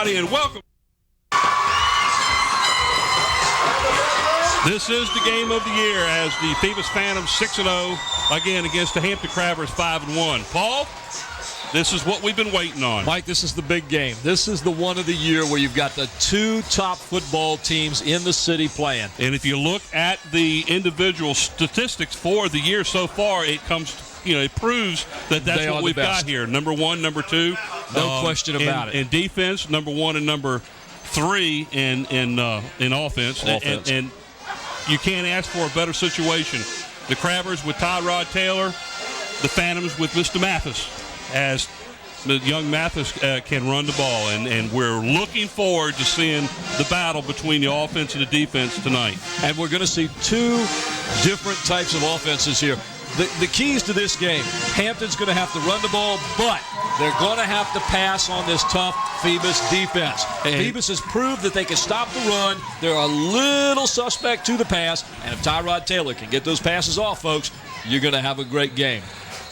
everybody, and welcome. This is the game of the year as the Phoebus Phantoms 6-0 again against the Hampton Crabbers 5-1. Paul, this is what we've been waiting on. Mike, this is the big game. This is the one of the year where you've got the two top football teams in the city playing. And if you look at the individual statistics for the year so far, it comes, it proves that that's what we've got here. Number one, number two. No question about it. In defense, number one and number three in offense. And you can't ask for a better situation. The Crabbers with Tyrod Taylor, the Phantoms with Mr. Mathis, as the young Mathis can run the ball. And we're looking forward to seeing the battle between the offense and the defense tonight. And we're going to see two different types of offenses here. The keys to this game, Hampton's going to have to run the ball, but they're going to have to pass on this tough Phoebus defense. And Phoebus has proved that they can stop the run. They're a little suspect to the pass, and if Tyrod Taylor can get those passes off, folks, you're going to have a great game.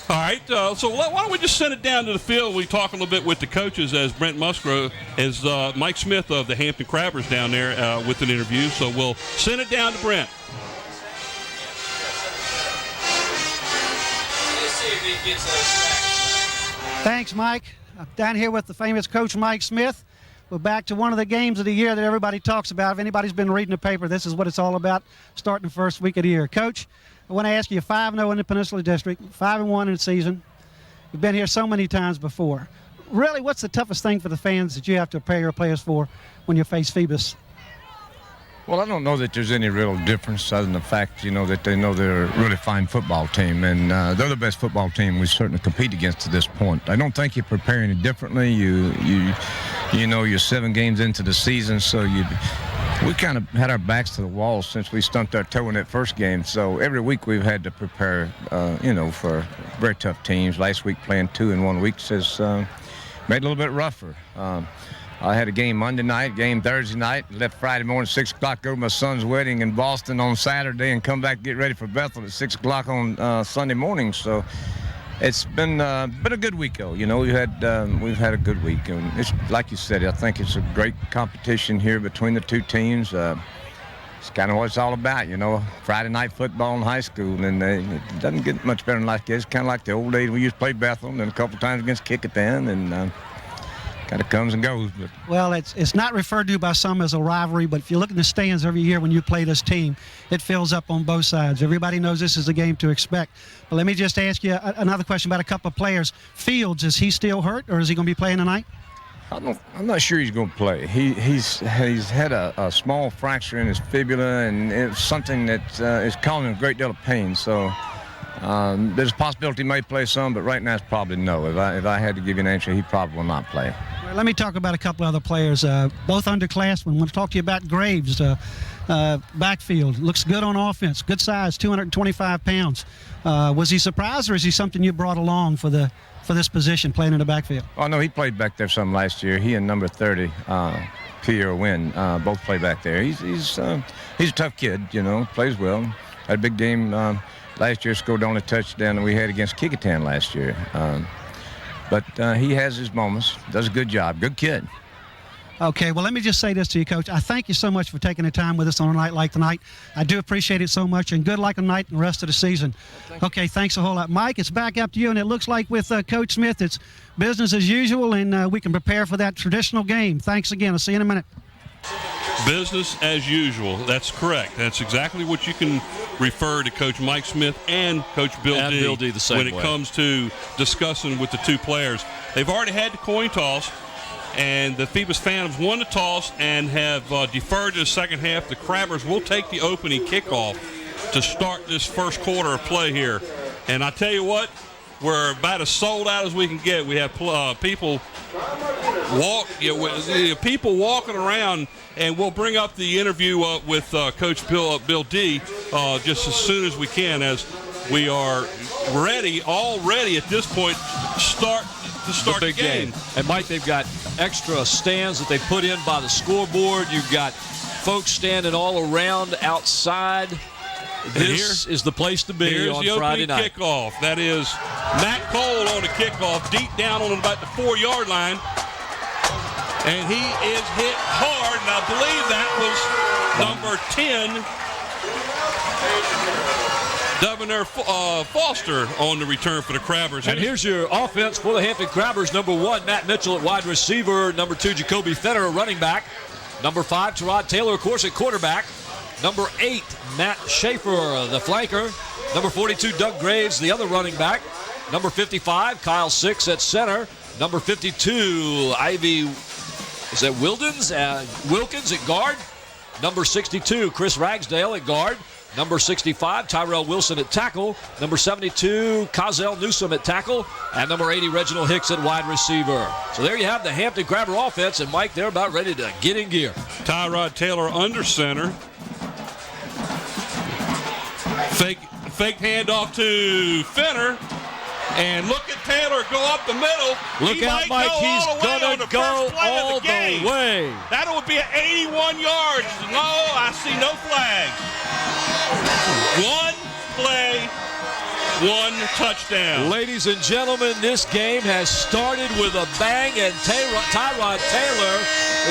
All right, so why don't we just send it down to the field? We talk a little bit with the coaches as Brent Musgrove, as Mike Smith of the Hampton Crabbers down there with an interview. So we'll send it down to Brent. Thanks, Mike. I'm down here with the famous Coach Mike Smith. We're back to one of the games of the year that everybody talks about. If anybody's been reading the paper, this is what it's all about, starting the first week of the year. Coach, I want to ask you, 5-0 in the Peninsula District, 5-1 in the season. You've been here so many times before. Really, what's the toughest thing for the fans that you have to prepare your players for when you face Phoebus? Well, I don't know that there's any real difference other than the fact, that they know they're a really fine football team, and they're the best football team we certainly compete against to this point. I don't think you prepare any differently. You're 7 games into the season, so we kind of had our backs to the wall since we stumped our toe in that first game. So every week we've had to prepare, for very tough teams. Last week playing 2 in 1 week has made it a little bit rougher. I had a game Monday night, game Thursday night, left Friday morning, 6 o'clock, go to my son's wedding in Boston on Saturday, and come back get ready for Bethel at 6 o'clock on Sunday morning. So it's been a good week, though. We've had a good week, and it's like you said. I think it's a great competition here between the two teams. It's kind of what it's all about, Friday night football in high school, and it doesn't get much better than like this. It's kind of like the old days we used to play Bethel, and then a couple times against Kickoff, and kind of comes and goes. But. Well, it's not referred to by some as a rivalry, but if you look in the stands every year when you play this team, it fills up on both sides. Everybody knows this is a game to expect. But let me just ask you another question about a couple of players. Fields, is he still hurt, or is he going to be playing tonight? I'm not sure he's going to play. He's had a small fracture in his fibula, and it's something that is causing him a great deal of pain. So there's a possibility he may play some, but right now it's probably no. If I had to give you an answer, he probably will not play. Well, let me talk about a couple other players, both underclassmen. I want to talk to you about Graves. Backfield looks good on offense, good size, 225 pounds. Was he surprised, or is he something you brought along for this position, playing in the backfield? Oh no, he played back there some last year. He and number 30, Pierre Wynn, both play back there. He's a tough kid, plays well. Had a big game last year, scored the only touchdown that we had against Kickoff last year. But he has his moments, does a good job, good kid. Okay, well, let me just say this to you, Coach. I thank you so much for taking the time with us on a night like tonight. I do appreciate it so much, and good luck tonight and the rest of the season. Okay, thanks a whole lot. Mike, it's back up to you, and it looks like with Coach Smith, it's business as usual, and we can prepare for that traditional game. Thanks again. I'll see you in a minute. Business as usual. That's correct. That's exactly what you can refer to Coach Mike Smith and Coach Bill D the same when it comes to discussing with the two players. They've already had the coin toss, and the Phoebus Phantoms won the toss and have deferred to the second half. The Crabbers will take the opening kickoff to start this first quarter of play here. And I tell you what, we're about as sold out as we can get. We have people people walking around, and we'll bring up the interview with Coach Bill D just as soon as we can, as we are already at this point to start the game. And Mike, they've got extra stands that they put in by the scoreboard. You've got folks standing all around outside. This is the place to be on Friday night. Here's the opening kickoff. That is Matt Cole on the kickoff, deep down on about the 4-yard line. And he is hit hard, and I believe that was number 10, Debonair Foster on the return for the Crabbers. And here's your offense for the Hampton Crabbers. Number 1, Matt Mitchell at wide receiver. Number 2, Jacoby Fenner, running back. Number 5, Terod Taylor, of course, at quarterback. Number 8, Matt Schaefer, the flanker. Number 42, Doug Graves, the other running back. Number 55, Kyle Six at center. Number 52, Wilkins at guard. Number 62, Chris Ragsdale at guard. Number 65, Tyrell Wilson at tackle. Number 72, Cozell Newsom at tackle. And number 80, Reginald Hicks at wide receiver. So there you have the Hampton Crabber offense. And, Mike, they're about ready to get in gear. Tyrod Taylor under center. Fake handoff to Fenner. And look at Taylor go up the middle. Look out, Mike. He's going to go all the way. That would be at 81 yards. No, I see no flags. One play, one touchdown. Ladies and gentlemen, this game has started with a bang, and Tyrod Taylor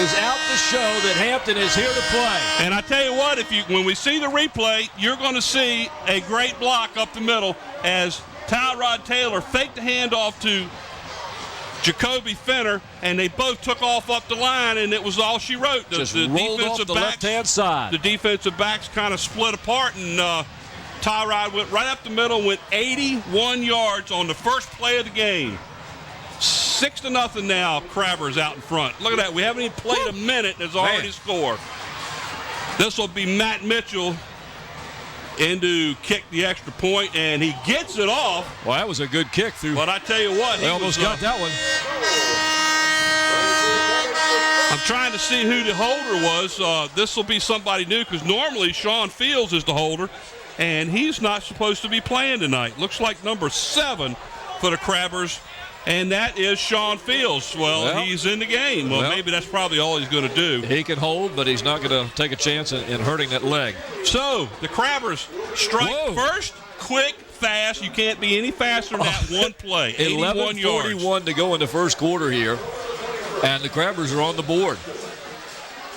is out to show that Hampton is here to play. And I tell you what, when we see the replay, you're going to see a great block up the middle as Tyrod Taylor faked the handoff to Jacoby Fenner, and they both took off up the line, and it was all she wrote. Just rolled off the left-hand side. The defensive backs kind of split apart, and Tyrod went right up the middle, went 81 yards on the first play of the game. 6-0 now, Crabbers out in front. Look at that. We haven't even played a minute, and there's already a score. This will be Matt Mitchell in to kick the extra point, and he gets it off. Well, that was a good kick through. But I tell you what, he almost got that one. I'm trying to see who the holder was. This will be somebody new because normally Sean Fields is the holder, and he's not supposed to be playing tonight. Looks like number 7 for the Crabbers, and that is Sean Fields. Well, he's in the game. Well, maybe that's probably all he's going to do. He can hold, but he's not going to take a chance in hurting that leg. So the Crabbers strike first, quick, fast. You can't be any faster than that one play. 11:41 to go in the first quarter here, and the Crabbers are on the board.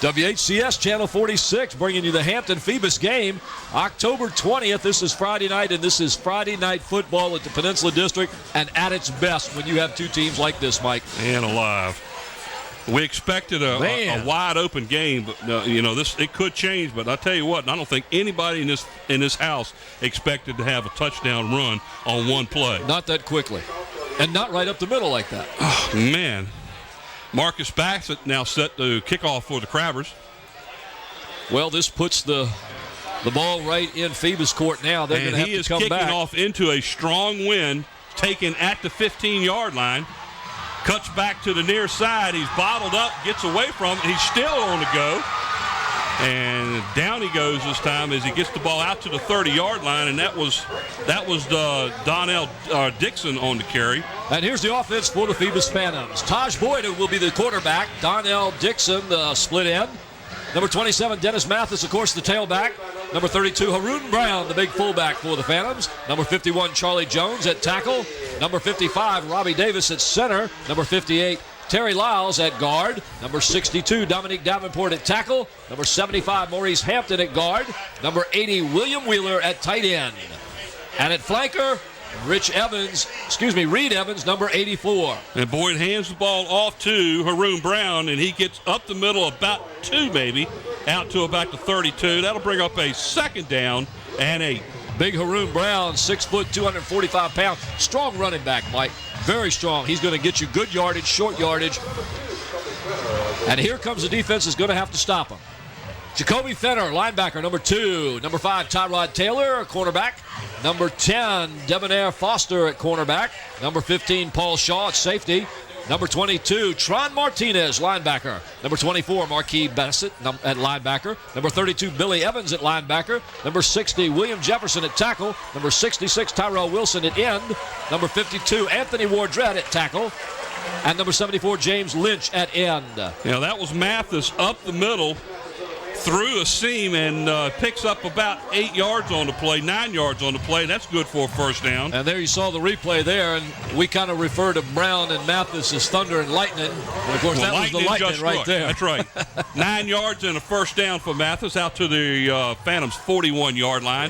WHCS Channel 46 bringing you the Hampton Phoebus game, October 20th. This is Friday night, and this is Friday night football at the Peninsula District, and at its best when you have two teams like this, Mike. And alive. We expected a wide open game, but this it could change. But I tell you what, I don't think anybody in this house expected to have a touchdown run on one play. Not that quickly, and not right up the middle like that. Oh, man. Marcus Bassett now set to kick off for the Crabbers. Well, this puts the ball right in Phoebus court now. They're going to have to come back. He is kicking off into a strong wind, taken at the 15-yard line. Cuts back to the near side. He's bottled up, gets away from it. He's still on the go. And down he goes this time as he gets the ball out to the 30-yard line, and that was Donnell Dixon on the carry. And here's the offense for the Phoebus Phantoms. Taj Boyd will be the quarterback. Donnell Dixon, the split end. Number 27, Dennis Mathis, of course, the tailback. Number 32, Haroon Brown, the big fullback for the Phantoms. Number 51, Charlie Jones at tackle. Number 55, Robbie Davis at center. Number 58, Terry Lyles at guard. Number 62, Dominique Davenport at tackle. Number 75, Maurice Hampton at guard. Number 80, William Wheeler at tight end. And at flanker, Reed Evans, number 84. And Boyd hands the ball off to Haroon Brown, and he gets up the middle about 2 maybe, out to about the 32. That'll bring up a second down and 8. Big Haroon Brown, 6 foot, 245 pounds. Strong running back, Mike. Very strong. He's going to get you good yardage, short yardage. And here comes the defense is going to have to stop him. Jacoby Fenner, linebacker, number 2. Number 5, Tyrod Taylor, cornerback. Number 10, Debonair Foster at cornerback. Number 15, Paul Shaw at safety. Number 22, Tron Martinez, linebacker. Number 24, Marquis Bassett at linebacker. Number 32, Billy Evans at linebacker. Number 60, William Jefferson at tackle. Number 66, Tyrell Wilson at end. Number 52, Anthony Wardrett at tackle. And number 74, James Lynch at end. That was Mathis up the middle, through a seam and picks up about 8 yards on the play, 9 yards on the play. That's good for a first down. And there you saw the replay there, and we kind of refer to Brown and Mathis as thunder and lightning. And of course, that was the lightning right there. That's right. 9 yards and a first down for Mathis out to the Phantoms' 41-yard line.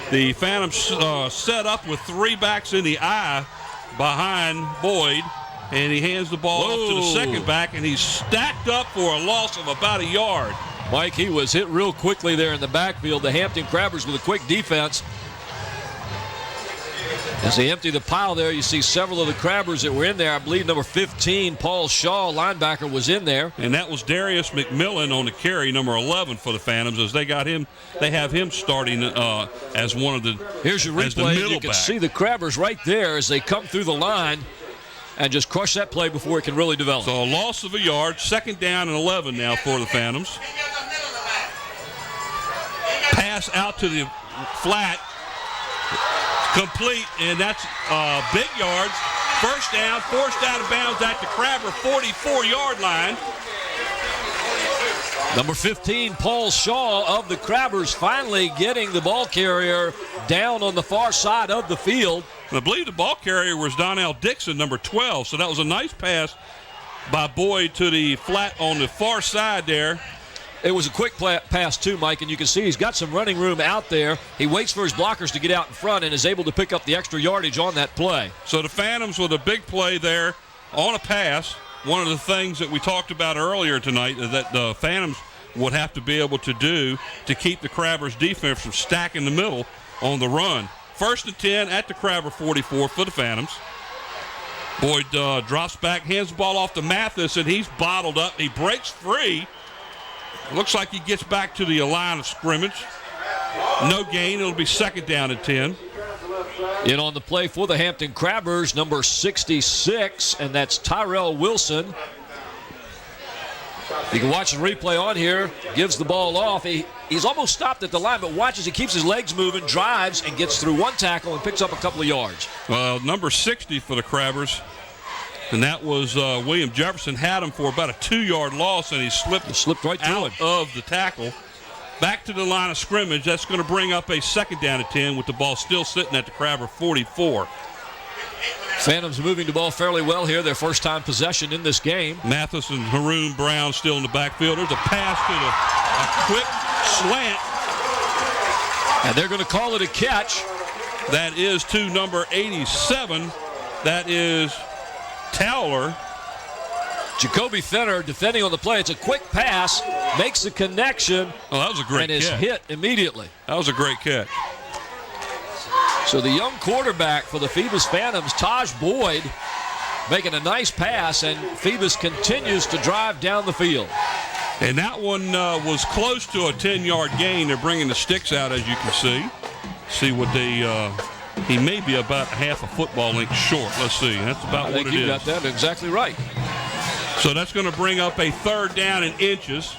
The Phantoms set up with 3 backs in the eye behind Boyd, and he hands the ball off to the second back, and he's stacked up for a loss of about a yard. Mike, he was hit real quickly there in the backfield. The Hampton Crabbers with a quick defense. As they empty the pile there, you see several of the Crabbers that were in there. I believe number 15, Paul Shaw, linebacker, was in there. And that was Darius McMillan on the carry, number 11 for the Phantoms, as they have him starting as one of the Here's your replay. You can see the Crabbers right there as they come through the line and just crush that play before it can really develop. So a loss of a yard, second down and 11 now for the Phantoms. Pass out to the flat, complete, and that's big yards. First down, forced out of bounds at the Crabber 44-yard line. Number 15, Paul Shaw of the Crabbers, finally getting the ball carrier down on the far side of the field. I believe the ball carrier was Donnell Dixon, number 12, so that was a nice pass by Boyd to the flat on the far side there. It was a quick pass too, Mike, and you can see he's got some running room out there. He waits for his blockers to get out in front and is able to pick up the extra yardage on that play. So the Phantoms with a big play there on a pass. One of the things that we talked about earlier tonight that the Phantoms would have to be able to do to keep the Crabbers' defense from stacking the middle on the run. First and 10 at the Crabber 44 for the Phantoms. Boyd drops back, hands the ball off to Mathis, and he's bottled up. He breaks free. Looks like he gets back to the line of scrimmage. No gain. It'll be second down and 10. In on the play for the Hampton Crabbers, number 66, and that's Tyrell Wilson. You can watch the replay on here. Gives the ball off. He's almost stopped at the line, but watch as he keeps his legs moving, drives, and gets through one tackle and picks up a couple of yards. Well, number 60 for the Crabbers, and that was William Jefferson, had him for about a 2-yard loss, and he slipped right out of the tackle. Back to the line of scrimmage. That's going to bring up a second down and 10 with the ball still sitting at the Crabber 44. Phantoms moving the ball fairly well here. Their first time possession in this game. Mathis and Haroon Brown still in the backfield. There's a pass to a quick slant. And they're going to call it a catch. That is to number 87. That is Towler. Jacoby Fenner defending on the play. It's a quick pass, makes the connection. Oh, that was a great catch. And is hit immediately. That was a great catch. So the young quarterback for the Phoebus Phantoms, Taj Boyd, making a nice pass, and Phoebus continues to drive down the field. And that one was close to a 10-yard gain. They're bringing the sticks out, as you can see. See what they he may be about half a football length short. Let's see. That's about what it is. You got that exactly right. So that's going to bring up a third down in inches.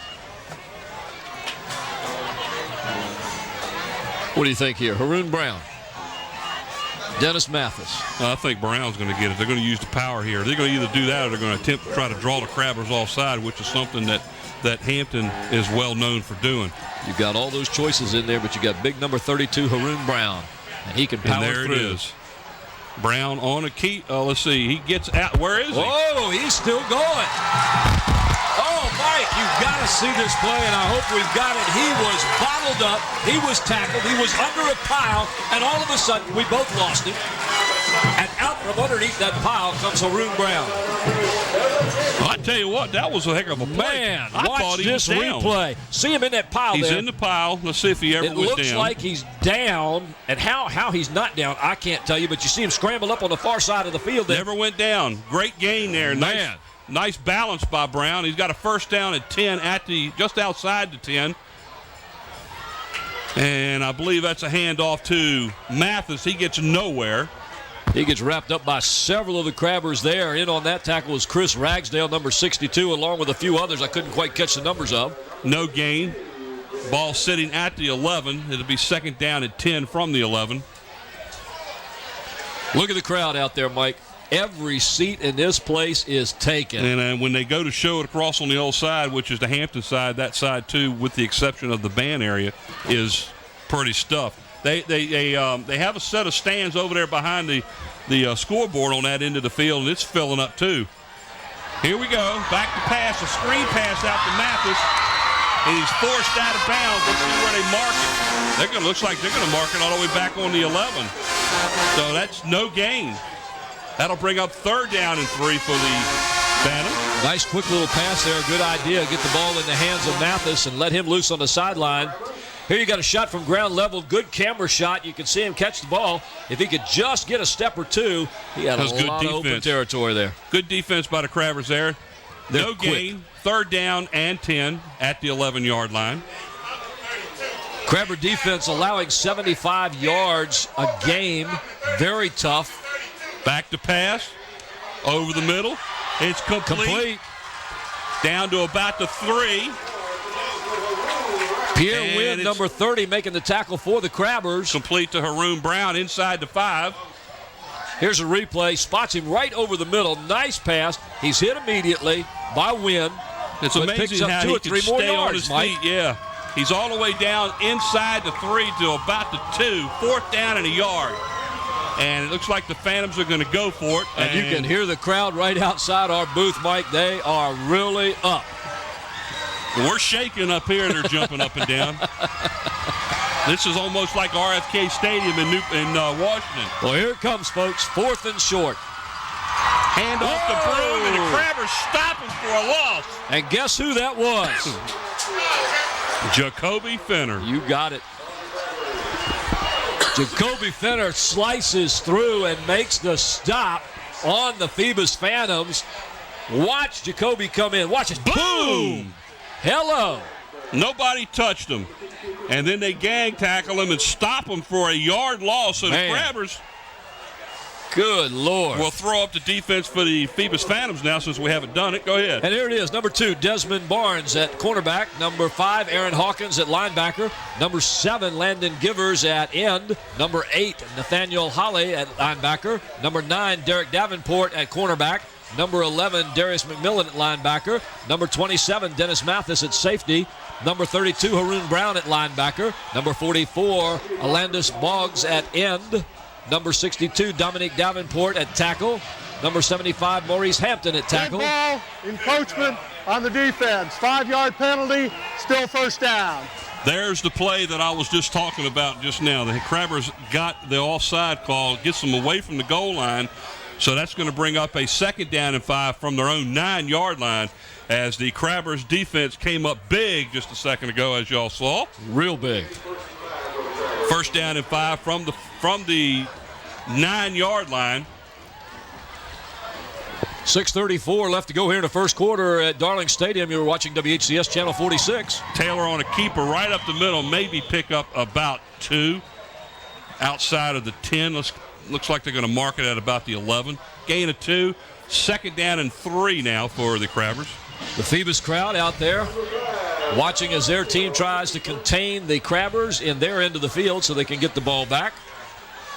What do you think here? Haroon Brown. Dennis Mathis. I think Brown's going to get it. They're going to use the power here. They're going to either do that or they're going to attempt to try to draw the Crabbers offside, which is something that Hampton is well known for doing. You've got all those choices in there, but you got big number 32, Haroon Brown. And he can power through. And there it is. Brown on a key. Let's see. He gets out. Where is he? Oh, he's still going. Oh, Mike, you've got to see this play, and I hope we've got it. He was bottled up. He was tackled. He was under a pile, and all of a sudden, we both lost him. And out from underneath that pile comes Haroon Brown. I tell you what, that was a heck of a play. Man, I watch thought he this was down. replay. See him in that pile He's there. in the pile. Let's see if he ever was down. It looks like he's down, and how he's not down, I can't tell you, but you see him scramble up on the far side of the field there. Never went down. Great gain there. Man. Nice balance by Brown. He's got a first down at 10 just outside the 10. And I believe that's a handoff to Mathis. He gets nowhere. He gets wrapped up by several of the Crabbers there. In on that tackle was Chris Ragsdale, number 62, along with a few others I couldn't quite catch the numbers of. No gain. Ball sitting at the 11. It'll be second down at 10 from the 11. Look at the crowd out there, Mike. Every seat in this place is taken. And when they go to show it across on the old side, which is the Hampton side, that side too, with the exception of the band area, is pretty stuffed. They have a set of stands over there behind the scoreboard on that end of the field, and it's filling up too. Here we go. Back to pass. A screen pass out to Mathis. And he's forced out of bounds. Let's see where they mark it. Looks like they're going to mark it all the way back on the 11. So that's no gain. That'll bring up 3rd down and 3 for the Phantom. Nice quick little pass there. Good idea. Get the ball in the hands of Mathis and let him loose on the sideline. Here you got a shot from ground level. Good camera shot. You can see him catch the ball. If he could just get a step or two, he had a lot of open territory there. Good defense by the Crabbers there. No gain. 3rd down and 10 at the 11-yard line. Crabber defense allowing 75 yards a game. Very tough. Back to pass. Over the middle. It's complete. Down to about the 3. Pierre Wynn, number 30, making the tackle for the Crabbers. Complete to Haroon Brown inside the 5. Here's a replay. Spots him right over the middle. Nice pass. He's hit immediately by Wynn. It's amazing how he can stay on his feet. Yeah. He's all the way down inside the 3 to about the 2. 4th down and a yard. And it looks like the Phantoms are going to go for it. And you can hear the crowd right outside our booth, Mike. They are really up. We're shaking up here, and they're jumping up and down. This is almost like RFK Stadium in Washington. Well, here it comes, folks. 4th and short. Hand off the broom, and the Crabbers stop him for a loss. And guess who that was? Jacoby Fenner. You got it. Jacoby Fenner slices through and makes the stop on the Phoebus Phantoms. Watch Jacoby come in. Watch it. Boom! Hello. Nobody touched him. And then they gang tackle him and stop him for a yard loss. So the Crabbers, good Lord, will throw up the defense for the Phoebus Phantoms now since we haven't done it. Go ahead. And here it is. Number 2, Desmond Barnes at cornerback. Number 5, Aaron Hawkins at linebacker. Number 7, Landon Givers at end. Number 8, Nathaniel Holly at linebacker. Number 9, Derek Davenport at cornerback. Number 11, Darius McMillan at linebacker. Number 27, Dennis Mathis at safety. Number 32, Haroon Brown at linebacker. Number 44, Alandis Boggs at end. Number 62, Dominic Davenport at tackle. Number 75, Maurice Hampton at tackle. Ball, encroachment on the defense. 5-yard penalty, still 1st down. There's the play that I was just talking about just now. The Crabbers got the offside call, gets them away from the goal line. So that's going to bring up a 2nd down and 5 from their own 9-yard line as the Crabbers defense came up big just a second ago, as y'all saw. Real big. 1st down and 5 from the 9-yard line. 6:34 left to go here in the first quarter at Darling Stadium. You're watching WHCS Channel 46. Taylor on a keeper right up the middle, maybe pick up about 2 outside of the 10. Looks like they're going to mark it at about the 11. Gain of 2. 2nd down and 3 now for the Crabbers. The Phoebus crowd out there watching as their team tries to contain the Crabbers in their end of the field so they can get the ball back.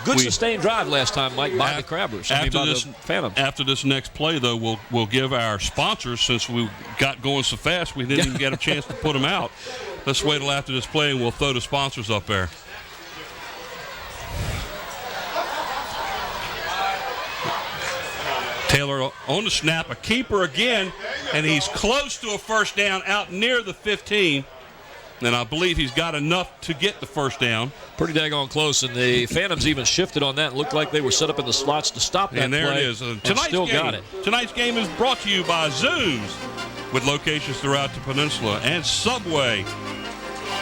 Good sustained drive last time, Mike, by the Crabbers. The Phantoms. After this next play, though, we'll give our sponsors, since we got going so fast, we didn't even get a chance to put them out. Let's wait till after this play, and we'll throw the sponsors up there. Taylor on the snap, a keeper again, and he's close to a 1st down out near the 15. And I believe he's got enough to get the 1st down. Pretty daggone close, and the Phantoms even shifted on that. It looked like they were set up in the slots to stop that and there play. It is. Tonight's game is brought to you by Zooms, with locations throughout the peninsula, and Subway,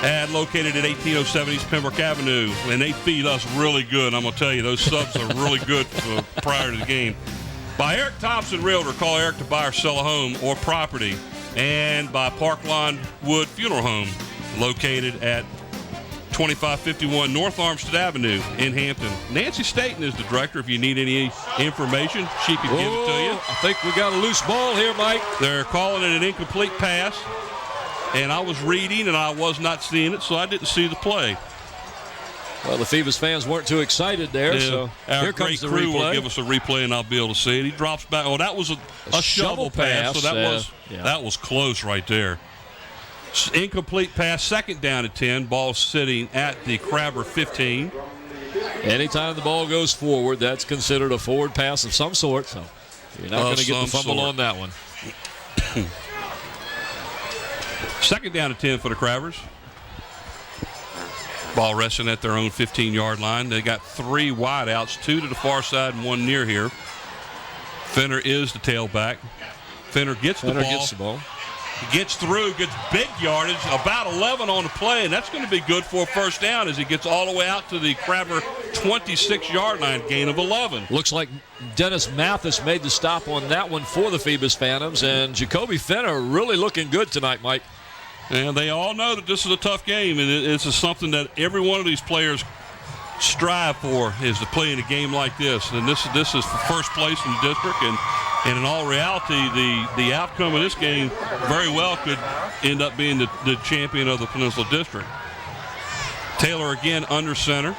and located at 1807 East Pembroke Avenue. And they feed us really good. I'm going to tell you, those subs are really good prior to the game. By Eric Thompson Realtor. Call Eric to buy or sell a home or property. And by Parkline Wood Funeral Home, located at 2551 North Armstead Avenue in Hampton. Nancy Staten is the director. If you need any information, she can give it to you. I think we got a loose ball here, Mike. They're calling it an incomplete pass. And I was reading, and I was not seeing it, so I didn't see the play. Well, the Phoebus fans weren't too excited there, Yeah. so Our here great comes the crew will replay. give us a replay, and I'll be able to see it. He drops back. Oh, that was a shovel pass, so that was close right there. Incomplete pass, second down at 10. Ball sitting at the Crabber 15. Anytime the ball goes forward, that's considered a forward pass of some sort, so you're not going to get the fumble on that one. Second down at 10 for the Crabbers. Ball resting at their own 15-yard line. They got 3 wideouts, 2 to the far side and 1 near here. Fenner is the tailback. Fenner gets the ball. He gets through, gets big yardage, about 11 on the play, and that's going to be good for a first down as he gets all the way out to the Crabber 26-yard line, gain of 11. Looks like Dennis Mathis made the stop on that one for the Phoebus Phantoms, and Jacoby Fenner really looking good tonight, Mike. And they all know that this is a tough game, and this is something that every one of these players strive for, is to play in a game like this. And this is for first place in the district, and in all reality, the outcome of this game very well could end up being the champion of the Peninsula District. Taylor again under center.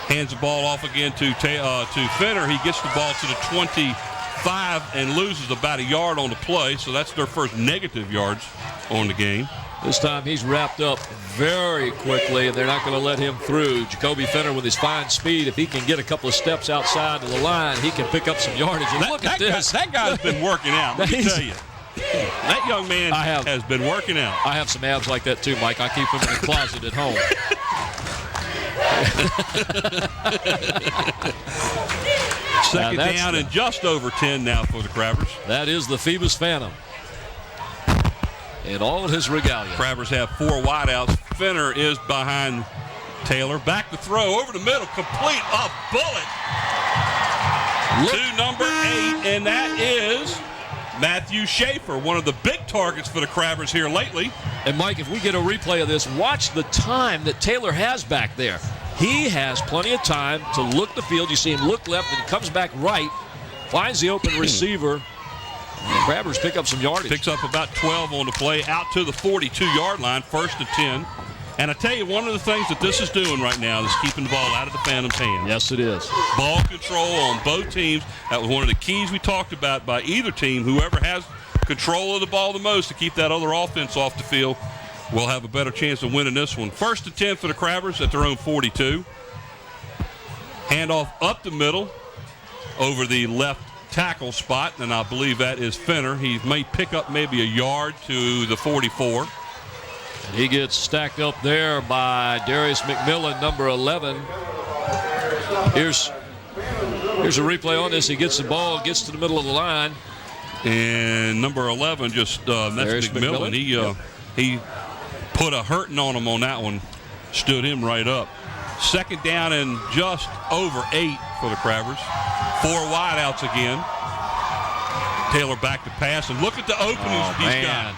Hands the ball off again to Fenner. He gets the ball to the 25 and loses about a yard on the play, so that's their first negative yards on the game. This time he's wrapped up very quickly, and they're not going to let him through. Jacoby Fenner with his fine speed, if he can get a couple of steps outside of the line, he can pick up some yardage. And look at this. That guy's been working out, let me tell you. That young man has been working out. I have some abs like that too, Mike. I keep them in the closet at home. Second down and just over 10 now for the Crabbers. That is the Phoebus Phantom in all of his regalia. Crabbers have 4 wideouts. Fenner is behind Taylor. Back to throw over the middle. Complete. A bullet. To number 8, and that is Matthew Schaefer, one of the big targets for the Crabbers here lately. And, Mike, if we get a replay of this, watch the time that Taylor has back there. He has plenty of time to look the field. You see him look left and comes back right, finds the open receiver. The Crabbers pick up some yardage. Picks up about 12 on the play, out to the 42-yard line, first and 10. And I tell you, one of the things that this is doing right now is keeping the ball out of the Phantom's hands. Yes, it is. Ball control on both teams. That was one of the keys we talked about by either team. Whoever has control of the ball the most to keep that other offense off the field will have a better chance of winning this one. First and 10 for the Crabbers at their own 42. Handoff up the middle over the left tackle spot, and I believe that is Fenner. He may pick up maybe a yard to the 44. And he gets stacked up there by Darius McMillan, number 11. Here's a replay on this. He gets the ball, gets to the middle of the line. And number 11 just, that's McMillan. He put a hurting on him on that one, stood him right up. Second down and just over 8 for the Crabbers. 4 wideouts again. Taylor back to pass, and look at the openings he's got.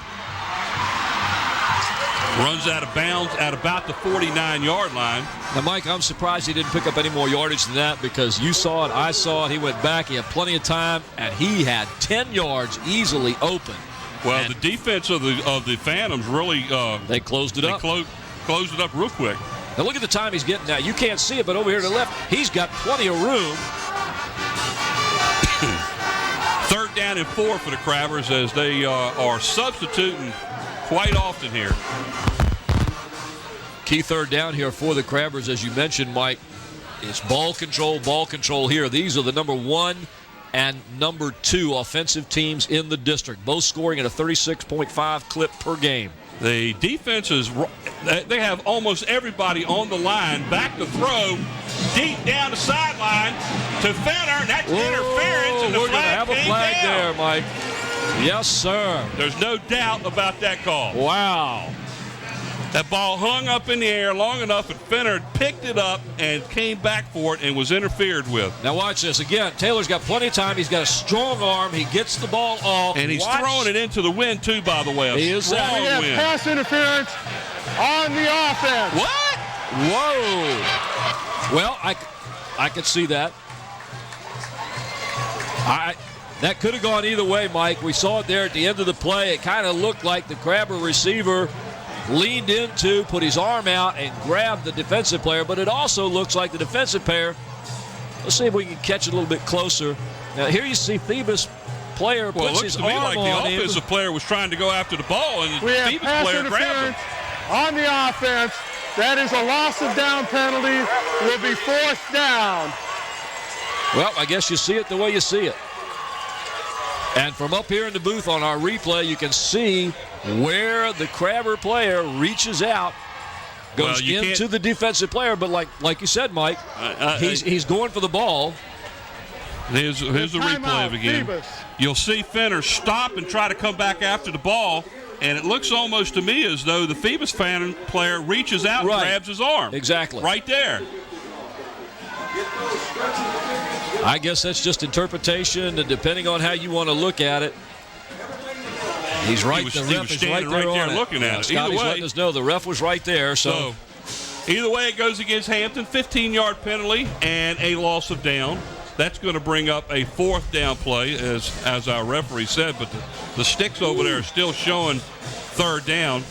Runs out of bounds at about the 49-yard line. Now, Mike, I'm surprised he didn't pick up any more yardage than that, because you saw it, I saw it, he went back, he had plenty of time, and he had 10 yards easily open. Well, the defense of the Phantoms really they closed it up. Closed it up real quick. Now look at the time he's getting now. You can't see it, but over here to the left, he's got plenty of room. Third down and 4 for the Crabbers as they are substituting quite often here. Key third down here for the Crabbers, as you mentioned, Mike. It's ball control here. These are the number 1 and number 2 offensive teams in the district, both scoring at a 36.5 clip per game. The defense they have almost everybody on the line. Back to throw, deep down the sideline to Fenner. That's interference, and the we're going to flag have a flag down there, Mike. Yes, sir. There's no doubt about that call. Wow. That ball hung up in the air long enough, and Fenner picked it up and came back for it and was interfered with. Now watch this. Again, Taylor's got plenty of time. He's got a strong arm. He gets the ball off. And he's throwing it into the wind, too, by the way. He is strong We have wind. pass interference on the offense. What? Whoa. Well, I could see that. That could have gone either way, Mike. We saw it there at the end of the play. It kind of looked like the Crabber receiver leaned into, put his arm out, and grabbed the defensive player. But it also looks like the defensive player, let's see if we can catch it a little bit closer. Now, here you see Phoebus player puts his arm on him. Well, it looks to me like the offensive player was trying to go after the ball, and We the have Phoebus pass player grabbed him. interference on the offense. That is a loss of down penalty. Will be fourth down. Well, I guess you see it the way you see it. And from up here in the booth on our replay, you can see where the Crabber player reaches out, goes into the defensive player. But like you said, Mike, he's going for the ball. Here's the replay of it again. Phoebus. You'll see Fenner stop and try to come back after the ball, and it looks almost to me as though the Phoebus fan player reaches out and grabs his arm. Exactly. Right there. I guess that's just interpretation, and depending on how you want to look at it. He's right. The ref is right there looking at it. Scotty's letting us know the ref was right there. So either way, it goes against Hampton. 15-yard penalty and a loss of down. That's going to bring up a fourth down play, as our referee said. But the sticks over there are still showing third down.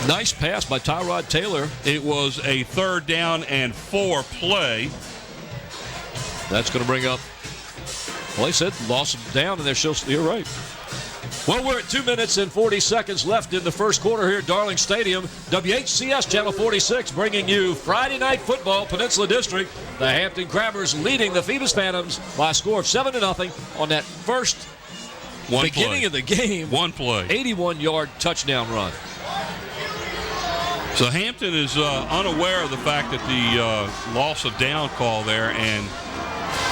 Nice pass by Tyrod Taylor. It was a 3rd down and 4 play. That's going to bring up, well, he said loss of down, and they're still, you're right. Well, we're at 2 minutes and 40 seconds left in the first quarter here at Darling Stadium. WHCS Channel 46 bringing you Friday Night Football, Peninsula District. The Hampton Crabbers leading the Phoebus Phantoms by a score of 7-0 on that first beginning of the game. One play. 81-yard touchdown run. So Hampton is unaware of the fact that the loss of down call there, and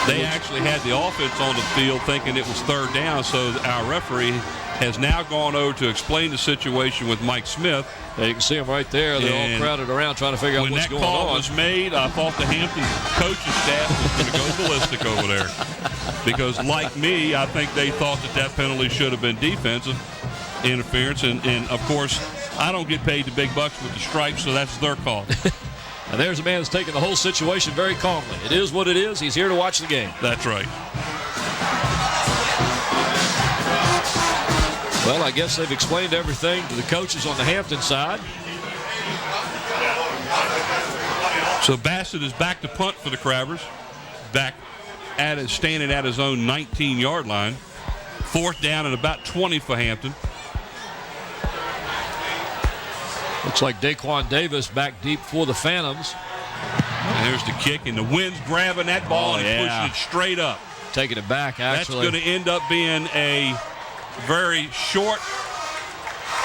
they actually had the offense on the field thinking it was 3rd down. So our referee has now gone over to explain the situation with Mike Smith. Yeah, you can see them right there. They're all crowded around trying to figure out what's going on. When that call was made, I thought the Hampton coaching staff was going to go ballistic over there. Because like me, I think they thought that penalty should have been defensive interference. And of course, I don't get paid the big bucks with the stripes, so that's their call. And there's a man that's taking the whole situation very calmly. It is what it is. He's here to watch the game. That's right. Well, I guess they've explained everything to the coaches on the Hampton side. So Bassett is back to punt for the Crabbers. Back standing at his own 19-yard line. 4th down and about 20 for Hampton. Looks like Daquan Davis back deep for the Phantoms. And there's the kick, and the wind's grabbing that ball and pushing it straight up. Taking it back, actually. That's going to end up being a very short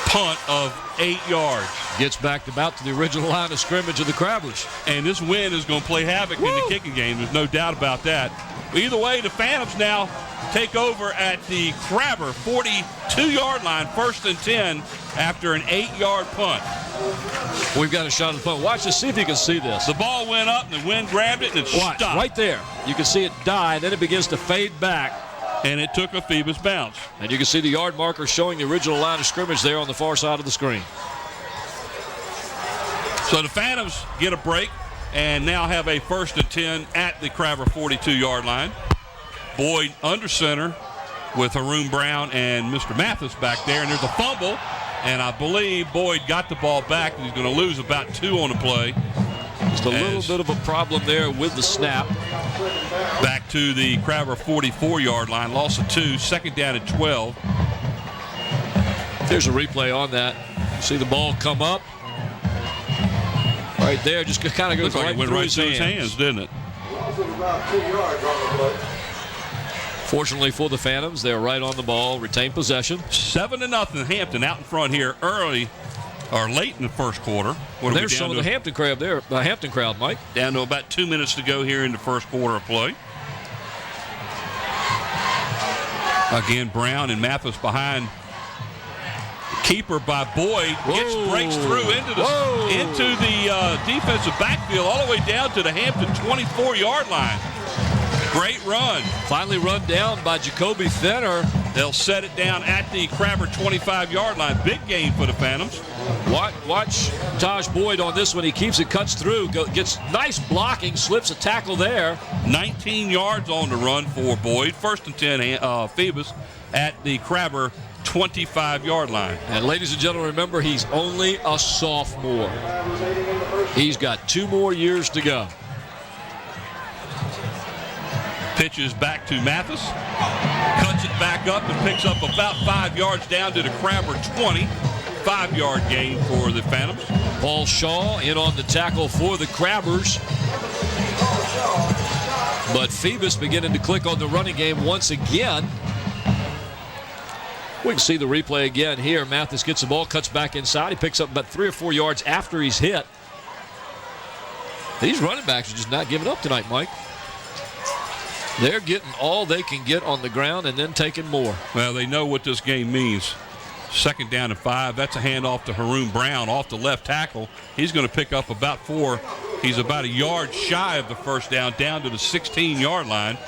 punt of 8 yards. Gets back about to the original line of scrimmage of the Crabbers. And this wind is going to play havoc in the kicking game. There's no doubt about that. Either way, the Phantoms now take over at the Crabber 42-yard line, 1st and 10 after an 8-yard punt. We've got a shot of the punt. Watch this, see if you can see this. The ball went up, and the wind grabbed it, and it stopped. Right there. You can see it die, then it begins to fade back. And it took a Phoebus bounce. And you can see the yard marker showing the original line of scrimmage there on the far side of the screen. So the Phantoms get a break and now have a 1st and 10 at the Crabber 42-yard line. Boyd under center with Haroon Brown and Mr. Mathis back there. And there's a fumble, and I believe Boyd got the ball back, and he's going to lose about 2 on the play. Just a little bit of a problem there with the snap. Back to the Crabber 44-yard line, loss of 2, 2nd down and 12. There's a replay on that. See the ball come up. Right there, just kind of goes right through his hands, didn't it? Fortunately for the Phantoms, they're right on the ball, retain possession. 7-0 Hampton out in front here early, or late in the first quarter. There's some of the Hampton crowd there, the Hampton crowd, Mike. Down to about 2 minutes to go here in the first quarter of play. Again, Brown and Mathis behind. Keeper by Boyd breaks through into the defensive backfield all the way down to the Hampton 24-yard line. Great run. Finally run down by Jacoby Fenner. They'll set it down at the Crabber 25-yard line. Big game for the Phantoms. Watch Taj Boyd on this one. He keeps it, cuts through, gets nice blocking, slips a tackle there. 19 yards on the run for Boyd. 1st and 10 Phoebus at the Crabber 25-yard line. And ladies and gentlemen, remember, he's only a sophomore. He's got 2 more years to go. Pitches back to Mathis. Cuts it back up and picks up about 5 yards down to the Crabber 20. 5-yard gain for the Phantoms. Paul Shaw in on the tackle for the Crabbers. But Phoebus beginning to click on the running game once again. We can see the replay again here. Mathis gets the ball, cuts back inside. He picks up about 3 or 4 yards after he's hit. These running backs are just not giving up tonight, Mike. They're getting all they can get on the ground and then taking more. Well, they know what this game means. 2nd down and 5. That's a handoff to Haroon Brown off the left tackle. He's going to pick up about 4. He's about a yard shy of the first down to the 16-yard line.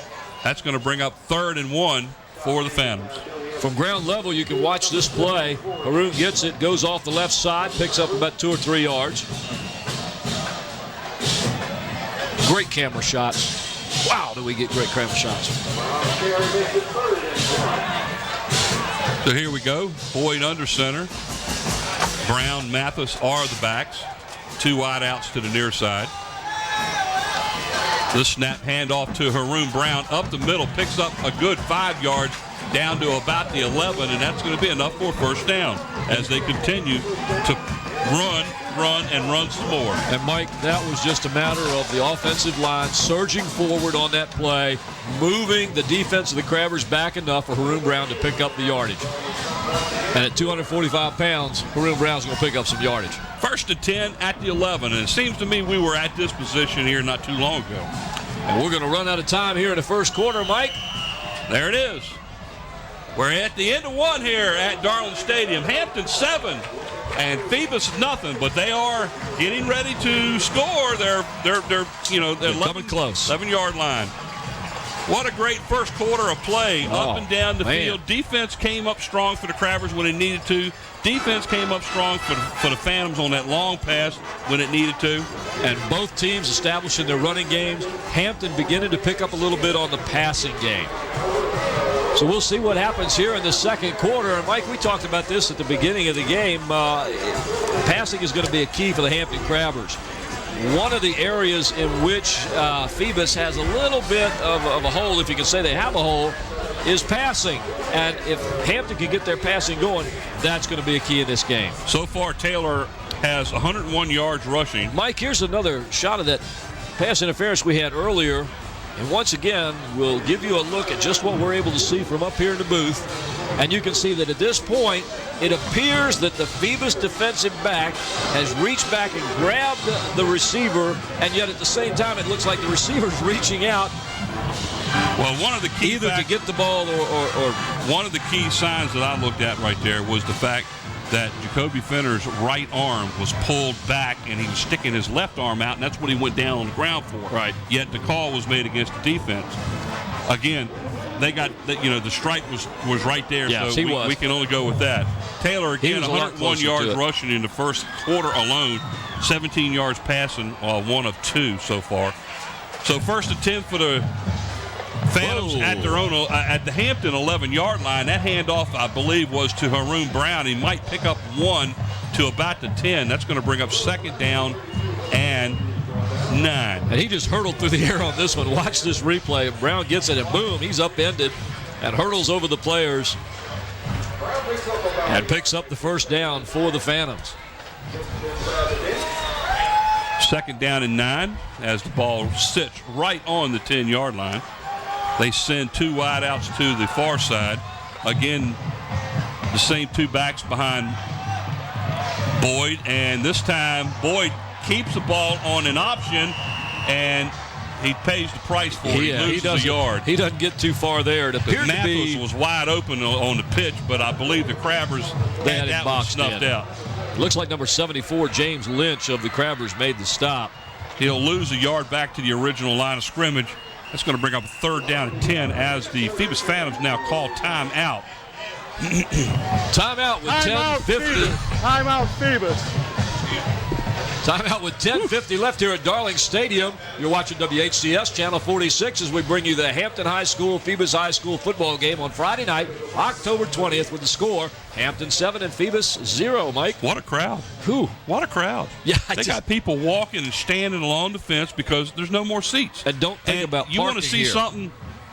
That's going to bring up 3rd and 1 for the Phantoms. From ground level, you can watch this play. Haroon gets it, goes off the left side, picks up about 2 or 3 yards. Great camera shots. Wow, do we get great camera shots. So here we go. Boyd under center. Brown, Mathis are the backs. 2 wide outs to the near side. The snap handoff to Haroon Brown up the middle. Picks up a good 5 yards down to about the 11, and that's going to be enough for a first down as they continue to run some more. And Mike, that was just a matter of the offensive line surging forward on that play, moving the defense of the Crabbers back enough for Haroon Brown to pick up the yardage. And at 245 pounds, Haroon Brown's going to pick up some yardage. 1st and 10 at the 11, and it seems to me we were at this position here not too long ago. And we're going to run out of time here in the first quarter, Mike. There it is. We're at the end of 1 here at Darling Stadium. Hampton 7 and Phoebus nothing, but they are getting ready to score. They're coming close. 11-yard line. What a great first quarter of play up and down the field. Defense came up strong for the Crabbers when it needed to. Defense came up strong for the Phantoms on that long pass when it needed to. And both teams establishing their running games. Hampton beginning to pick up a little bit on the passing game. So we'll see what happens here in the second quarter. And, Mike, we talked about this at the beginning of the game. Passing is going to be a key for the Hampton Crabbers. One of the areas in which Phoebus has a little bit of a hole, if you can say they have a hole, is passing. And if Hampton can get their passing going, that's going to be a key in this game. So far, Taylor has 101 yards rushing. Mike, here's another shot of that pass interference we had earlier. And once again, we'll give you a look at just what we're able to see from up here in the booth. And you can see that at this point, it appears that the Phoebus defensive back has reached back and grabbed the receiver, and yet at the same time, it looks like the receiver's reaching out. Well, one of the key either to get the ball or one of the key signs that I looked at right there was the fact that Jacoby Fenner's right arm was pulled back and he was sticking his left arm out, and that's what he went down on the ground for. Right. Yet the call was made against the defense. Again, they got the strike was right there, yes, so we can only go with that. Taylor again, 101 yards rushing in the first quarter alone, 17 yards passing, 1 of 2 so far. So 1st and 10 for the Phantoms at their own at the Hampton 11-yard line. That handoff, I believe, was to Haroon Brown. He might pick up 1 to about the 10. That's going to bring up 2nd down and 9. And he just hurtled through the air on this one. Watch this replay. Brown gets it, and boom, he's upended and hurdles over the players and picks up the first down for the Phantoms. 2nd down and 9 as the ball sits right on the 10-yard line. They send 2 wideouts to the far side. Again, the same 2 backs behind Boyd, and this time Boyd keeps the ball on an option, and he pays the price for it. He loses a yard. He doesn't get too far there. It appeared Mathis was wide open on the pitch, but I believe the Crabbers had that one snuffed out. Looks like number 74, James Lynch of the Crabbers, made the stop. He'll lose a yard back to the original line of scrimmage. That's going to bring up a 3rd down and 10 as the Phoebus Phantoms now call timeout. Timeout with 10:50. Timeout Phoebus. Timeout with 10:50 left here at Darling Stadium. You're watching WHCS Channel 46 as we bring you the Hampton High School, Phoebus High School football game on Friday night, October 20th, with the score Hampton 7 and Phoebus 0, Mike. What a crowd. Who? What a crowd. Yeah, they got people walking and standing along the fence because there's no more seats. And don't think about you want to see here. something?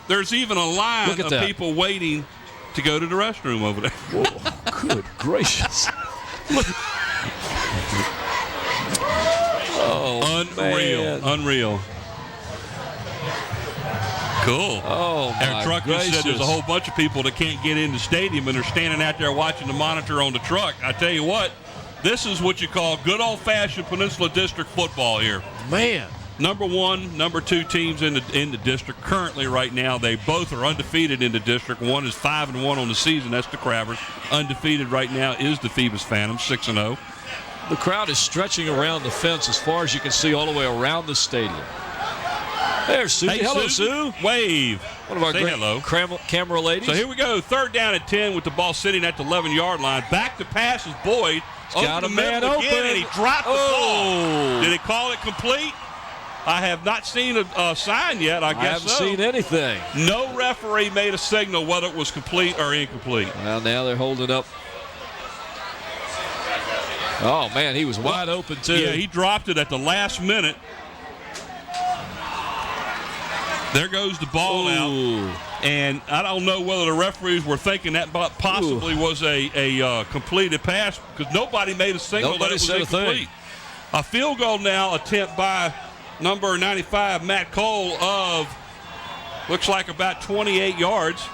There's even a line of people waiting to go to the restroom over there. Whoa, good gracious. Unreal. Cool. Oh, my Our truck just said there's a whole bunch of people that can't get in the stadium, and they're standing out there watching the monitor on the truck. I tell you what, this is what you call good old-fashioned Peninsula District football here. Man. Number 1, number 2 teams in the district currently right now. They both are undefeated in the district. One is 5-1 on the season. That's the Crabbers. Undefeated right now is the Phoebus Phantoms, 6-0. The crowd is stretching around the fence as far as you can see all the way around the stadium. There's Susie. Hey, hello, Susan. Sue. Wave. One of our great hello. camera ladies. So here we go. 3rd down and 10 with the ball sitting at the 11-yard line. Back to pass is Boyd. He's got a man again, open. And he dropped the ball. Did he call it complete? I have not seen a sign yet. I guess haven't seen anything. No referee made a signal whether it was complete or incomplete. Well, now they're holding up. Oh, man, he was wide open, too. Yeah, he dropped it at the last minute. There goes the ball out. And I don't know whether the referees were thinking that possibly was a completed pass because nobody made a signal that it was incomplete. A field goal now attempt by number 95, Matt Cole, of looks like about 28 yards.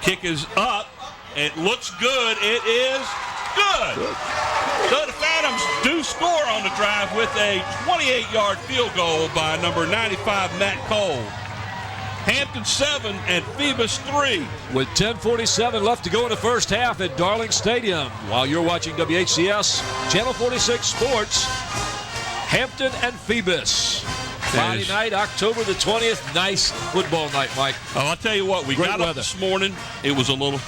Kick is up. It looks good. It is good. So the Phantoms do score on the drive with a 28-yard field goal by number 95, Matt Cole. Hampton 7 and Phoebus 3. With 10:47 left to go in the first half at Darling Stadium. While you're watching WHCS Channel 46 Sports, Hampton and Phoebus. Friday night, October the 20th. Nice football night, Mike. Oh, I'll tell you what, we got up this morning. It was a little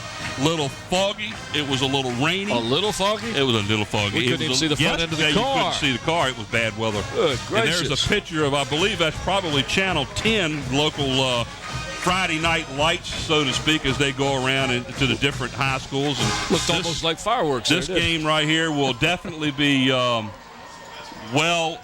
foggy. It was a little rainy. A little foggy? It was a little foggy. We couldn't even see the front end of the car. You couldn't see the car. It was bad weather. Good gracious. And there's a picture of, I believe that's probably Channel 10, local Friday night lights, so to speak, as they go around to the different high schools. And looked almost like fireworks. This game right here will definitely be well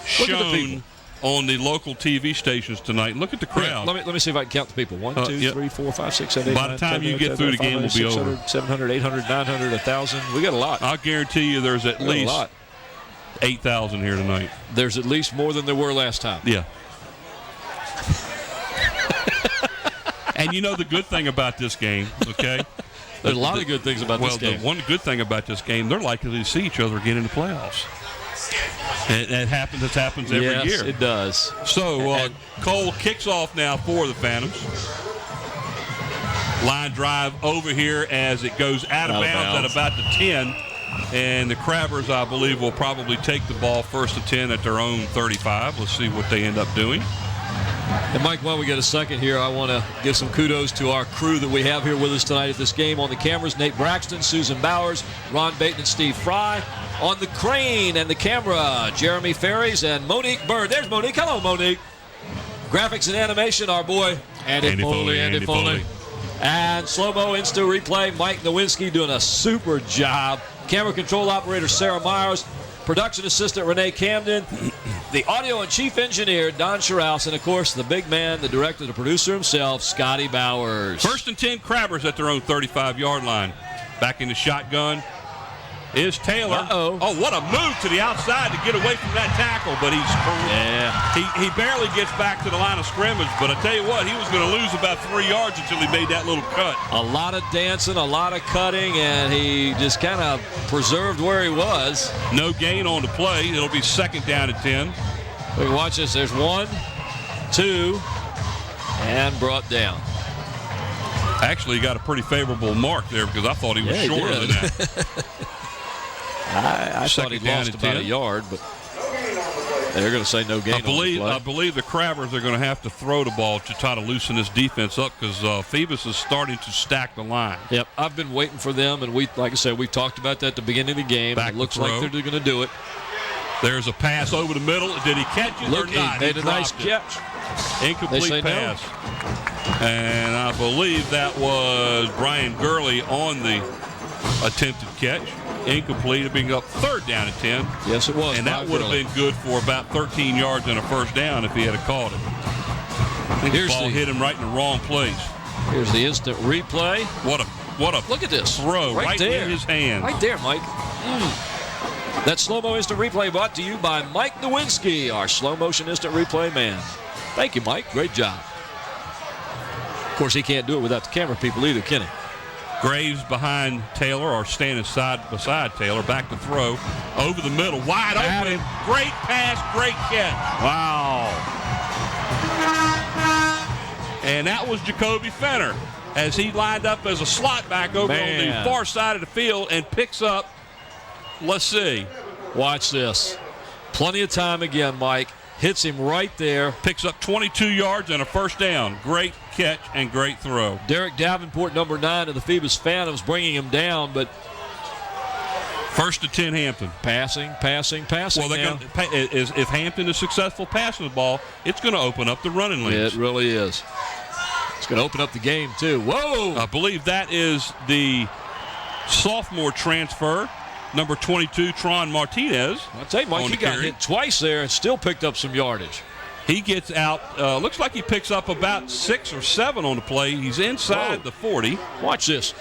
shown on the local TV stations tonight. Look at the crowd. Let me see if I can count the people. 1, 2, 3, 4, 5, 6, 7, 8, By the time you get through the game, will be over. 700, 800, 900, 1,000. We got a lot. I'll guarantee you there's at least 8,000 here tonight. There's at least more than there were last time. Yeah. And you know the good thing about this game, okay? There's a lot of good things about this game. Well, the one good thing about this game, they're likely to see each other again in the playoffs. It happens. It happens every year. Yes, it does. So Cole kicks off now for the Phantoms. Line drive over here as it goes out of bounds at about the 10. And the Crabbers, I believe, will probably take the ball 1st and 10 at their own 35. Let's see what they end up doing. And, Mike, while we get a second here, I want to give some kudos to our crew that we have here with us tonight at this game. On the cameras, Nate Braxton, Susan Bowers, Ron Baton, and Steve Fry. On the crane and the camera, Jeremy Ferries and Monique Bird. There's Monique. Hello, Monique. Graphics and animation, our boy, Andy Foley. And slow-mo Insta replay, Mike Nowinski doing a super job. Camera control operator, Sarah Myers. Production assistant, Renee Camden. The audio and chief engineer, Don Scharouse. And, of course, the big man, the director, the producer himself, Scotty Bowers. 1st and 10, Crabbers at their own 35-yard line. Back in the shotgun is Taylor. Oh, what a move to the outside to get away from that tackle. But he barely gets back to the line of scrimmage. But I tell you what, he was going to lose about 3 yards until he made that little cut. A lot of dancing, a lot of cutting, and he just kind of preserved where he was. No gain on the play. It'll be 2nd down and 10. We can watch this. There's 1, 2, and brought down. Actually, he got a pretty favorable mark there because I thought he was shorter than that. I thought he lost about a yard, but they're going to say no gain on the play. I believe the Crabbers are going to have to throw the ball to try to loosen this defense up because Phoebus is starting to stack the line. Yep, I've been waiting for them, and like I said, we talked about that at the beginning of the game. It looks like they're going to do it. There's a pass over the middle. Did he catch it or not? He made a nice catch. Incomplete pass. No. And I believe that was Brian Gurley on the attempted catch. Incomplete, being up 3rd down and 10. Yes, it was. And that would have been good for about 13 yards and a first down if he had caught it. I think the ball hit him right in the wrong place. Here's the instant replay. What a look at this throw right there in his hand. Right there, Mike. That slow-mo instant replay brought to you by Mike Nowinski, our slow-motion instant replay man. Thank you, Mike. Great job. Of course, he can't do it without the camera people either, can he? Graves behind Taylor, or standing side beside Taylor. Back to throw. Over the middle. Wide open. Great pass. Great catch. Wow. And that was Jacoby Fenner as he lined up as a slot back over on the far side of the field and picks up. Let's see. Watch this. Plenty of time again, Mike. Hits him right there. Picks up 22 yards and a first down. Great catch and great throw. Derek Davenport, number 9 of the Phoebus Phantoms, bringing him down, but 1st and 10 Hampton. Passing. Well, if Hampton is successful passing the ball, it's going to open up the running lanes. It really is. It's going to open up the game, too. Whoa! I believe that is the sophomore transfer. Number 22, Tron Martinez. I'll tell you, Mike, he got hit twice there and still picked up some yardage. He gets out, looks like he picks up about 6 or 7 on the play. He's inside the 40. Watch this.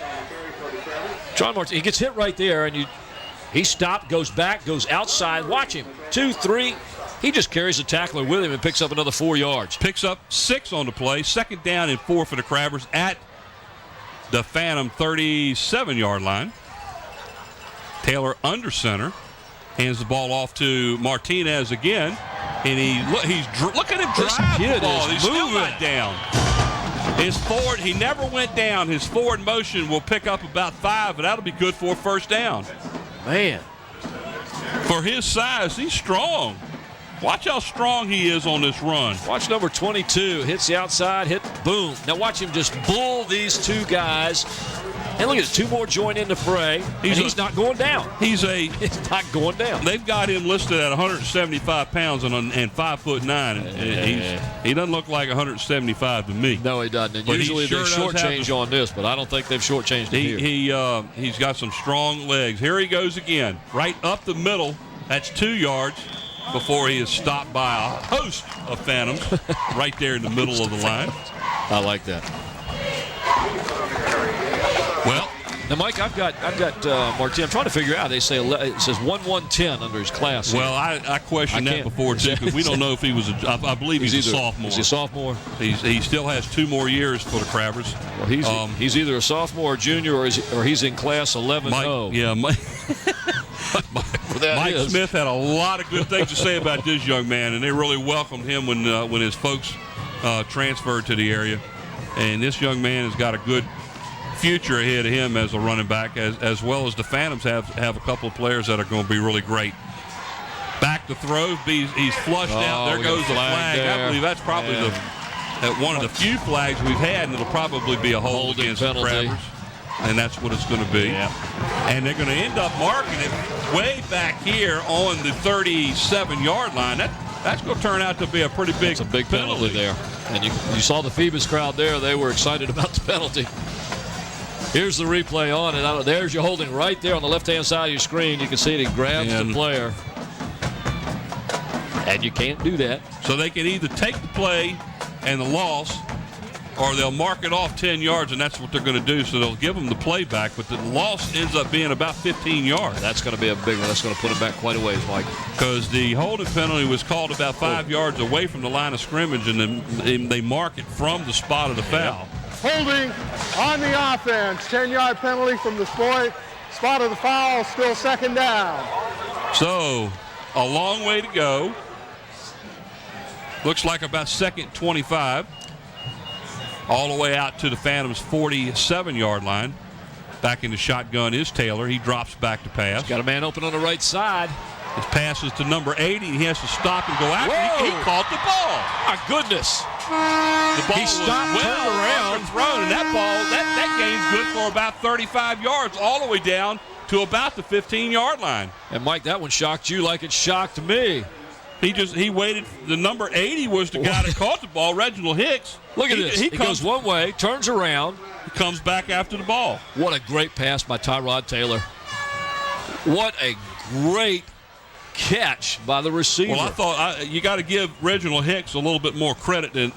Tron Martinez, he gets hit right there, and he stopped, goes back, goes outside. Watch him. 2, 3. He just carries the tackler with him and picks up another 4 yards. Picks up 6 on the play. 2nd down and 4 for the Crabbers at the Phantom 37-yard line. Taylor under center, hands the ball off to Martinez again, and look at him drive the ball. He's still not down. His forward, he never went down. His forward motion will pick up about 5, and that'll be good for a first down. Man, for his size, he's strong. Watch how strong he is on this run. Watch number 22. Hits the outside, boom. Now watch him just bull these 2 guys. And look at it, 2 more join in the fray. He's not going down. He's not going down. They've got him listed at 175 pounds and 5'9". He doesn't look like 175 to me. No, he doesn't. And usually they shortchange on this, but I don't think they've shortchanged him here. He's got some strong legs. Here he goes again, right up the middle. That's 2 yards before he is stopped by a host of Phantoms right there in the middle of the line. I like that. Well, now, Mike, I've got Martin. I'm trying to figure out. They say it says 1-1-10 under his class. Well, I questioned that before too, because we don't know if he was. I believe he's a sophomore. Is he a sophomore? He still has 2 more years for the Crabbers. Well, he's either a sophomore or junior, or he's in class 11-0. Mike Smith had a lot of good things to say about this young man, and they really welcomed him when his folks transferred to the area. And this young man has got a good future ahead of him as a running back, as well as the Phantoms have a couple of players that are going to be really great. Back to throw. He's flushed out. There goes the flag. I believe that's probably one of the few flags we've had, and it'll probably be a hold against the Crabbers. And that's what it's going to be. Yeah. And they're going to end up marking it way back here on the 37-yard line. That's going to turn out to be a pretty big penalty. It's a big penalty there. And you saw the Phoebus crowd there. They were excited about the penalty. Here's the replay on it. There's your holding right there on the left-hand side of your screen. You can see it. He grabs the player. And you can't do that. So they can either take the play and the loss, or they'll mark it off 10 yards, and that's what they're going to do. So they'll give them the play back, but the loss ends up being about 15 yards. That's going to be a big one. That's going to put it back quite a ways, Mike. Because the holding penalty was called about 5 yards away from the line of scrimmage, and then they mark it from the spot of the foul. Holding on the offense. 10-yard penalty from the spot of the foul. Still 2nd down. So a long way to go. Looks like about 2nd 25. All the way out to the Phantoms' 47-yard line. Back in the shotgun is Taylor. He drops back to pass. He's got a man open on the right side. His pass is to number 80. He has to stop and go out. He caught the ball. My goodness. The ball he stopped, turned around, thrown, and that ball, that gain's good for about 35 yards, all the way down to to about the 15-yard line. And, Mike, that one shocked you like it shocked me. He waited. The number 80 was the guy that caught the ball, Reginald Hicks. Look at this. He goes one way, turns around. He comes back after the ball. What a great pass by Tyrod Taylor. What a great catch by the receiver. Well, I thought you got to give Reginald Hicks a little bit more credit than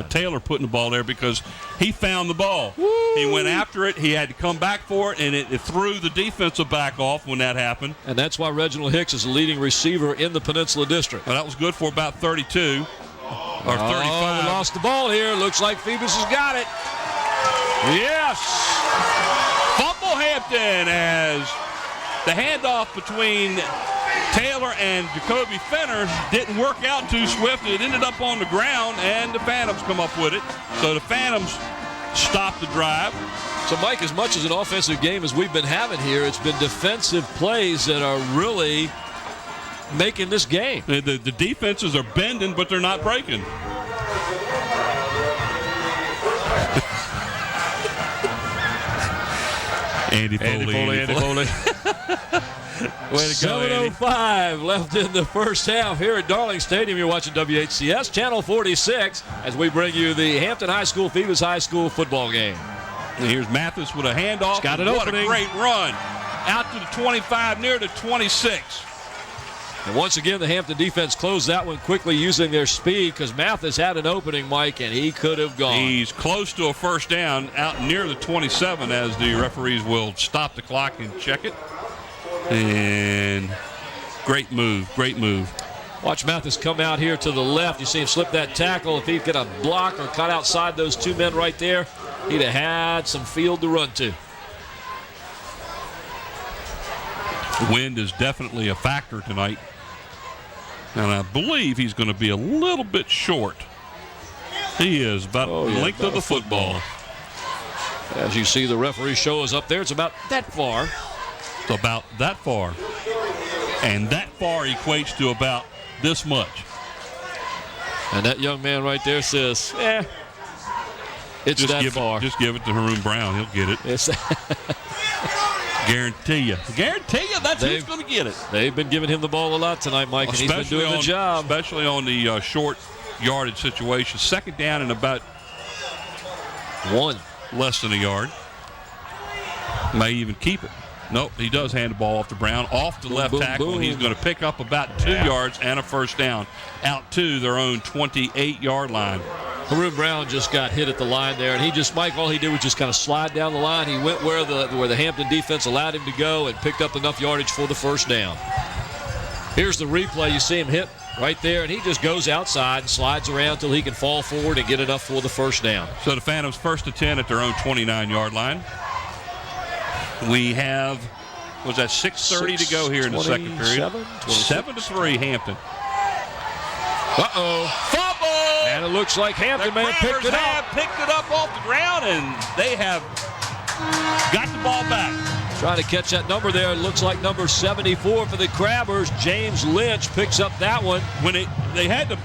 Taylor putting the ball there, because he found the ball. Woo. He went after it. He had to come back for it, and it threw the defensive back off when that happened. And that's why Reginald Hicks is the leading receiver in the Peninsula District. Well, that was good for about 32 or 35. We lost the ball here. Looks like Phoebus has got it. Yes. Football-Hampton as the handoff between Taylor and Jacoby Fenner didn't work out too swift. It ended up on the ground, and the Phantoms come up with it. So the Phantoms stopped the drive. So, Mike, as much as an offensive game as we've been having here, it's been defensive plays that are really making this game. The defenses are bending, but they're not breaking. Andy Foley. Way to go, 7:05 left in the first half here at Darling Stadium. You're watching WHCS Channel 46 as we bring you the Hampton High School, Phoebus High School football game. And here's Mathis with a handoff. Got it What opening. a great run. Out to the 25, near the 26. And once again, the Hampton defense closed that one quickly using their speed, because Mathis had an opening, Mike, and he could have gone. He's close to a first down out near the 27 as the referees will stop the clock and check it. And great move. Watch Mathis come out here to the left. You see him slip that tackle. If he'd get a block or cut outside those two men right there, he'd have had some field to run to. The wind is definitely a factor tonight. And I believe he's going to be a little bit short. He is about the length of the football. As you see, the referee show is up there. It's about that far. It's about that far. And that far equates to about this much. And that young man right there says, it's just that far. Just give it to Haroon Brown. He'll get it. Guarantee you. That's who's going to get it. They've been giving him the ball a lot tonight, Mike, and he's been doing the job. Especially on the short yardage situation. Second down and about less than a yard. May even keep it. Nope, he does hand the ball off to Brown, off the left tackle, and he's going to pick up about 2 yards and a first down out to their own 28-yard line. Haroon Brown just got hit at the line there, and he just, Mike, all he did was just kind of slide down the line. He went where the Hampton defense allowed him to go and picked up enough yardage for the first down. Here's the replay. You see him hit right there, and he just goes outside and slides around until he can fall forward and get enough for the first down. So the Phantoms first to 10 at their own 29-yard line. We have, was that 6:30 to go here in the second period? 7-3 Hampton. Fumble! And it looks like Hampton may have picked it up off the ground, and they have got the ball back. Trying to catch that number there. It looks like number 74 for the Crabbers. James Lynch picks up that one. When they had to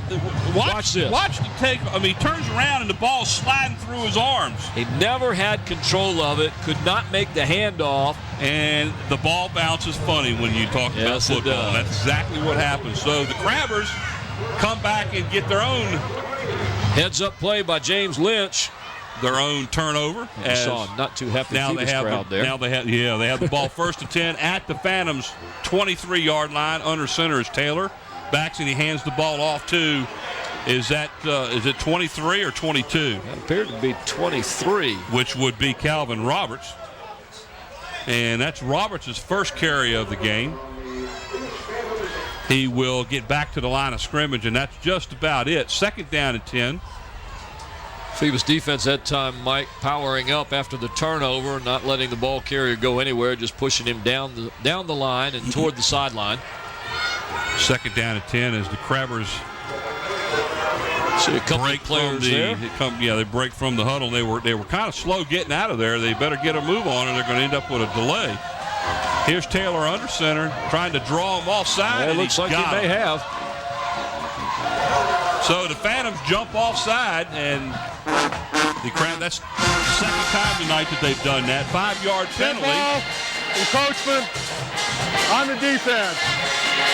watch this. Watch the take. I mean, he turns around and the ball's sliding through his arms. He never had control of it. Could not make the handoff. And the ball bounces funny when you talk about football. That's exactly what happens. So the Crabbers come back and get their own heads-up play by James Lynch. Their own turnover. Not too hefty crowd there. Now they have the ball first and 10 at the Phantoms 23-yard line. Under center is Taylor. Backs and he hands the ball off to, is it 23 or 22? That appeared to be 23. Which would be Calvin Roberts. And that's Roberts' first carry of the game. He will get back to the line of scrimmage, and that's just about it. Second down and 10. Phoebus defense that time, Mike, powering up after the turnover, not letting the ball carrier go anywhere, just pushing him down the line and toward the sideline. Second down and 10 as the Crabbers see a couple of players there. They break from the huddle. They were kind of slow getting out of there. They better get a move on, or they're going to end up with a delay. Here's Taylor under center, trying to draw him offside. It looks like he may have. So the Phantoms jump offside, and that's the second time tonight that they've done that. 5-yard penalty. encroachment on the defense.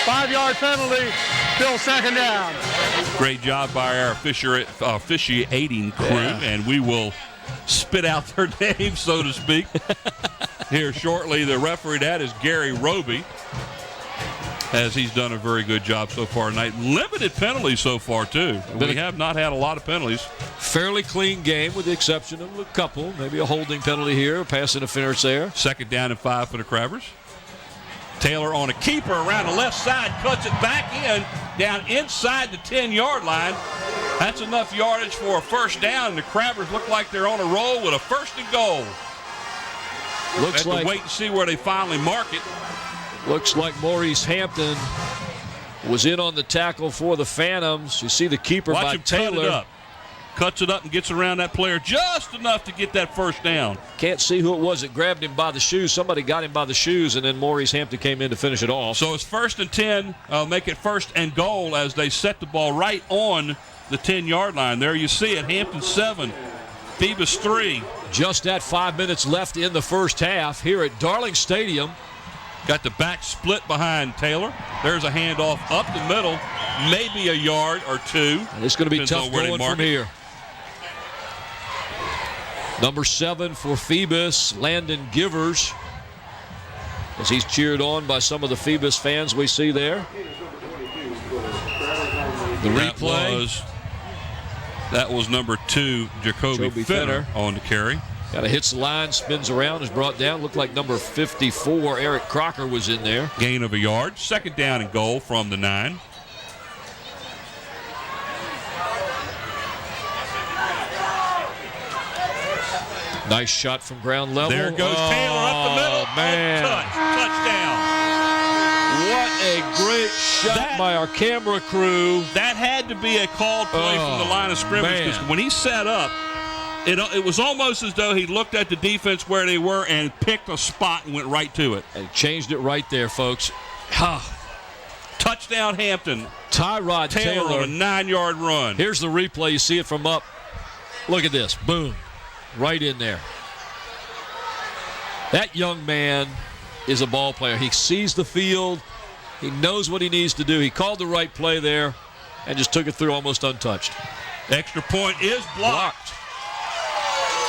5-yard penalty, still second down. Great job by our officiating crew, and we will spit out their names, so to speak, here shortly. The referee, that is Gary Roby, as he's done a very good job so far tonight. Limited penalties so far, too. We have not had a lot of penalties. Fairly clean game with the exception of a couple. Maybe a holding penalty here, a pass interference there. Second down and 5 for the Crabbers. Taylor on a keeper around the left side, cuts it back in, down inside the 10-yard line. That's enough yardage for a first down, and the Crabbers look like they're on a roll with a first and goal. Looks like, wait and see where they finally mark it. Looks like Maurice Hampton was in on the tackle for the Phantoms. You see the keeper Watch by him Taylor. cut it up. Cuts it up and gets around that player just enough to get that first down. Can't see who it was that grabbed him by the shoes. Somebody got him by the shoes, and then Maurice Hampton came in to finish it off. So it's 1st and 10. Make it 1st and goal as they set the ball right on the 10-yard line. There you see it. Hampton 7, Phoebus 3. Just at 5 minutes left in the first half here at Darling Stadium. Got the back split behind Taylor. There's a handoff up the middle, maybe a yard or two. And it's going to be tough going from here. Number 7 for Phoebus, Landon Givers, as he's cheered on by some of the Phoebus fans we see there. The replay. That was number 2, Jacoby Fenner on the carry. Got to hits the line, spins around, is brought down. Looked like number 54, Eric Crocker, was in there. Gain of a yard. Second down and goal from the 9. Nice shot from ground level. There goes Taylor up the middle. Man. Touchdown. What a great shot by our camera crew. That had to be a called play from the line of scrimmage. Because when he set up, it was almost as though he looked at the defense where they were and picked a spot and went right to it. And changed it right there, folks. Touchdown Hampton. Tyrod Taylor on a 9-yard run. Here's the replay. You see it from up. Look at this. Boom. Right in there. That young man is a ball player. He sees the field. He knows what he needs to do. He called the right play there and just took it through almost untouched. Extra point is blocked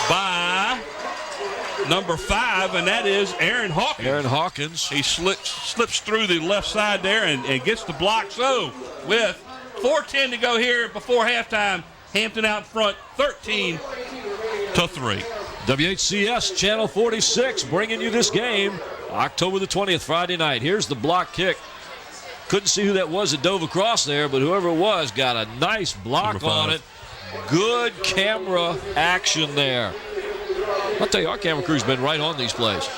by number 5, and that is Aaron Hawkins. Aaron Hawkins. He slips through the left side there and gets the block. So with 4:10 to go here before halftime, Hampton out front 13-3. WHCS Channel 46 bringing you this game October the 20th, Friday night. Here's the block kick. Couldn't see who that was that dove across there, but whoever it was got a nice block on it. Good camera action there. I'll tell you, our camera crew's been right on these plays.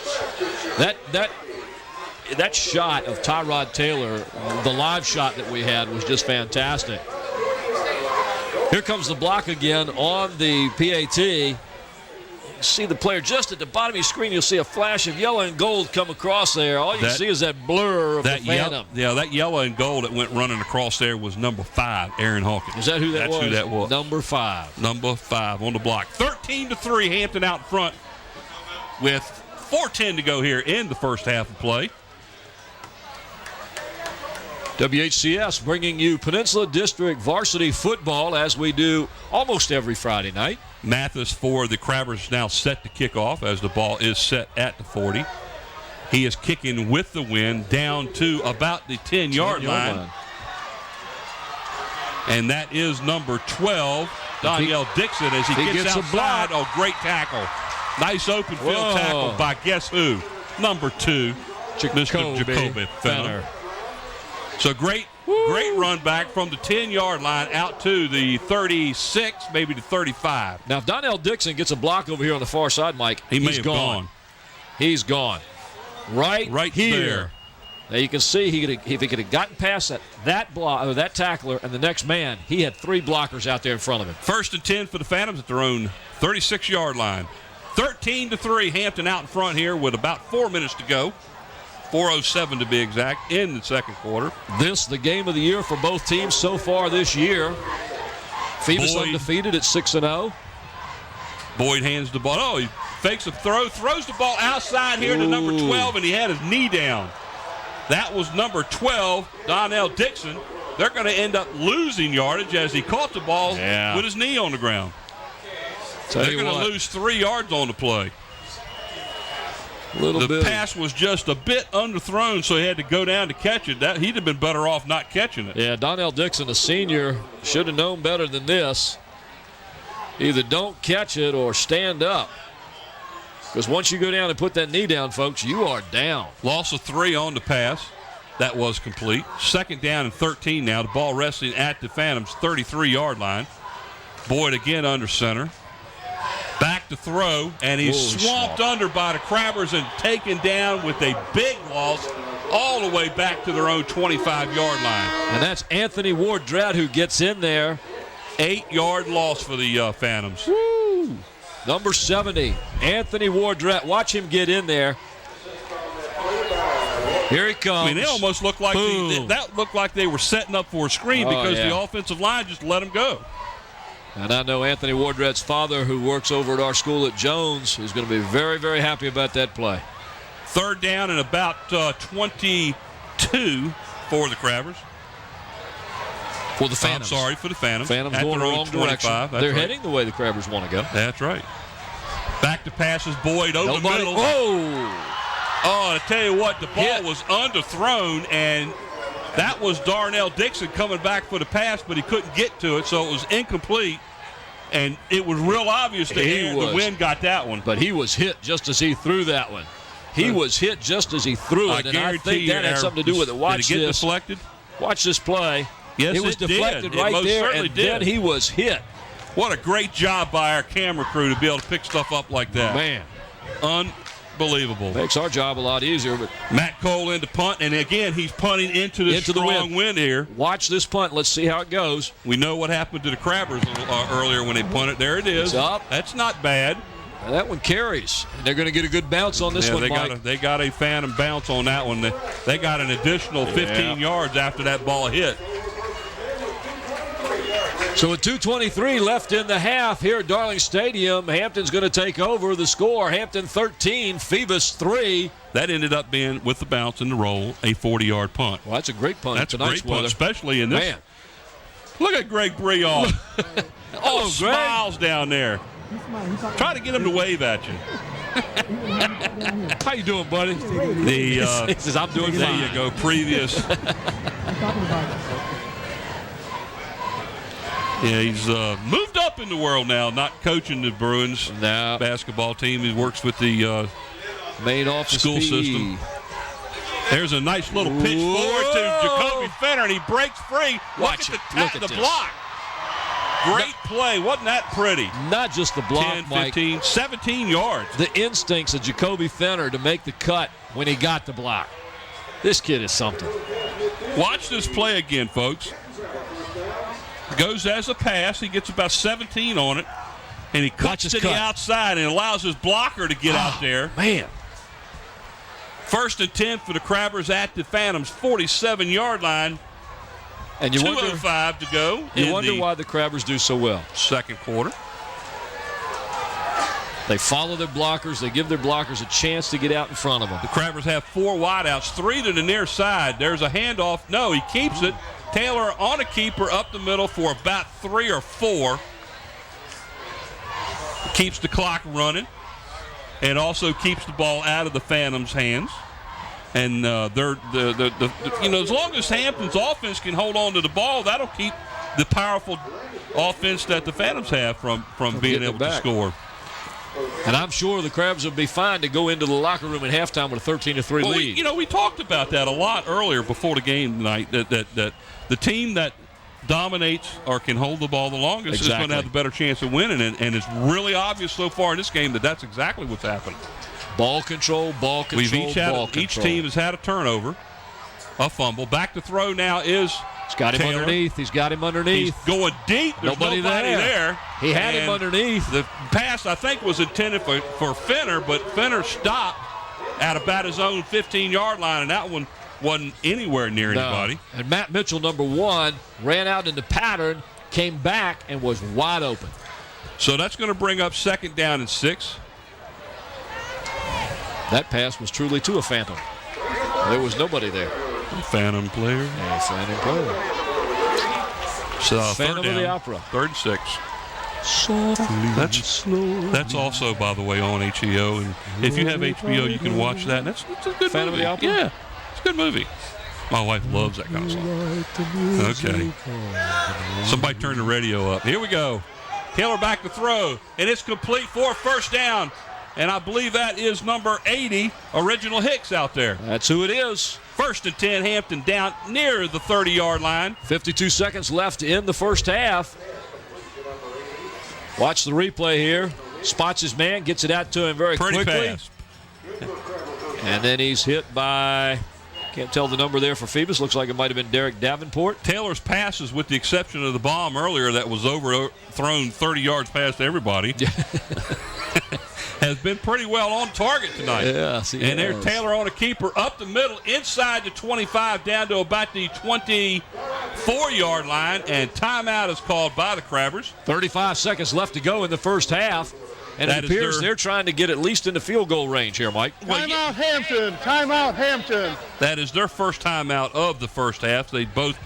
That shot of Tyrod Taylor, the live shot that we had, was just fantastic. Here comes the block again on the PAT. You see the player just at the bottom of your screen. You'll see a flash of yellow and gold come across there. All you see is that blur of the Phantom. That yellow and gold that went running across there was number 5, Aaron Hawkins. Is that who that was? That's who that was. Number 5. Number 5 on the block. 13-3, Hampton out front with 4:10 to go here in the first half of play. WHCS bringing you Peninsula District varsity football as we do almost every Friday night. Mathis for the Crabbers now set to kick off as the ball is set at the 40. He is kicking with the wind down to about the 10-yard line. And that is number 12, Danielle Dixon, as he gets outside. Oh, great tackle. Nice open field tackle by guess who? Number 2, Mr. Jacoby Fenner. So great run back from the 10-yard line out to the 36, maybe the 35. Now, if Donnell Dixon gets a block over here on the far side, Mike, he's gone. He's gone. Right here. There. Now you can see if he could have gotten past that block or that tackler and the next man, he had 3 blockers out there in front of him. 1st and 10 for the Phantoms at their own 36-yard line. 13-3, Hampton out in front here with about 4 minutes to go. 4:07 to be exact in the second quarter. This the game of the year for both teams so far this year. Phoebus undefeated at 6-0. Boyd hands the ball. Oh, he fakes a throw, throws the ball outside here to number 12, and he had his knee down. That was number 12, Donnell Dixon. They're going to end up losing yardage as he caught the ball with his knee on the ground. They're going to lose 3 yards on the play. The pass was just a bit underthrown, so he had to go down to catch it. He'd have been better off not catching it. Yeah, Donnell Dixon, a senior, should have known better than this. Either don't catch it or stand up. Because once you go down and put that knee down, folks, you are down. Loss of 3 on the pass. That was complete. 2nd down and 13 now. The ball resting at the Phantoms' 33-yard line. Boyd again under center. Back to throw, and he's swamped under by the Crabbers and taken down with a big loss all the way back to their own 25-yard line. And that's Anthony Ward-Dredd who gets in there. 8-yard loss for the Phantoms. Woo! Number 70, Anthony Ward-Dredd. Watch him get in there. Here he comes. I mean, they almost looked like that looked like they were setting up for a screen because the offensive line just let them go. And I know Anthony Ward-Dredd's father, who works over at our school at Jones, is going to be very, very happy about that play. 3rd down and about 22 for the Crabbers. For the Phantoms. I'm sorry, for the Phantoms. Phantoms going the wrong direction. They're heading the way the Crabbers want to go. That's right. Back to passes, Boyd over the middle. Oh, I tell you what, the ball was underthrown, and that was Darnell Dixon coming back for the pass, but he couldn't get to it, so it was incomplete. And it was real obvious that the wind got that one. But he was hit just as he threw that one. He was hit just as he threw it, and I think that had something to do with it. Watch this. Did it get deflected? Watch this play. Yes, it was deflected right there, and then he was hit. What a great job by our camera crew to be able to pick stuff up like that. Man. Unbelievable. Makes our job a lot easier. But Matt Cole into punt, and again, he's punting into the strong wind here. Watch this punt. Let's see how it goes. We know what happened to the Crabbers earlier when they punted. There it is. It's up. That's not bad. And that one carries. And they're going to get a good bounce on this one, Mike. They got a Phantom bounce on that one. They got an additional 15 yards after that ball hit. So with 2:23 left in the half here at Darling Stadium, Hampton's going to take over the score. Hampton 13, Phoebus 3. That ended up being, with the bounce and the roll, a 40-yard punt. Well, that's a great punt. That's a great punt, especially in this. Man. Look at Greg Breon. Oh, smiles down there. Try to get him to wave at you. How you doing, buddy? He says, I'm doing fine. There you go. Previous. Yeah, he's moved up in the world now, not coaching the Bruins basketball team. He works with the main office school system. There's a nice little pitch forward to Jacoby Fenner, and he breaks free. Look at the block. Great play. Wasn't that pretty? Not just the block, 10, 15, Mike. 17 yards. The instincts of Jacoby Fenner to make the cut when he got the block. This kid is something. Watch this play again, folks. Goes as a pass. He gets about 17 on it, and he cuts to the outside and allows his blocker to get out there. Man. 1st and 10 for the Crabbers at the Phantoms' 47-yard line. And you 2:05 to go. You wonder why the Crabbers do so well. 2nd quarter. They follow their blockers. They give their blockers a chance to get out in front of them. The Crabbers have 4 wideouts, 3 to the near side. There's a handoff. No, he keeps it. Taylor on a keeper up the middle for about 3 or 4. Keeps the clock running and also keeps the ball out of the Phantoms' hands. And as long as Hampton's offense can hold on to the ball, that'll keep the powerful offense that the Phantoms have from being able to score. And I'm sure the Crabbers would be fine to go into the locker room at halftime with a 13-3 lead. We talked about that a lot earlier before the game tonight, that the team that dominates or can hold the ball the longest is going to have the better chance of winning. And it's really obvious so far in this game that that's exactly what's happening. Ball control, ball control, Each team has had a turnover, a fumble. Back to throw now is He's got him Taylor. underneath. He's got him underneath. He's going deep. There's nobody there. He had him underneath. The pass, I think, was intended for Fenner, but Fenner stopped at about his own 15-yard line, and that one wasn't anywhere near anybody. And Matt Mitchell, number 1, ran out into pattern, came back, and was wide open. So that's going to bring up 2nd down and 6. That pass was truly to a phantom. There was nobody there. Phantom player. Yeah, phantom player. So Phantom of the Opera. 3rd and 6. That's also, by the way, on HBO. And if you have HBO, you can watch that. It's a good Phantom movie. of the Opera? Yeah, it's a good movie. My wife loves that kind of song. Okay. Somebody turn the radio up. Here we go. Taylor back to throw, and it's complete for a first down. And I believe that is number 80, Original Hicks out there. That's who it is. 1st and 10, Hampton down near the 30-yard line. 52 seconds left in the first half. Watch the replay here. Spots his man, gets it out to him very Pretty quickly. fast. And then he's hit by, can't tell the number there for Phoebus. Looks like it might have been Derek Davenport. Taylor's passes, with the exception of the bomb earlier that was overthrown 30 yards past everybody, has been pretty well on target tonight. Yes, he and there's has. Taylor on a keeper up the middle, inside the 25, down to about the 24-yard line, and timeout is called by the Crabbers. 35 seconds left to go in the first half. And That it is appears they're trying to get at least into field goal range here, Mike. Timeout Hampton. Timeout Hampton. That is their first timeout of the first half. They both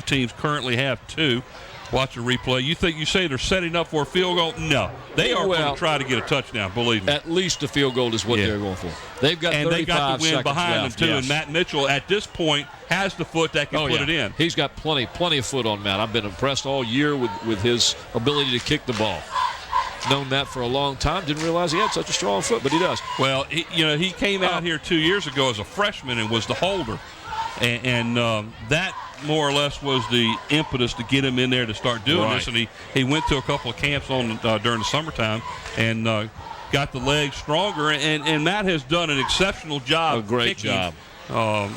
teams currently have 2. Watch the replay. You say they're setting up for a field goal? No. They are going to try to get a touchdown, believe me. At least a field goal is what they're going for. They've got 35 and they got the win seconds behind left, them, too. yes. And Matt Mitchell, at this point, has the foot that can put it in. He's got plenty of foot on Matt. I've been impressed all year with his ability to kick the ball. Known Matt for a long time. Didn't realize he had such a strong foot, but he does. Well, he came out here 2 years ago as a freshman and was the holder. And that more or less was the impetus to get him in there to start doing this. And he went to a couple of camps during the summertime and got the legs stronger. And Matt has done an exceptional job. A great kicking. job.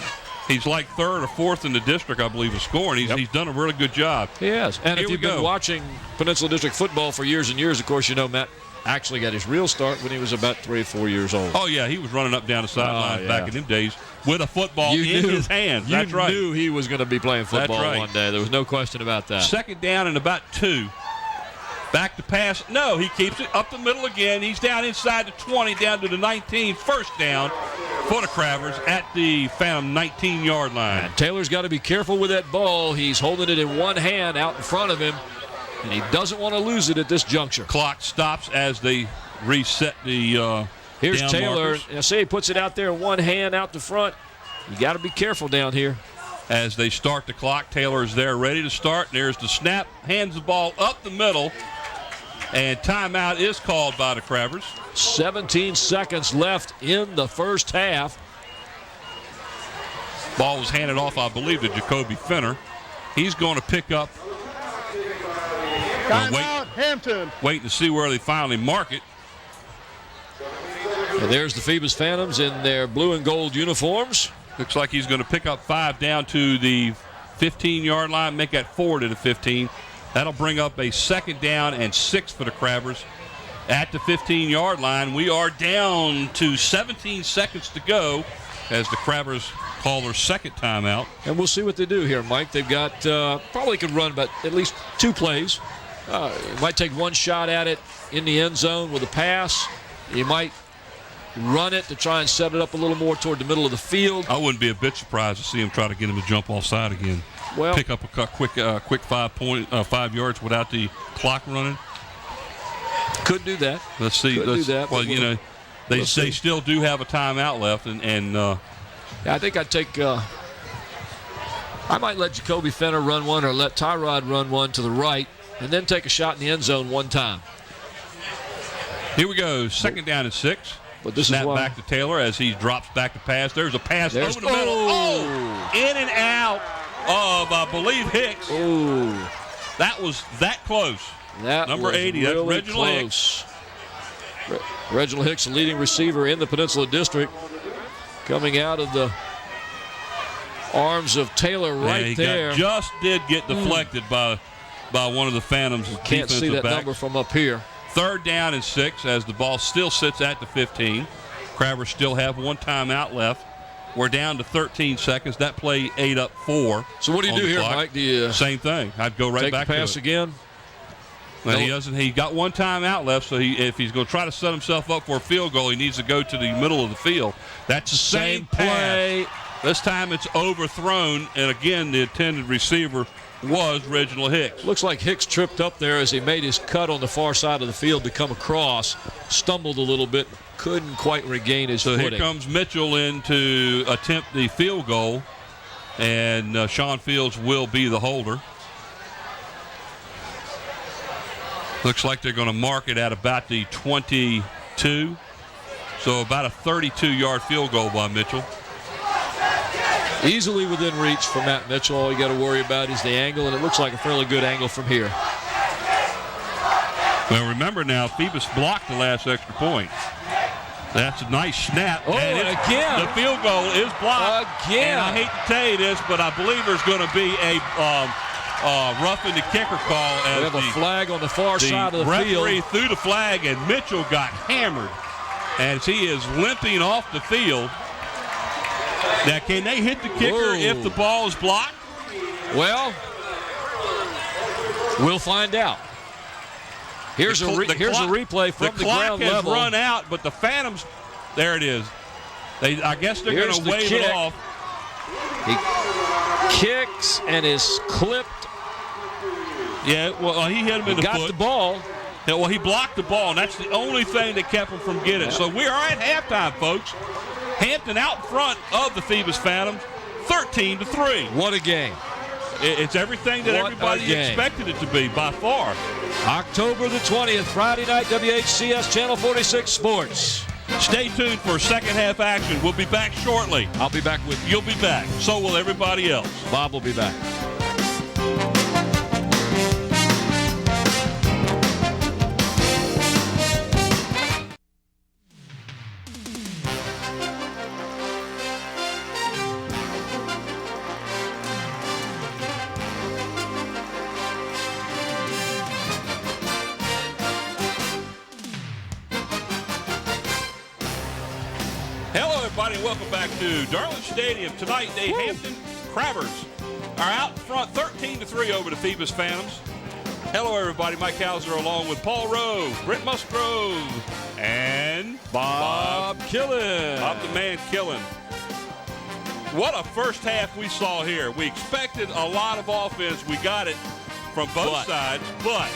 He's like 3rd or 4th in the district, I believe, in scoring. He's done a really good job. He has. And Here if you've been watching Peninsula District football for years and years, of course, you know Matt actually got his real start when he was about 3 or 4 years old. Oh, yeah, he was running up down the sidelines back in them days with a football in his hands. That's right. You knew he was going to be playing football one day. There was no question about that. 2nd down and about 2. Back to pass. No, he keeps it up the middle again. He's down inside the 20, down to the 19. First down for the Crabbers at the Phantom 19-yard line. And Taylor's got to be careful with that ball. He's holding it in one hand out in front of him, and he doesn't want to lose it at this juncture. Clock stops as they reset the Here's down Taylor. markers. I say he puts it out there in one hand out the front. You got to be careful down here. As they start the clock, Taylor is there ready to start. There's the snap, hands the ball up the middle, and timeout is called by the Crabbers. 17 seconds left in the first half. Ball was handed off, I believe, to Jacoby Fenner. He's going to pick up. Timeout Hampton. Wait to see where they finally mark it. And there's the Phoebus Phantoms in their blue and gold uniforms. Looks like he's going to pick up 5 down to the 15-yard line, make that 4 to the 15. That'll bring up a 2nd down and 6 for the Crabbers at the 15-yard line. We are down to 17 seconds to go as the Crabbers call their 2nd timeout. And we'll see what they do here, Mike. They've got probably could run about at least 2 plays. You might take one shot at it in the end zone with a pass. You might run it to try and set it up a little more toward the middle of the field. I wouldn't be a bit surprised to see him try to get him to jump offside again. Well, pick up a quick 5 yards without the clock running. Could do that. Let's see. Could do that. Well, they still do have a timeout left, and I think I'd take. I might let Jacoby Fenner run one, or let Tyrod run one to the right, and then take a shot in the end zone one time. Here we go. 2nd down and 6. But this Snap is why. back to Taylor as he drops back to pass. There's a pass over the middle. Oh! In and out of, I believe, Hicks. Oh, That was that close. that Number was 80, that's really Reginald close. Reginald Hicks, the leading receiver in the Peninsula District, coming out of the arms of Taylor right there. Just did get deflected by one of the Phantoms' Can't see that backs. number from up here. 3rd down and 6 as the ball still sits at the 15. Crabbers still have one timeout left. We're down to 13 seconds. That play ate up 4. So what do you do here, Mike? Do you Same thing. I'd go right take back the pass to it. again? Well, he doesn't. He got one timeout left, so if he's going to try to set himself up for a field goal, he needs to go to the middle of the field. That's the same play. This time it's overthrown, and again, the intended receiver was Reginald Hicks. Looks like Hicks tripped up there as he made his cut on the far side of the field to come across, stumbled a little bit, couldn't quite regain his footing. So here comes Mitchell in to attempt the field goal, and Sean Fields will be the holder. Looks like they're going to mark it at about the 22. So about a 32-yard field goal by Mitchell. Easily within reach for Matt Mitchell. All you got to worry about is the angle, and it looks like a fairly good angle from here. Well, remember now, Phoebus blocked the last extra point. That's a nice snap. Oh, and again. The field goal is blocked. Again. And I hate to tell you this, but I believe there's going to be a roughing the kicker call. As we have a flag on the far side of the field. The referee threw the flag, and Mitchell got hammered as he is limping off the field. Now, can they hit the kicker if the ball is blocked? Well, we'll find out. Here's a replay from the ground level. The clock has run out, but the Phantoms, there it is. I guess they're going to wave it off. He kicks and is clipped. Yeah, well, he hit him in the foot. He got the ball. Yeah, well, he blocked the ball, and that's the only thing that kept him from getting it. So we are at halftime, folks. Hampton out front of the Phoebus Phantoms, 13-3. What a game. It's everything that everybody expected it to be, by far. October the 20th, Friday night, WHCS Channel 46 Sports. Stay tuned for second half action. We'll be back shortly. I'll be back with you. You'll be back. So will everybody else. Bob will be back. Welcome back to Darling Stadium. Tonight, the Hampton Crabbers are out front 13-3 over the Phoebus Phantoms. Hello, everybody. Mike Hauser along with Paul Rowe, Brent Musgrove, and Bob Killen. Bob the Man Killen. What a first half we saw here. We expected a lot of offense. We got it from both sides, but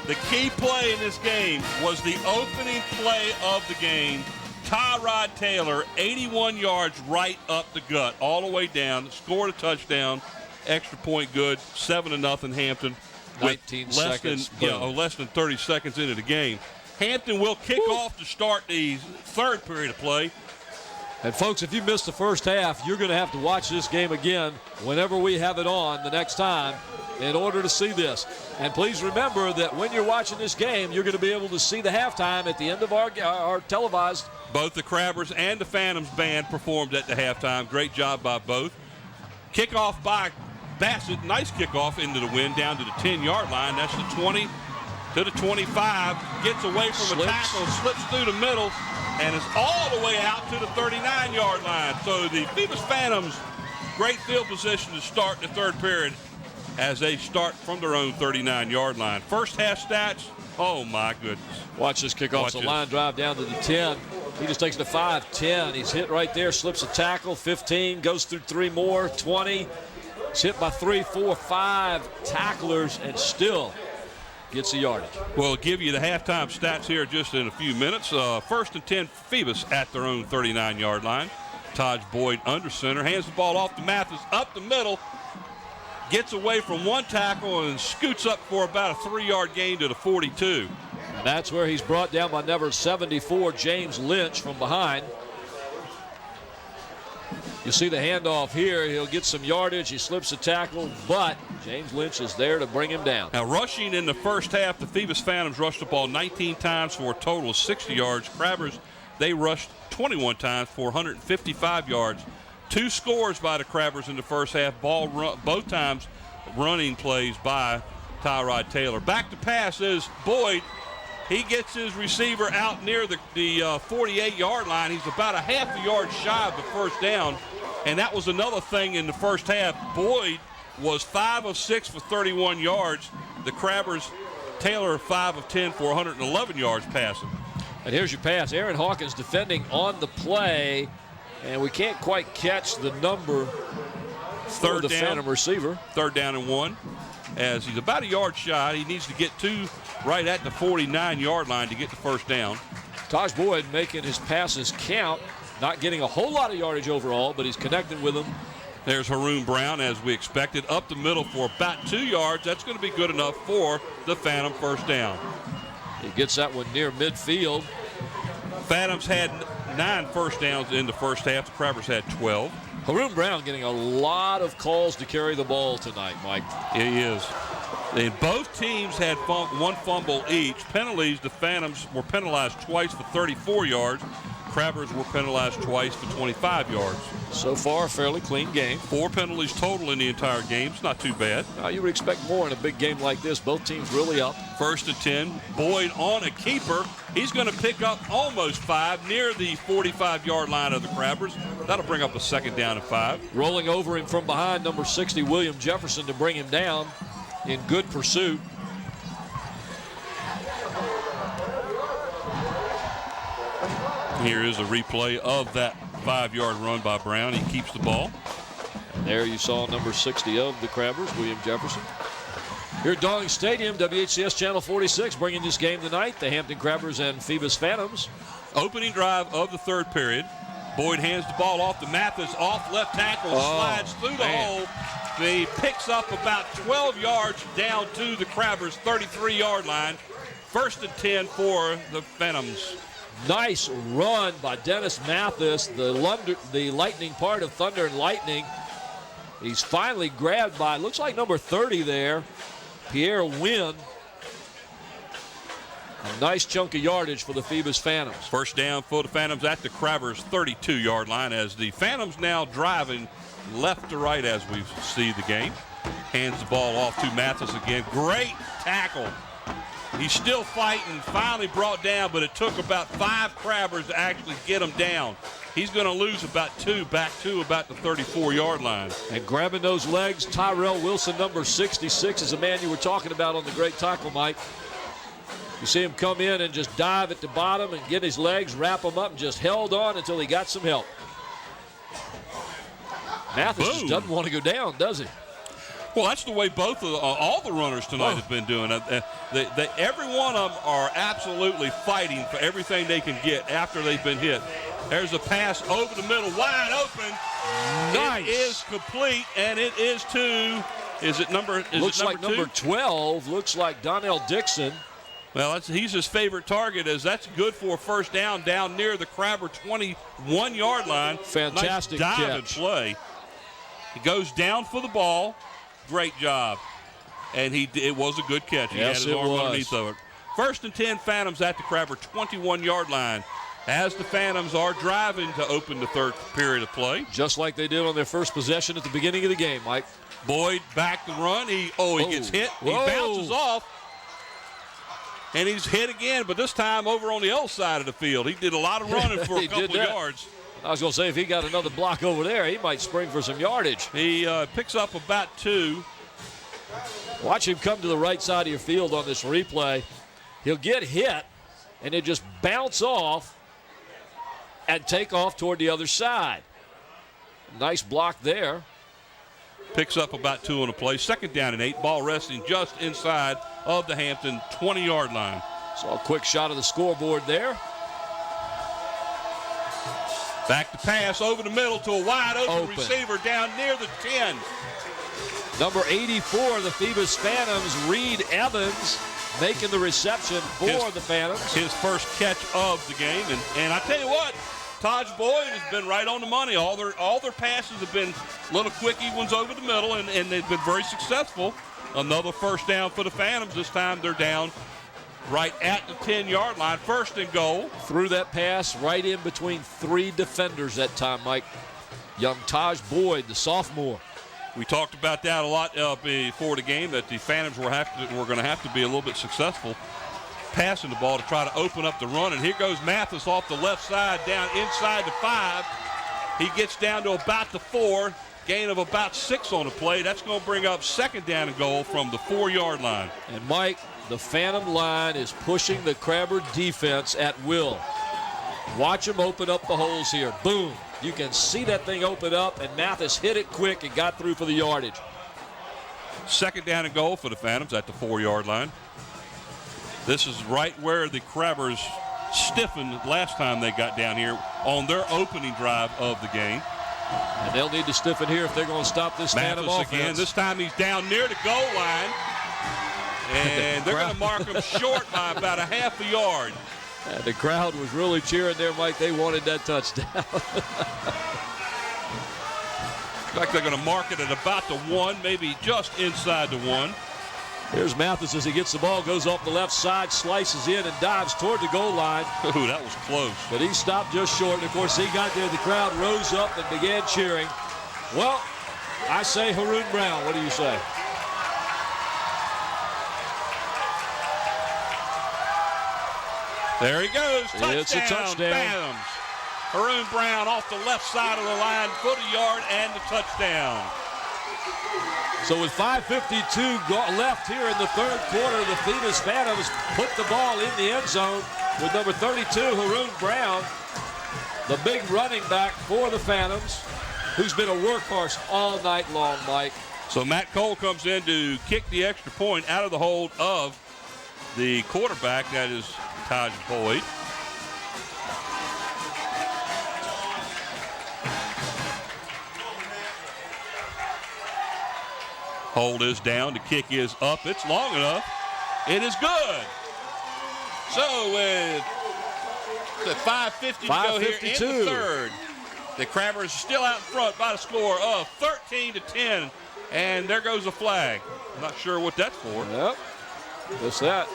the key play in this game was the opening play of the game. Tyrod Taylor, 81 yards right up the gut, all the way down, scored a touchdown, extra point good, 7-0 Hampton. 19 seconds. Less than 30 seconds into the game. Hampton will kick off to start the third period of play. And, folks, if you missed the first half, you're going to have to watch this game again whenever we have it on the next time in order to see this. And please remember that when you're watching this game, you're going to be able to see the halftime at the end of our televised. Both the Crabbers and the Phantoms band performed at the halftime. Great job by both. Kickoff by Bassett. Nice kickoff into the wind down to the 10-yard line. That's the 20 to the 25. Gets away from a tackle, slips through the middle, and is all the way out to the 39-yard line. So the Phoebus Phantoms, great field position to start the third period as they start from their own 39-yard line. First half stats, oh my goodness. Watch this kickoff. It's a line drive down to the 10. He just takes the 5, 10. He's hit right there, slips a tackle, 15, goes through 3 more, 20. He's hit by 3, 4, 5 tacklers and still gets the yardage. We'll give you the halftime stats here just in a few minutes. First and 10, Phoebus at their own 39-yard line. Taj Boyd under center, hands the ball off to Mathis up the middle. Gets away from one tackle and scoots up for about a 3-yard gain to the 42. And that's where he's brought down by number 74, James Lynch, from behind. You see the handoff here. He'll get some yardage. He slips a tackle, but James Lynch is there to bring him down. Now, rushing in the first half, the Phoebus Phantoms rushed the ball 19 times for a total of 60 yards. Crabbers, they rushed 21 times for 155 yards. 2 scores by the Crabbers in the first half. Both times running plays by Tyrod Taylor. Back to pass is Boyd. He gets his receiver out near the 48-yard line. He's about a half a yard shy of the first down. And that was another thing in the first half. Boyd was 5 of 6 for 31 yards. The Crabbers Taylor 5 of 10 for 111 yards passing. And here's your pass. Aaron Hawkins defending on the play, and we can't quite catch the number for the Phantom receiver. 3rd down and 1, as he's about a yard shy. He needs to get to right at the 49-yard line to get the 1st down. Taj Boyd making his passes count, not getting a whole lot of yardage overall, but he's connecting with them. There's Haroon Brown, as we expected, up the middle for about 2 yards. That's going to be good enough for the Phantom 1st down. He gets that one near midfield. Phantoms had 9 1st downs in the first half. The Crabbers had 12. Haroon Brown getting a lot of calls to carry the ball tonight, Mike. He is. And both teams had 1 fumble each. Penalties, the Phantoms were penalized twice for 34 yards. Crabbers were penalized twice for 25 yards. So far, a fairly clean game. 4 penalties total in the entire game. It's not too bad. You would expect more in a big game like this. Both teams really up. 1st and 10. Boyd on a keeper. He's going to pick up almost 5 near the 45-yard line of the Crabbers. That'll bring up a 2nd down and 5. Rolling over him from behind, number 60, William Jefferson, to bring him down in good pursuit. Here is a replay of that 5-yard run by Brown. He keeps the ball. And there you saw number 60 of the Crabbers, William Jefferson. Here at Dawling Stadium, WHCS Channel 46 bringing this game tonight. The Hampton Crabbers and Phoebus Phantoms. Opening drive of the 3rd period. Boyd hands the ball off to Mathis, off left tackle, slides through the hole. He picks up about 12 yards down to the Crabbers' 33-yard line. 1st and 10 for the Phantoms. Nice run by Dennis Mathis, the lightning part of Thunder and Lightning. He's finally grabbed by, looks like number 30 there, Pierre Wynn. A nice chunk of yardage for the Phoebus Phantoms. 1st down for the Phantoms at the Crabbers' 32-yard line, as the Phantoms now driving left to right as we see the game. Hands the ball off to Mathis again. Great tackle. He's still fighting, finally brought down, but it took about 5 Crabbers to actually get him down. He's going to lose about 2, back to about the 34-yard line. And grabbing those legs, Tyrell Wilson, number 66, is a man you were talking about on the great tackle, Mike. You see him come in and just dive at the bottom and get his legs, wrap them up, and just held on until he got some help. Mathis just doesn't want to go down, does he? Well, that's the way both of all the runners tonight have been doing. Every one of them are absolutely fighting for everything they can get after they've been hit. There's a pass over the middle, wide open. Nice. It is complete, and it is to, looks like number 12, looks like Donnell Dixon. Well, he's his favorite target, as that's good for a 1st down near the Crabber 21-yard line. Fantastic nice dive catch. and play. He goes down for the ball. Great job. And it was a good catch. He had his arm underneath of it. 1st and 10, Phantoms at the Crabber 21-yard line, as the Phantoms are driving to open the 3rd period of play. Just like they did on their first possession at the beginning of the game, Mike. Boyd back to run. He gets hit. Whoa. He bounces off. And he's hit again, but this time over on the other side of the field. He did a lot of running for a couple of yards. I was going to say, if he got another block over there, he might spring for some yardage. He picks up about 2. Watch him come to the right side of your field on this replay. He'll get hit, and it just bounce off and take off toward the other side. Nice block there. Picks up about 2 on the play. 2nd down and 8. Ball resting just inside of the Hampton 20-yard line. Saw a quick shot of the scoreboard there. Back to pass over the middle to a wide open receiver down near the 10. Number 84, the Phoebus Phantoms, Reed Evans, making the reception for the Phantoms. His first catch of the game. And I tell you what, Taj Boyd has been right on the money. All their passes have been little quickie ones over the middle, and they've been very successful. Another 1st down for the Phantoms. This time they're down right at the 10-yard line. 1st and goal. Threw that pass right in between 3 defenders that time, Mike. Young Taj Boyd, the sophomore. We talked about that a lot before the game, that the Phantoms were going to have to be a little bit successful passing the ball to try to open up the run. And here goes Mathis off the left side down inside the 5. He gets down to about the 4, gain of about 6 on the play. That's going to bring up 2nd down and goal from the 4-yard line. And Mike, the Phantom line is pushing the Crabber defense at will. Watch them open up the holes here. Boom. You can see that thing open up, and Mathis hit it quick and got through for the yardage. 2nd down and goal for the Phantoms at the 4-yard line. This is right where the Crabbers stiffened last time they got down here on their opening drive of the game. And they'll need to stiffen here if they're going to stop this Phantom offense. Again. This time he's down near the goal line. And they're going to mark him short by about a half a yard. And the crowd was really cheering there, Mike. They wanted that touchdown. Looks like they're going to mark it at about the 1, maybe just inside the 1. Here's Mathis as he gets the ball, goes off the left side, slices in and dives toward the goal line. Ooh, that was close. But he stopped just short. And, of course, he got there. The crowd rose up and began cheering. Well, I say Haroon Brown. What do you say? There he goes. Touchdown. It's a touchdown. Phantoms. Haroon Brown off the left side of the line, foot a yard, and the touchdown. So with 5:52 left here in the 3rd quarter, the Phoebus Phantoms put the ball in the end zone with number 32, Haroon Brown, the big running back for the Phantoms, who's been a workhorse all night long, Mike. So Matt Cole comes in to kick the extra point out of the hold of the quarterback, that is Taj Boyd. Hold is down. The kick is up. It's long enough. It is good. So with the 5:50 to go here in the 3rd, the Crabbers still out in front by the score of 13-10. And there goes the flag. I'm not sure what that's for. Yep. That's that.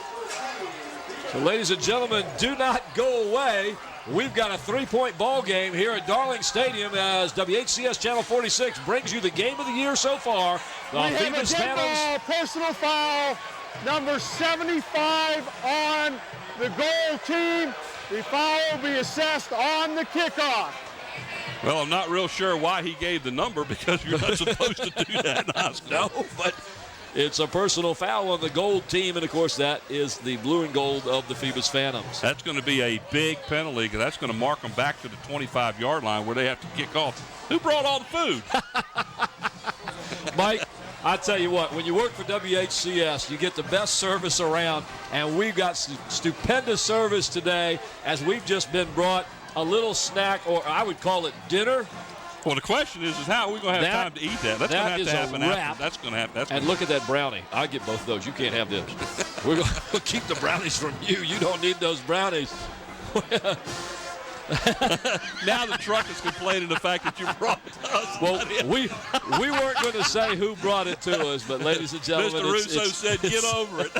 So, ladies and gentlemen, do not go away. We've got a 3-point ball game here at Darling Stadium as WHCS Channel 46 brings you the game of the year so far. We have a dead ball, personal foul, number 75 on the goal team. The foul will be assessed on the kickoff. Well, I'm not real sure why he gave the number because you're not supposed to do that in high school. No, but it's a personal foul on the gold team, and, of course, that is the blue and gold of the Phoebus Phantoms. That's going to be a big penalty because that's going to mark them back to the 25-yard line where they have to kick off. Who brought all the food? Mike, I tell you what, when you work for WHCS, you get the best service around, and we've got stupendous service today as we've just been brought a little snack, or I would call it dinner. Well, the question is how are we going to have time to eat that? That's going to have to happen after. That's going to happen. And look at that brownie. I get both of those. You can't have this. We're going to keep the brownies from you. You don't need those brownies. Now the truck is complaining the fact that you brought it to us. Well, we weren't going to say who brought it to us, but ladies and gentlemen, Mr. Russo said get over it.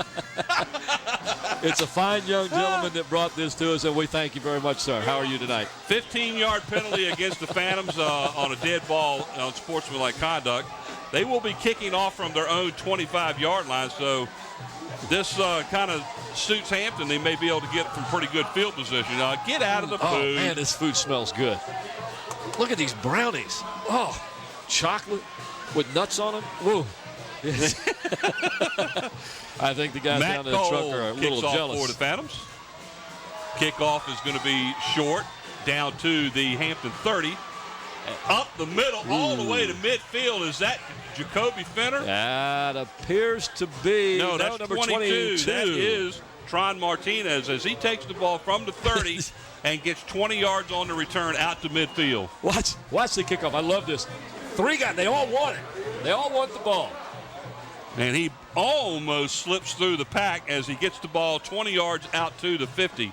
It's a fine young gentleman that brought this to us, and we thank you very much, sir. How are you tonight? 15-yard penalty against the Phantoms on a dead ball on sportsmanlike conduct. They will be kicking off from their own 25-yard line, so this kind of suits Hampton. They may be able to get it from pretty good field position. Get out of the food. Oh, man, this food smells good. Look at these brownies. Oh, chocolate with nuts on them. Whoa. I think the guys down in the truck are a little jealous. For the Phantoms. Kickoff is going to be short, down to the Hampton 30. Up the middle, all the way to midfield. Is that Jacoby Fenner? That appears to be. No, that's number 22. That is Tron Martinez as he takes the ball from the 30 and gets 20 yards on the return out to midfield. Watch the kickoff. I love this. 3 guys, they all want it. They all want the ball. And he almost slips through the pack as he gets the ball 20 yards out to the 50.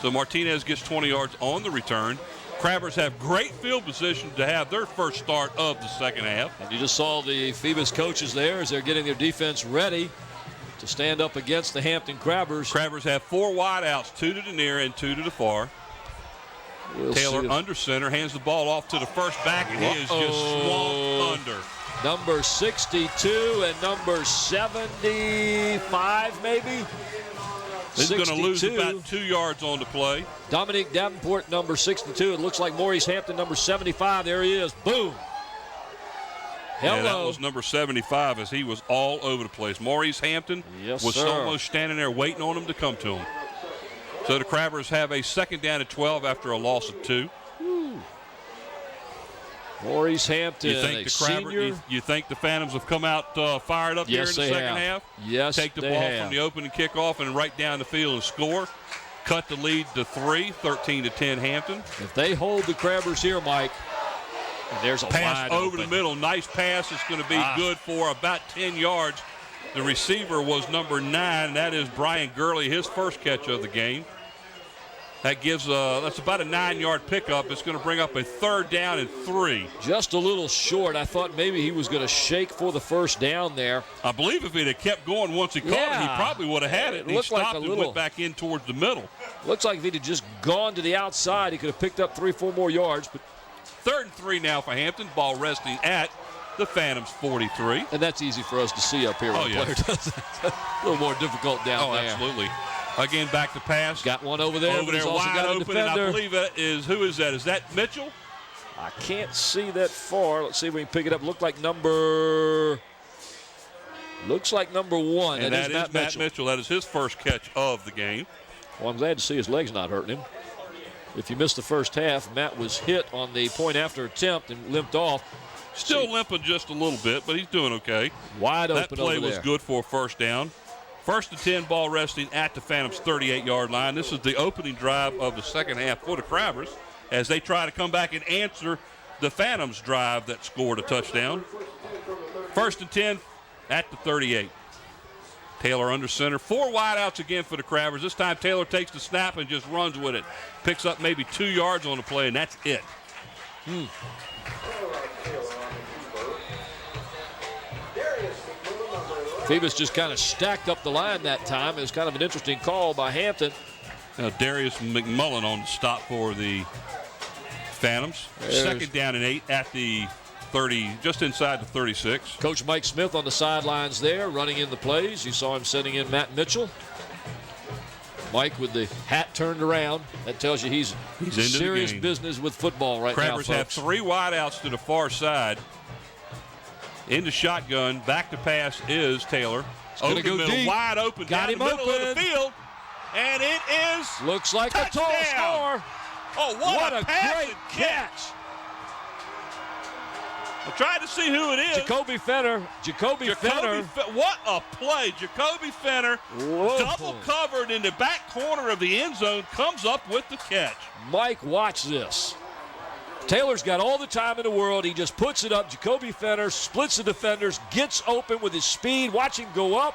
So Martinez gets 20 yards on the return. Crabbers have great field position to have their first start of the second half. And you just saw the Phoebus coaches there as they're getting their defense ready to stand up against the Hampton Crabbers. Crabbers have 4 wideouts, 2 to the near and 2 to the far. Taylor under center hands the ball off to the first back, and he is just swung under. Number 62 and number 75, maybe. He's going to lose about 2 yards on the play. Dominique Davenport, number 62. It looks like Maurice Hampton, number 75. There he is. Boom. Hello. Yeah, that was number 75 as he was all over the place. Maurice Hampton was almost standing there waiting on him to come to him. So the Crabbers have a second down at 12 after a loss of 2. Maurice Hampton, you think the Phantoms have come out fired up here in the second half? Yes, take the ball from the opening kickoff and right down the field and score. Cut the lead to 3, 13-10 Hampton. If they hold the Crabbers here, Mike, and there's a pass wide over open. the middle. Nice pass. It's going to be good for about 10 yards. The receiver was number 9. That is Brian Gurley, his first catch of the game. That gives that's about a 9-yard pickup. It's going to bring up a 3rd down and 3. Just a little short. I thought maybe he was going to shake for the first down there. I believe if he'd have kept going once he caught it, he probably would have had it. And he stopped and went back in towards the middle. Looks like if he'd have just gone to the outside, he could have picked up 3-4 more yards. But 3rd and 3 now for Hampton. Ball resting at the Phantoms 43. And that's easy for us to see up here. When the player does it. A little more difficult down there. Oh, absolutely. Again, back to pass. Got one over there. Over there, wide open, and I believe it is, who is that? Is that Mitchell? I can't see that far. Let's see if we can pick it up. Looks like number 1. And that is Matt Mitchell. That is his first catch of the game. Well, I'm glad to see his legs not hurting him. If you missed the first half, Matt was hit on the point after attempt and limped off. Still limping just a little bit, but he's doing okay. Wide open over there. That play was good for a first down. 1st and 10, ball resting at the Phantoms' 38-yard line. This is the opening drive of the second half for the Crabbers as they try to come back and answer the Phantoms' drive that scored a touchdown. 1st and 10 at the 38. Taylor under center. 4 wideouts again for the Crabbers. This time Taylor takes the snap and just runs with it. Picks up maybe 2 yards on the play, and that's it. Phoebus just kind of stacked up the line that time. It was kind of an interesting call by Hampton. Now Darius McMullen on the stop for the Phantoms. 2nd down and 8 at the 30, just inside the 36. Coach Mike Smith on the sidelines there, running in the plays. You saw him sending in Matt Mitchell. Mike with the hat turned around. That tells you he's in serious business with football right now, Crabbers have 3 wideouts to the far side. Into shotgun, back to pass is Taylor. Over the middle, deep. Wide open, got down him the middle open. of the field, and it is looks like touchdown. A tall score. Oh, what a great catch! I'm trying to see who it is. Jacoby Fenner. What a play! Jacoby Fenner, double covered in the back corner of the end zone, comes up with the catch. Mike, watch this. Taylor's got all the time in the world. He just puts it up. Jacoby Fenner splits the defenders, gets open with his speed. Watch him go up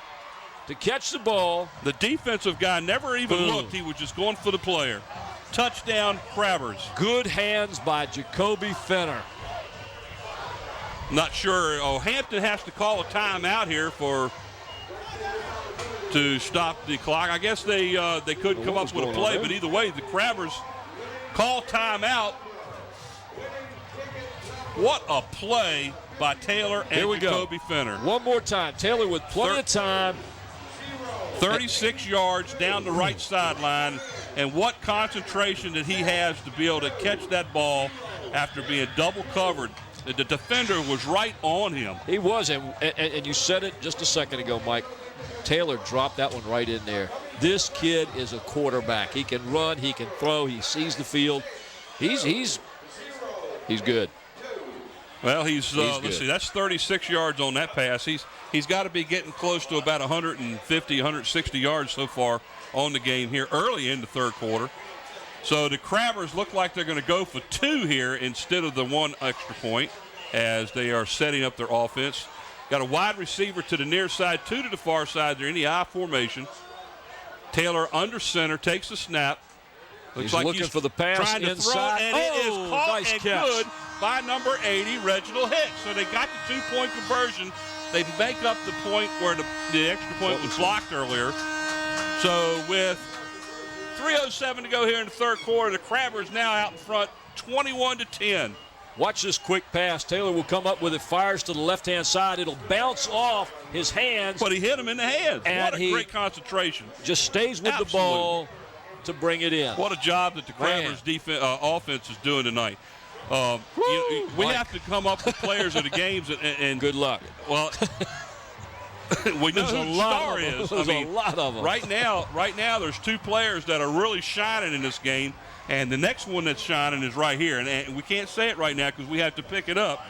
to catch the ball. The defensive guy never even looked. He was just going for the player. Touchdown, Crabbers. Good hands by Jacoby Fenner. Not sure. Oh, Hampton has to call a timeout here to stop the clock. I guess they could come up with a play, but either way, the Crabbers call timeout. What a play by Taylor and Jacoby Fenner. One more time. Taylor with plenty of time. 36 yards down the right sideline. And what concentration that he has to be able to catch that ball after being double covered. The defender was right on him. He was, and you said it just a second ago, Mike. Taylor dropped that one right in there. This kid is a quarterback. He can run, he can throw, he sees the field. He's good. Well, let's see, that's 36 yards on that pass. He's got to be getting close to about 150, 160 yards so far on the game here early in the third quarter. So the Crabbers look like they're going to go for 2 here instead of the 1 extra point as they are setting up their offense. Got a wide receiver to the near side, 2 to the far side. They're in the I formation. Taylor under center, takes the snap. Looks like he's for the pass trying to inside. Throw, and it is caught nice and catch. good by number 80, Reginald Hicks. So they got the 2-point conversion. They make up the point where the extra point was blocked earlier. So with 3:07 to go here in the third quarter, the Crabbers now out in front, 21-10. Watch this quick pass. Taylor will come up with it, fires to the left-hand side. It'll bounce off his hands. But he hit him in the hands. And what a great concentration. Just stays with the ball to bring it in. What a job that the Crabbers offense is doing tonight. We have to come up with players of the games. And good luck. Well, we know who the star is. There's a lot of them. Right now, there's 2 players that are really shining in this game, and the next one that's shining is right here. And we can't say it right now because we have to pick it up.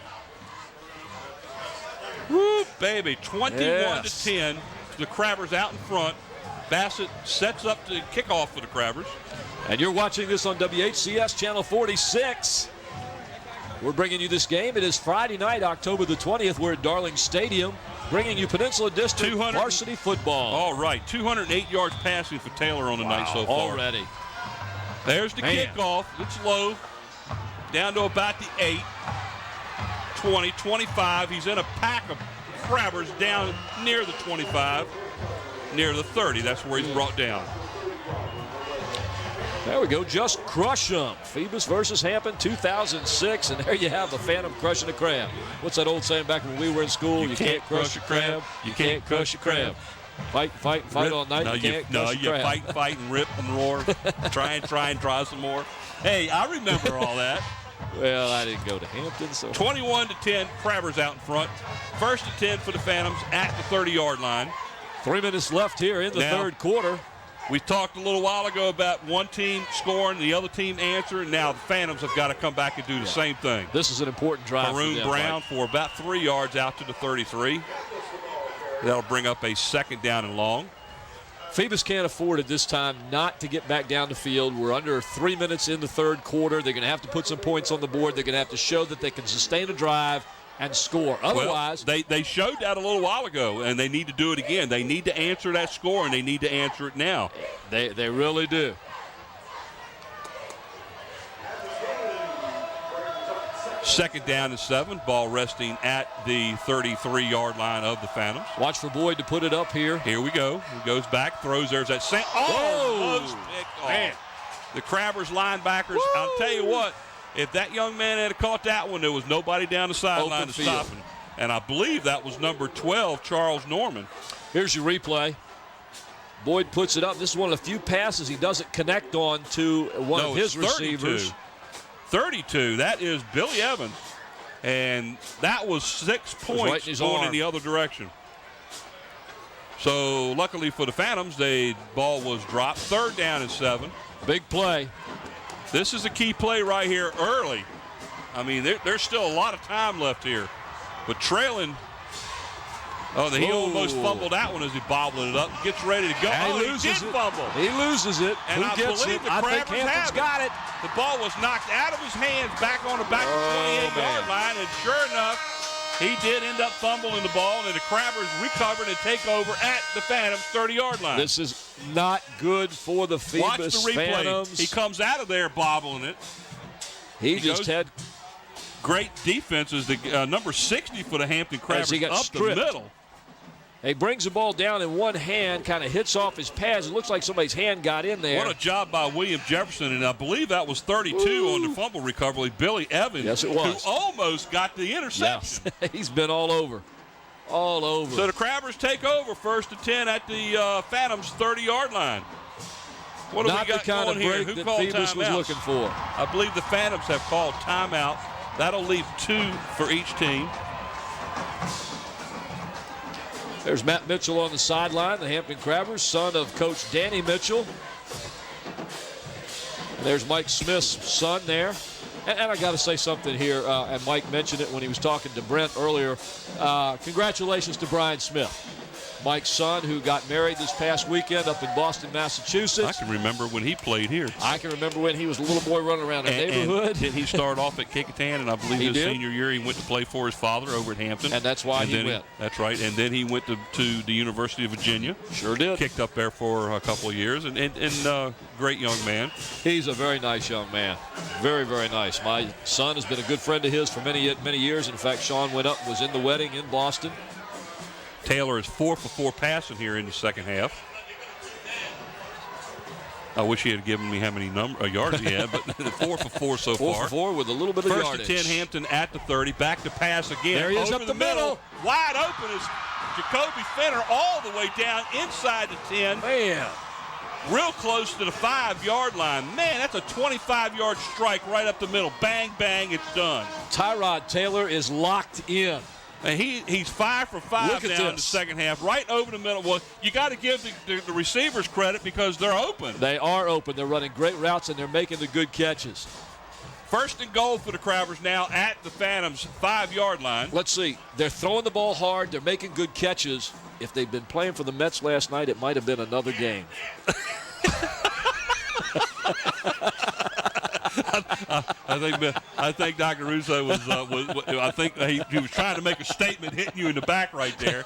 Woo, baby, 21-10. The Crabbers out in front. Bassett sets up the kickoff for the Crabbers. And you're watching this on WHCS Channel 46. We're bringing you this game. It is Friday night, October the 20th. We're at Darling Stadium, bringing you Peninsula District varsity football. All right, 208 yards passing for Taylor on the night so far. Already. There's the kickoff. It's low, down to about the 8, 20, 25. He's in a pack of Crabbers down near the 25, near the 30. That's where he's brought down. There we go. Just crush them. Phoebus versus Hampton, 2006. And there you have the Phantom crushing a crab. What's that old saying back when we were in school? You can't crush a crab. You can't crush a crab. Fight all night. You can't crush a crab. Fight and rip and roar. try and try some more. Hey, I remember all that. Well, I didn't go to Hampton, so. 21-10, Crabbers out in front. 1st and 10 for the Phantoms at the 30-yard line. 3 minutes left here in the third quarter. We talked a little while ago about one team scoring, the other team answering. Now the Phantoms have got to come back and do the same thing. This is an important drive. Maroon Brown for about 3 yards out to the 33. That'll bring up a 2nd down and long. Phoebus can't afford at this time not to get back down the field. We're under 3 minutes in the third quarter. They're going to have to put some points on the board. They're going to have to show that they can sustain a drive and score. Otherwise, they showed that a little while ago, and they need to do it again. They need to answer that score, and they need to answer it now. They really do. Second down and 7. Ball resting at the 33-yard line of the Phantoms. Watch for Boyd to put it up here. Here we go. He goes back, throws. There's that same. Almost picked off. Man. The Crabbers linebackers, I'll tell you what, if that young man had caught that one, there was nobody down the sideline to stop him. And I believe that was number 12, Charles Norman. Here's your replay. Boyd puts it up. This is one of the few passes he doesn't connect on to one of his receivers. 32. That is Billy Evans. And that was 6 points going in the other direction. So luckily for the Phantoms, the ball was dropped. 3rd down and 7. Big play. This is a key play right here early. I mean, there's still a lot of time left here. But trailing. He almost fumbled that one as he bobbled it up. Gets ready to go. He loses it. Fumble. He loses it. And I believe the Crabbers have got it. The ball was knocked out of his hands back on the 28-yard line. And sure enough, he did end up fumbling the ball. And the Crabbers recovered and take over at the Phantoms' 30-yard line. This is not good for the Phoebus Watch the replay. Phantoms. He comes out of there bobbling it. He just had great defense as the number 60 for the Hampton Crabbers up the middle. He brings the ball down in one hand, kind of hits off his pads. It looks like somebody's hand got in there. What a job by William Jefferson, and I believe that was 32 on the fumble recovery. Billy Evans, yes, it was, who almost got the interception. Yes. He's been all over. All over. So the Crabbers take over 1st and 10 at the Phantoms' 30-yard line. What do we got the kind going of here? break Who that called Phoebus was timeouts? looking for. I believe the Phantoms have called timeout. That'll leave 2 for each team. There's Matt Mitchell on the sideline, the Hampton Crabbers, son of Coach Danny Mitchell. And there's Mike Smith's son there. And I got to say something here, and Mike mentioned it when he was talking to Brent earlier. Congratulations to Brian Smith, Mike's son, who got married this past weekend up in Boston, Massachusetts. I can remember when he played here. I can remember when he was a little boy running around the neighborhood. And did he start off at Kickoff, and I believe his senior year he went to play for his father over at Hampton. And that's why he went. That's right. And then he went to the University of Virginia. Sure did. Kicked up there for a couple of years, and great young man. He's a very nice young man. Very, very nice. My son has been a good friend of his for many, many years. In fact, Sean was in the wedding in Boston. Taylor is 4 for 4 passing here in the second half. I wish he had given me how many yards he had, but 4 for 4 so far. 4 for 4 with a little bit of yardage. 1st and 10, Hampton at the 30. Back to pass again. There he is up the middle. Wide open is Jacoby Fenner all the way down inside the 10. Man. real close to the 5-yard line. Man, that's a 25-yard strike right up the middle. Bang, bang, it's done. Tyrod Taylor is locked in. And he's 5 for 5 now in the second half, right over the middle. Well, you got to give the receivers credit because they're open. They are open. They're running great routes, and they're making the good catches. First and goal for the Crabbers now at the Phantoms' 5-yard line. Let's see. They're throwing the ball hard. They're making good catches. If they'd been playing for the Mets last night, it might have been another game. I think Dr. Russo was I think he was trying to make a statement, hitting you in the back right there.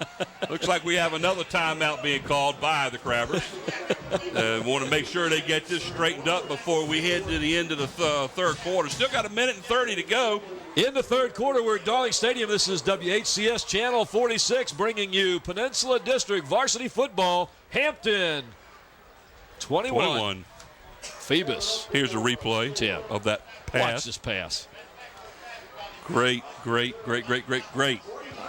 Looks like we have another timeout being called by the Crabbers. Want to make sure they get this straightened up before we head to the end of the third quarter. Still got 1:30 to go. In the third quarter, we're at Darling Stadium. This is WHCS Channel 46 bringing you Peninsula District Varsity Football. Hampton 21. Phoebus. Here's a replay 10 of that pass. Watch this pass. Great. I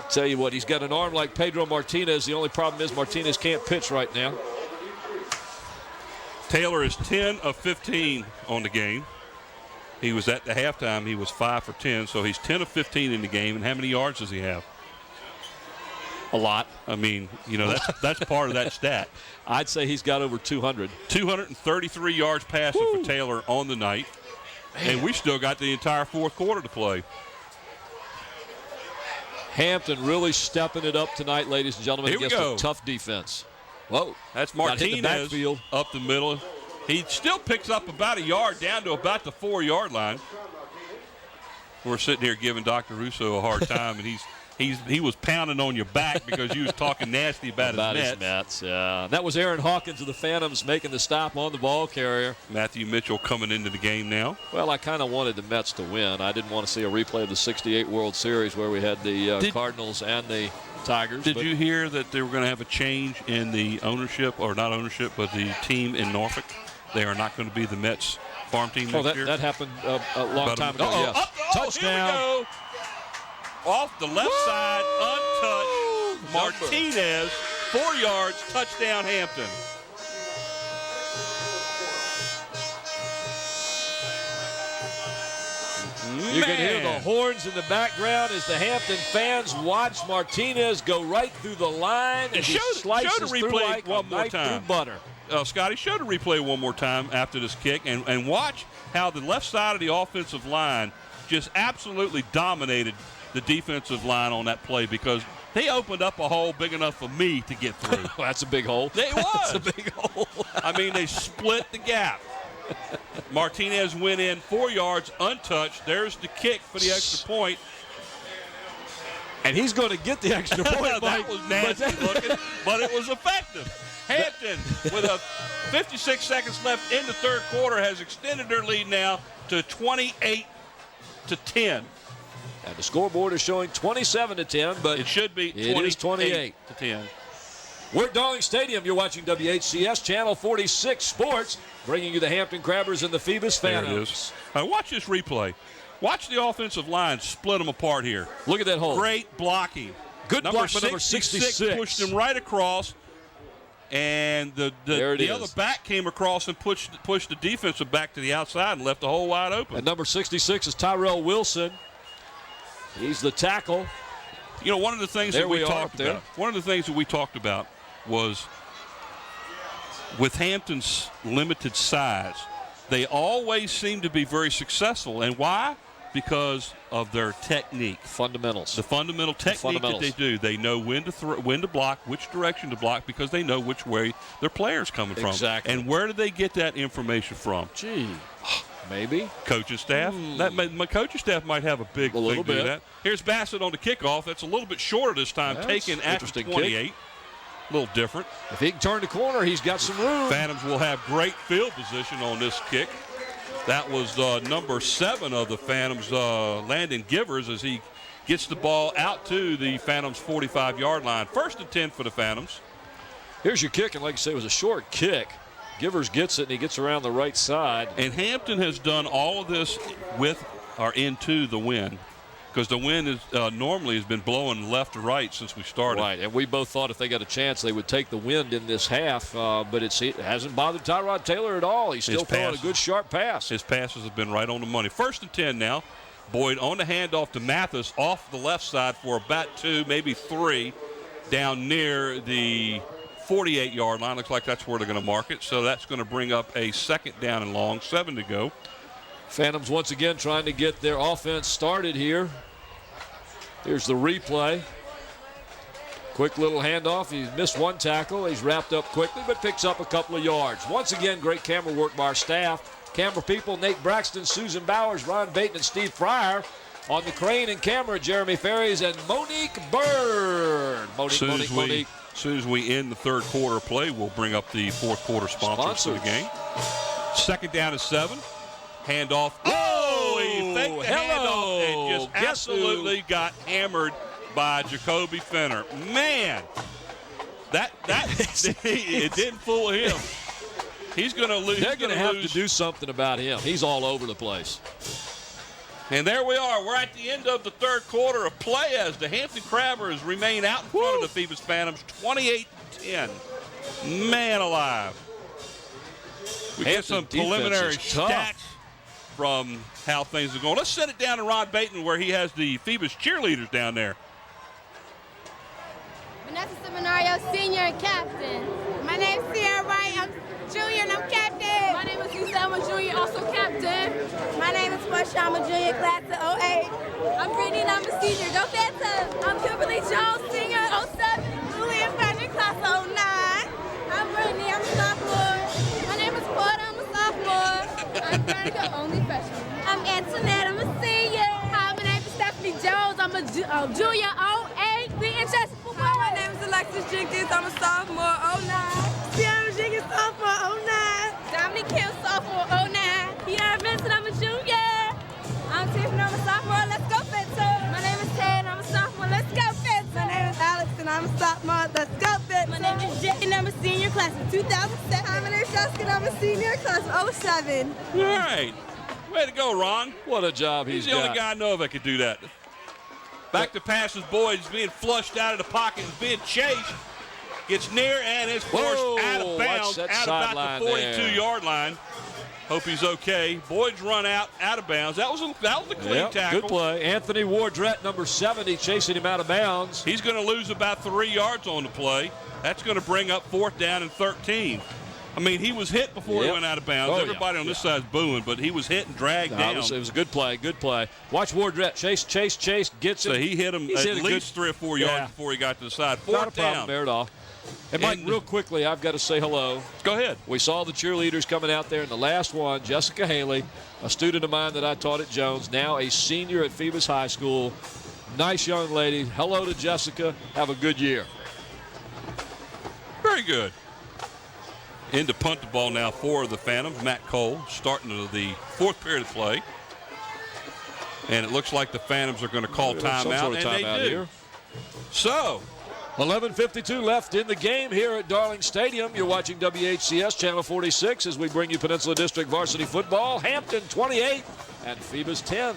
tell you what, he's got an arm like Pedro Martinez. The only problem is Martinez can't pitch right now. Taylor is 10 of 15 on the game. He was at the halftime. He was 5 for 10, so he's 10 of 15 in the game. And how many yards does he have? A lot. I mean, that's part of that stat. I'd say he's got over 200. 233 yards passing for Taylor on the night. Man. And we still got the entire fourth quarter to play. Hampton really stepping it up tonight, ladies and gentlemen, against a tough defense. Whoa. That's Martinez the up the middle. He still picks up about a yard down to about the 4-yard line. We're sitting here giving Dr. Russo a hard time, and he was pounding on your back because you was talking nasty about his Mets. Yeah. That was Aaron Hawkins of the Phantoms making the stop on the ball carrier. Matthew Mitchell coming into the game now. Well, I kind of wanted the Mets to win. I didn't want to see a replay of the '68 World Series where we had the Cardinals and the Tigers. Did you hear that they were going to have a change in the ownership, or not ownership, but the team in Norfolk? They are not going to be the Mets farm team next year. That happened a long time ago. Yes. Touchdown. Here we go. Off the left side, untouched. Martinez, 4 yards, touchdown Hampton. You can hear the horns in the background as the Hampton fans watch Martinez go right through the line. And he slices through like one more time. Through butter. Scotty, show the replay one more time after this kick, and watch how the left side of the offensive line just absolutely dominated the defensive line on that play because they opened up a hole big enough for me to get through. That's a big hole. It was. That's a big hole. I mean, they split the gap. Martinez went in 4 yards untouched. There's the kick for the extra point. And he's going to get the extra point. That was nasty looking, but it was effective. Hampton, with 56 seconds left in the third quarter, has extended their lead now to 28-10. And the scoreboard is showing 27-10, but it should be 28-10. We're at Darling Stadium. You're watching WHCS Channel 46 Sports, bringing you the Hampton Crabbers and the Phoebus Phantoms. There it is. Now watch this replay. Watch the offensive line split them apart here. Look at that hole. Great blocking. Good block by number 66. Pushed him right across. And the other back came across and pushed the defensive back to the outside and left the hole wide open. And number 66 is Tyrell Wilson. He's the tackle. One of the things that we talked about was with Hampton's limited size, they always seem to be very successful. And why? Because of their technique. Fundamentals. The fundamental technique that they do. They know when to block, which direction to block, because they know which way their player's coming from. Exactly. And where do they get that information from? Gee, maybe. Coaching staff. My coaching staff might have a big thing to do that. Here's Bassett on the kickoff. That's a little bit shorter this time, taken at the 28. Kick. A little different. If he can turn the corner, he's got some room. Phantoms will have great field position on this kick. That was number 7 of the Phantoms, Landon Givers, as he gets the ball out to the Phantoms' 45-yard line. 1st and 10 for the Phantoms. Here's your kick, and like you say, it was a short kick. Givers gets it, and he gets around the right side. And Hampton has done all of this with or into the win. because the wind is normally has been blowing left to right since we started. Right, and we both thought if they got a chance they would take the wind in this half, but it hasn't bothered Tyrod Taylor at all. He's still throwing a good, sharp pass. His passes have been right on the money. 1st and 10 now. Boyd on the handoff to Mathis off the left side for about 2, maybe 3, down near the 48-yard line. Looks like that's where they're going to mark it. So that's going to bring up a 2nd down and long, 7 to go. Phantoms once again trying to get their offense started here. Here's the replay. Quick little handoff. He's missed 1 tackle. He's wrapped up quickly, but picks up a couple of yards. Once again, great camera work by our staff. Camera people, Nate Braxton, Susan Bowers, Ron Baton, and Steve Fryer. On the crane and camera, Jeremy Ferries and Monique Byrd. Monique. As soon as we end the 3rd quarter play, we'll bring up the 4th quarter sponsors for the game. 2nd down and 7. Handoff. Oh, he faked the handoff and just absolutely got hammered by Jacoby Fenner. Man, that it didn't fool him. He's going to lose. They're going to have to do something about him. He's all over the place. And there we are. We're at the end of the 3rd quarter of play as the Hampton Crabbers remain out in front of the Phoebus Phantoms, 28-10. Man alive. We get some preliminary stats from how things are going. Let's set it down to Ron Baton where he has the Phoebus cheerleaders down there. Vanessa Seminario, senior and captain. My name's Sierra Wright. I'm junior and I'm captain. My name is Uselma Jr., also captain. My name is Marshama Jr., class of 08. I'm Brittany and I'm a senior. Go Phantoms. I'm Kimberly Jones, senior, 07. Julian Patrick, class of 09. I'm Brittany, I'm a sophomore. My name is Porter, I'm a sophomore. I'm Veronica, only freshman. I'm Antoinette, I'm a senior. Hi, my name is Stephanie Jones. I'm a junior, 08. Be interested. Hi, my name is Alexis Jenkins. I'm a sophomore, 09. Sierra Jenkins, sophomore, 09. Dominique Kim, sophomore, 09. Kiara Vincent, I'm a junior. I'm Tiffany, I'm a sophomore. Let's go, Phantoms. My name is Ted, I'm a sophomore. Let's go, Phantoms. My name is Alex, and I'm a sophomore. Let's go, Phantoms. My name is Jay, and I'm a senior, class of 2007. Hi, my name is Jessica, and I'm a senior, class of 07. All right. Way to go, Ron. What a job he's the only guy I know of that could do that. Back to passes, Boyd is being flushed out of the pocket, is being chased. Gets near and is forced out of bounds at about the 42-yard line. Hope he's okay. Boyd's run out of bounds. That was a clean tackle. Good play. Anthony Wardrett, number 70, chasing him out of bounds. He's going to lose about 3 yards on the play. That's going to bring up 4th down and 13. I mean, he was hit before he went out of bounds. Everybody on this side is booing, but he was hit and dragged down. It was a good play, good play. Watch Wardrett chase, gets him. So he hit him at least 3 or 4 yards before he got to the side. 4th Not a down. problem there at all. And Mike, real quickly, I've got to say hello. Go ahead. We saw the cheerleaders coming out there, and the last one, Jessica Haley, a student of mine that I taught at Jones, now a senior at Phoebus High School. Nice young lady. Hello to Jessica. Have a good year. Very good. In to punt the ball now for the Phantoms. Matt Cole starting the 4th period of play. And it looks like the Phantoms are going to call timeout, and they do. Here. So, 11:52 left in the game here at Darling Stadium. You're watching WHCS Channel 46 as we bring you Peninsula District varsity football. Hampton 28 and Phoebus 10.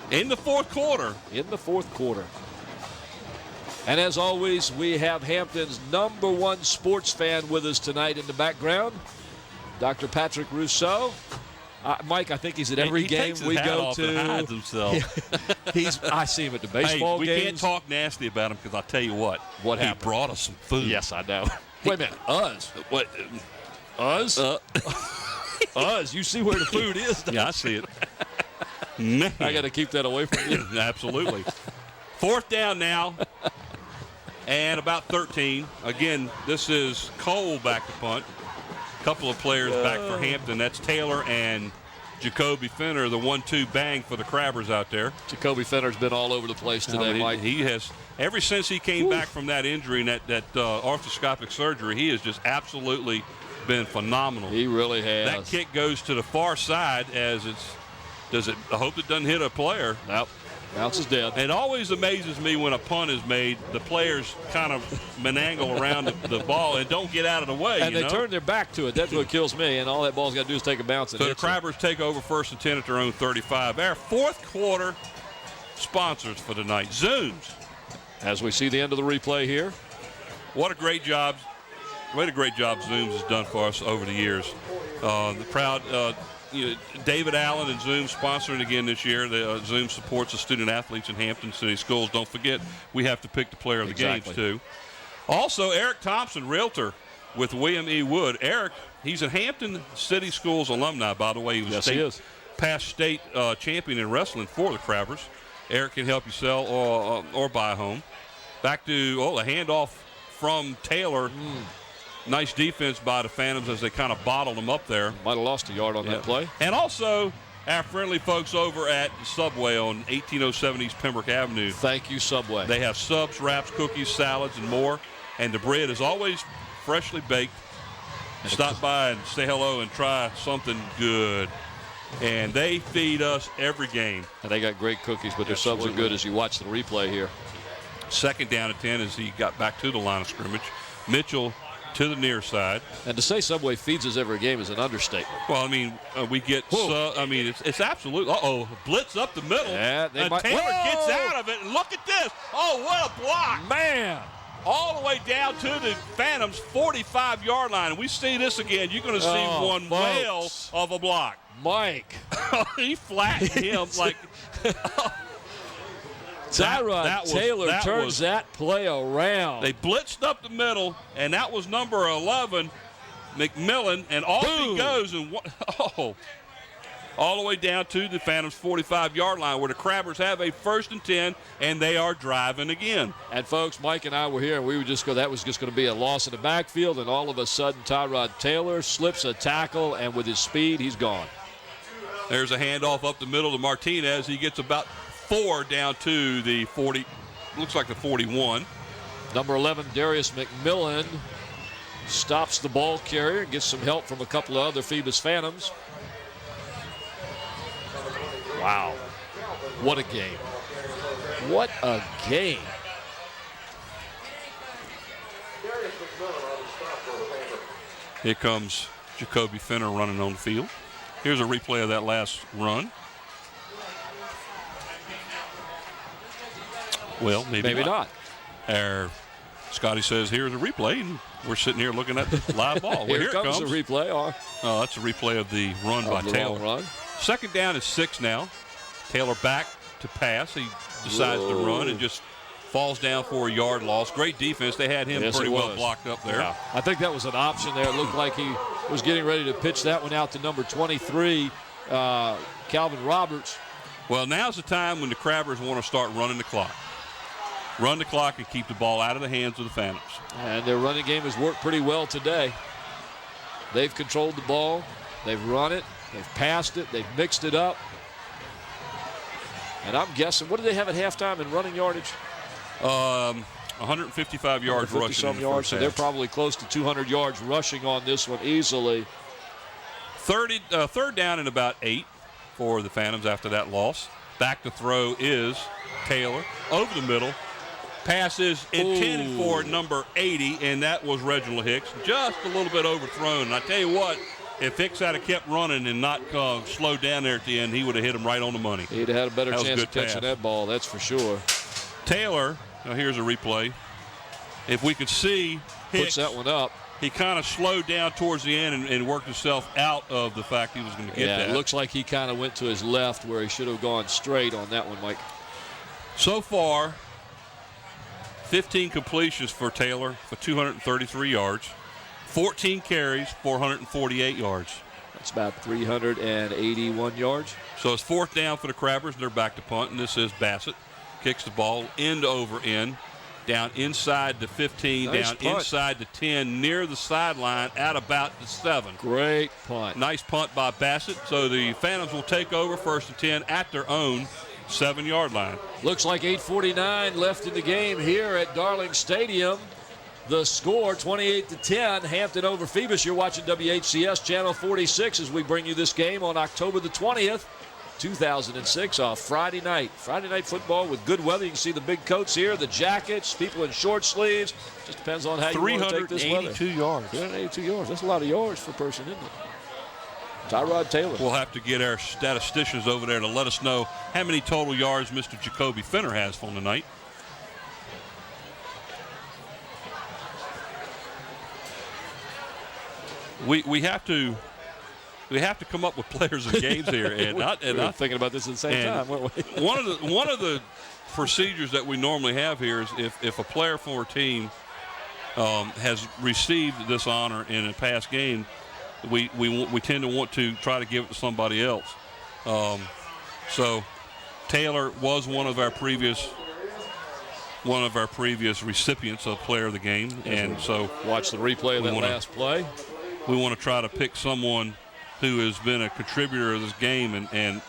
In the 4th quarter. In the 4th quarter. And as always, we have Hampton's #1 sports fan with us tonight in the background, Dr. Patrick Rousseau. Mike, I think he's at every game we go to. He hides himself. I see him at the baseball games. We can't talk nasty about him because I'll tell you what happened? He brought us some food. Yes, I know. Wait a minute. Us? What? Us? Us? You see where the food is? Yeah, I see it. Man. I got to keep that away from you. Absolutely. 4th down now. And about 13. Again, this is Cole back to punt. A couple of players back for Hampton. That's Taylor and Jacoby Fenner, the 1-2 bang for the Crabbers out there. Jacoby Fenner's been all over the place today, Mike. He has, ever since he came back from that injury and that arthroscopic surgery, he has just absolutely been phenomenal. He really has. That kick goes to the far side as I hope it doesn't hit a player. Nope. Bounce is dead. It always amazes me when a punt is made, the players kind of manangle around the ball and don't get out of the way. And they turn their back to it. That's what kills me. And all that ball's got to do is take a bounce. So the Crabbers take over 1st and 10 at their own 35. Our 4th quarter, sponsors for tonight. Zooms. As we see the end of the replay here. What a great job. What a great job Zooms has done for us over the years. The proud David Allen and Zoom sponsoring again this year. Zoom supports the student athletes in Hampton City Schools. Don't forget, we have to pick the player of the games, too. Also, Eric Thompson, realtor with William E. Wood. Eric, he's a Hampton City Schools alumni, by the way. He was past state champion in wrestling for the Crabbers. Eric can help you sell or buy a home. Back to, a handoff from Taylor. Nice defense by the Phantoms as they kind of bottled them up there. Might have lost a yard on that play. And also, our friendly folks over at Subway on 1807 East Pembroke Avenue. Thank you, Subway. They have subs, wraps, cookies, salads, and more. And the bread is always freshly baked. Stop by and say hello and try something good. And they feed us every game. And they got great cookies, but their subs are good as you watch the replay here. Second down at 10 as he got back to the line of scrimmage. Mitchell to the near side. And to say Subway feeds us every game is an understatement. Well, I mean, we get, it's absolute. Blitz up the middle. Yeah, Taylor gets out of it. And look at this. Oh, what a block. Man. All the way down to the Phantoms' 45-yard line. We see this again. You're going to see one whale of a block. Mike. He flattened him like. Tyrod Taylor turns that play around. They blitzed up the middle, and that was number 11, McMillan, and off he goes. And all the way down to the Phantoms' 45-yard line where the Crabbers have a 1st and 10, and they are driving again. And, folks, Mike and I were here, and we were that was just going to be a loss in the backfield, and all of a sudden Tyrod Taylor slips a tackle, and with his speed, he's gone. There's a handoff up the middle to Martinez. He gets about 4 down to the 40, looks like the 41. Number 11, Darius McMillan, stops the ball carrier, gets some help from a couple of other Phoebus Phantoms. Wow. What a game. What a game. Here comes Jacoby Fenner running on the field. Here's a replay of that last run. Well, maybe not. Scotty says, here's a replay, and we're sitting here looking at the live ball. Here comes the replay. Oh, that's a replay of the run by Taylor. Run. Second down is 6 now. Taylor back to pass. He decides to run and just falls down for a yard loss. Great defense. They had him pretty well blocked up there. Yeah. I think that was an option there. It looked like he was getting ready to pitch that one out to number 23, Calvin Roberts. Well, now's the time when the Crabbers want to start running the clock. Run the clock and keep the ball out of the hands of the Phantoms. And their running game has worked pretty well today. They've controlled the ball. They've run it. They've passed it. They've mixed it up. And I'm guessing, what do they have at halftime in running yardage? 155 yards rushing. So they're probably close to 200 yards rushing on this one easily. Third down and about 8 for the Phantoms after that loss. Back to throw is Taylor over the middle. Pass is intended for number 80, and that was Reginald Hicks. Just a little bit overthrown. And I tell you what, if Hicks had kept running and not slowed down there at the end, he would have hit him right on the money. He'd have had a better chance of catching that ball, that's for sure. Taylor, now here's a replay. If we could see Hicks, puts that one up. He kind of slowed down towards the end and worked himself out of the fact he was going to get that. It looks like he kind of went to his left where he should have gone straight on that one, Mike. So far, 15 completions for Taylor for 233 yards, 14 carries, 448 yards. That's about 381 yards. So it's 4th down for the Crabbers, and they're back to punt, and this is Bassett. Kicks the ball end over end, down inside the 15, nice down punt. inside the 10, near the sideline at about the 7. Great punt. Nice punt by Bassett. So the Phantoms will take over 1st and 10 at their own 7-yard line. Looks like 8:49 left in the game here at Darling Stadium. The score 28-10, Hampton over Phoebus. You're watching WHCS Channel 46 as we bring you this game on October the 20th, 2006, off Friday night. Friday night football with good weather. You can see the big coats here, the jackets, people in short sleeves. Just depends on how you want to take this weather. 382 yards. 382 yards. That's a lot of yards for a person, isn't it? Tyrod Taylor. We'll have to get our statisticians over there to let us know how many total yards Mr. Jacoby Fenner has for tonight. We have to come up with players and games here, and we're thinking about this at the same time, weren't we? one of the procedures that we normally have here is if a player for a team has received this honor in a past game, we tend to want to try to give it to somebody else. So Taylor was one of our previous recipients of Player of the Game, and so watch the replay of that last play. We want to try to pick someone who has been a contributor of this game, and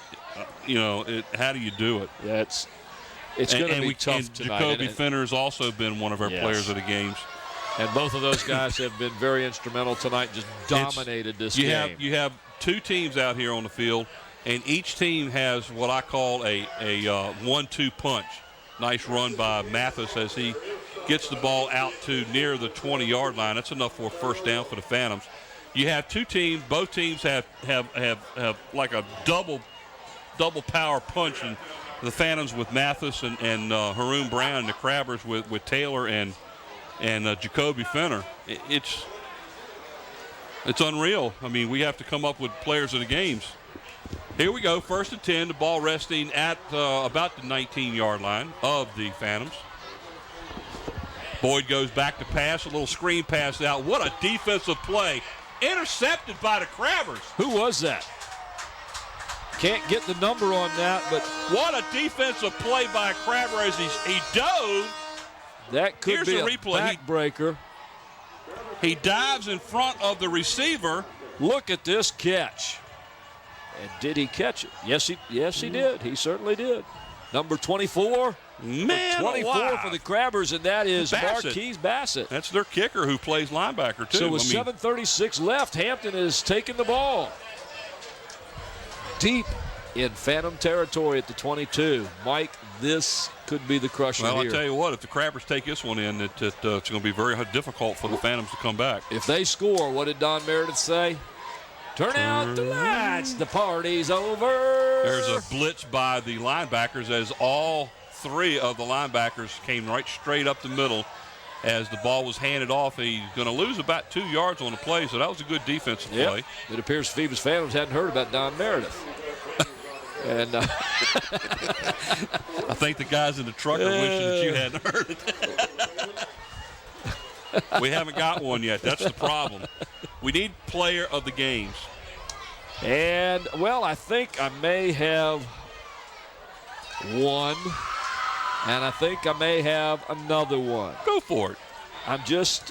how do you do it? Yeah, it's going to be tough tonight. Jacoby Fenner has also been one of our players of the games. And both of those guys have been very instrumental tonight, just dominated this game. You have two teams out here on the field, and each team has what I call a 1-2 punch. Nice run by Mathis as he gets the ball out to near the 20-yard line. That's enough for a first down for the Phantoms. You have two teams. Both teams have like a double power punch, and the Phantoms with Mathis and Haroon Brown, and the Crabbers with Taylor and Jacoby Fenner. It's unreal. I mean, we have to come up with players of the games. Here we go, 1st and 10. The ball resting at about the 19-yard line of the Phantoms. Boyd goes back to pass, a little screen pass out. What a defensive play. Intercepted by the Crabbers. Who was that? Can't get the number on that, but what a defensive play by a Crabber as he dove. That could be a backbreaker. He dives in front of the receiver. Look at this catch. And did he catch it? Yes, he did. He certainly did. Number 24. Man, 24 for the Crabbers, and that is Bassett. Marquise Bassett. That's their kicker who plays linebacker, too. So with 7:36 left, Hampton is taking the ball. Deep in Phantom territory at the 22. Mike, this could be the crusher here. Well, I'll tell you what, if the Crabbers take this one in, it's going to be very difficult for the Phantoms to come back. If they score, what did Don Meredith say? Turn out the lights, the party's over. There's a blitz by the linebackers as all three of the linebackers came right straight up the middle as the ball was handed off. He's going to lose about 2 yards on the play, so that was a good defensive play. It appears Phoebus Phantoms hadn't heard about Don Meredith. And I think the guys in the truck are wishing that you hadn't heard it. We haven't got one yet. That's the problem. We need player of the games. And, well, I think I may have one. And I think I may have another one. Go for it. I'm just,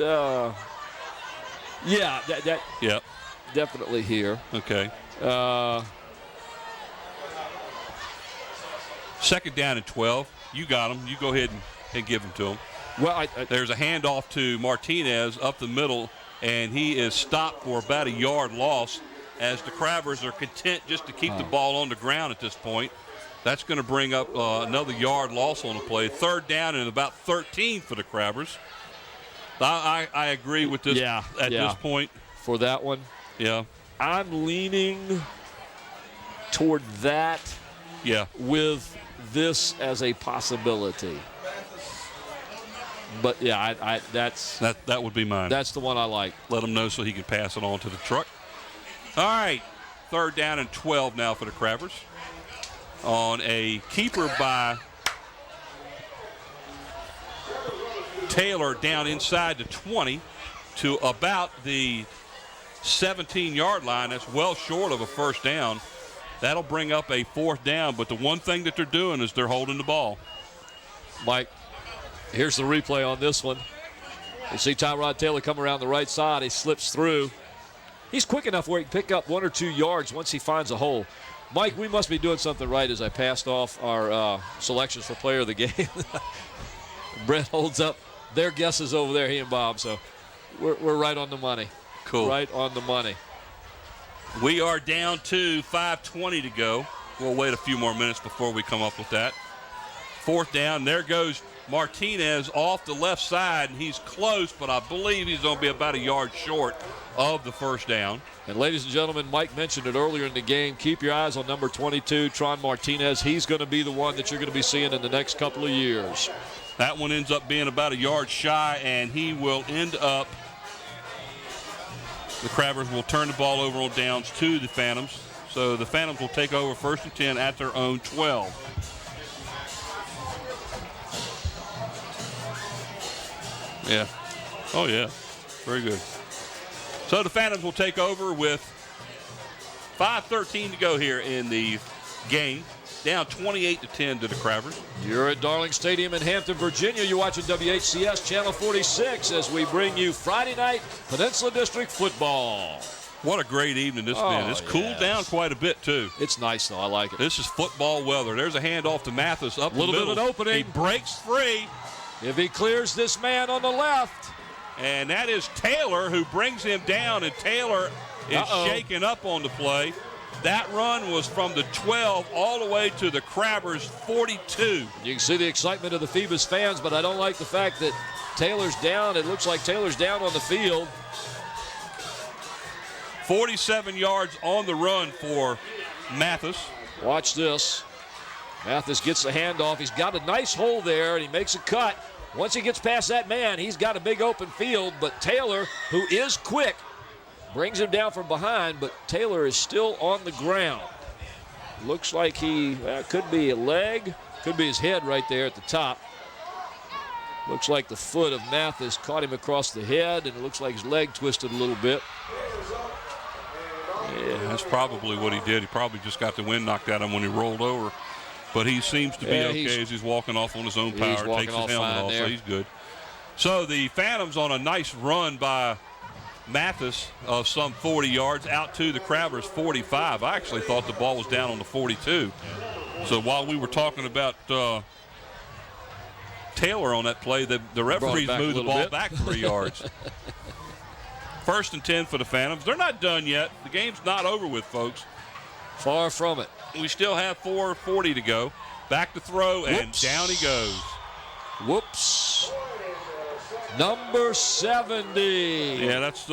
definitely here. Okay. 2nd down and 12. You got him. You go ahead and give him to him. Well, there's a handoff to Martinez up the middle, and he is stopped for about a yard loss as the Crabbers are content just to keep the ball on the ground at this point. That's going to bring up another yard loss on the play. 3rd down and about 13 for the Crabbers. I agree with this at this point. For that one? Yeah. I'm leaning toward that with this as a possibility. But, that would be mine. That's the one I like. Let him know so he can pass it on to the truck. All right. 3rd down and 12 now for the Crabbers. On a keeper by Taylor down inside the 20 to about the 17-yard line. That's well short of a first down. That'll bring up a 4th down, but the one thing that they're doing is they're holding the ball. Mike, here's the replay on this one. You see Tyrod Taylor come around the right side. He slips through. He's quick enough where he can pick up 1 or 2 yards once he finds a hole. Mike, we must be doing something right as I passed off our selections for player of the game. Brett holds up their guesses over there, he and Bob. So we're right on the money. Cool. Right on the money. We are down to 5:20 to go. We'll wait a few more minutes before we come up with that. 4th down. There goes Martinez off the left side, and he's close, but I believe he's going to be about a yard short of the first down. And ladies and gentlemen, Mike mentioned it earlier in the game. Keep your eyes on number 22, Tron Martinez. He's going to be the one that you're going to be seeing in the next couple of years. That one ends up being about a yard shy, and he will end up, the Crabbers will turn the ball over on downs to the Phantoms. So the Phantoms will take over 1st and 10 at their own 12. Yeah. Oh, yeah. Very good. So the Phantoms will take over with 5:13 to go here in the game. Down 28-10 to the Crabbers. You're at Darling Stadium in Hampton, Virginia. You're watching WHCS Channel 46 as we bring you Friday night Peninsula District football. What a great evening this has been. It's cooled down quite a bit, too. It's nice, though. I like it. This is football weather. There's a handoff to Mathis up the middle. Little bit of an opening. He breaks free. If he clears this man on the left. And that is Taylor who brings him down, and Taylor is shaken up on the play. That run was from the 12 all the way to the Crabbers' 42. You can see the excitement of the Phoebus fans, but I don't like the fact that Taylor's down. It looks like Taylor's down on the field. 47 yards on the run for Mathis. Watch this. Mathis gets the handoff. He's got a nice hole there, and he makes a cut. Once he gets past that man, he's got a big open field, but Taylor, who is quick, brings him down from behind, but Taylor is still on the ground. Looks like he could be a leg, could be his head right there at the top. Looks like the foot of Mathis caught him across the head, and it looks like his leg twisted a little bit. Yeah, that's probably what he did. He probably just got the wind knocked out of him when he rolled over. But he seems to be okay as he's walking off on his own power, takes his helmet off, so he's good. So the Phantoms on a nice run by Mathis of some 40 yards out to the Crabbers' 45. I actually thought the ball was down on the 42. So while we were talking about Taylor on that play, the referees moved the ball back 3 yards. 1st and 10 for the Phantoms. They're not done yet. The game's not over with, folks. Far from it. We still have 4:40 to go. Back to throw, and down he goes. Whoops. Number 70. Yeah, that's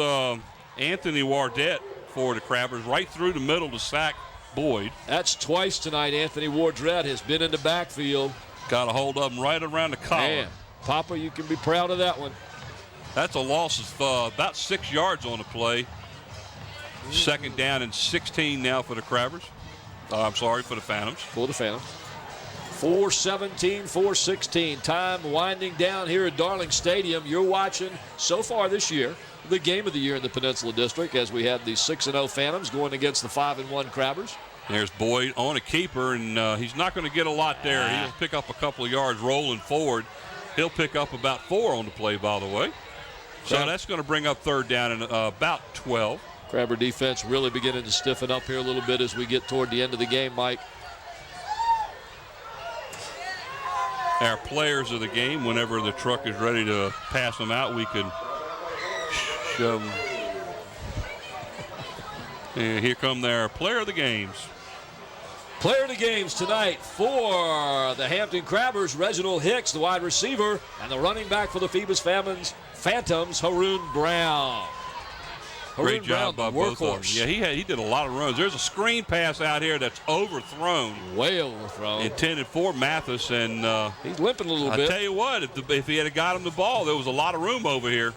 Anthony Wardett for the Crabbers, right through the middle to sack Boyd. That's twice tonight. Anthony Wardett has been in the backfield. Got a hold of him right around the collar. Man, Papa, you can be proud of that one. That's a loss of about 6 yards on the play. 2nd down and 16 now for the Crabbers. I'm sorry, for the Phantoms. For the Phantoms. 4:17, 4:16. Time winding down here at Darling Stadium. You're watching, so far this year, the game of the year in the Peninsula District as we have the 6-0 Phantoms going against the 5-1 Crabbers. There's Boyd on a keeper, and he's not going to get a lot there. He'll pick up a couple of yards rolling forward. He'll pick up about 4 on the play, by the way. So that's going to bring up 3rd down and about 12. Crabber defense really beginning to stiffen up here a little bit as we get toward the end of the game, Mike. Our players of the game, whenever the truck is ready to pass them out, we can shove them. And here come their player of the games. Player of the games tonight for the Hampton Crabbers, Reginald Hicks, the wide receiver, and the running back for the Phoebus Phantoms, Haroon Brown. Great job by both of them. Yeah, he did a lot of runs. There's a screen pass out here that's overthrown. Way overthrown. Intended for Mathis, and he's limping a little bit. I tell you what, if he had got him the ball, there was a lot of room over here.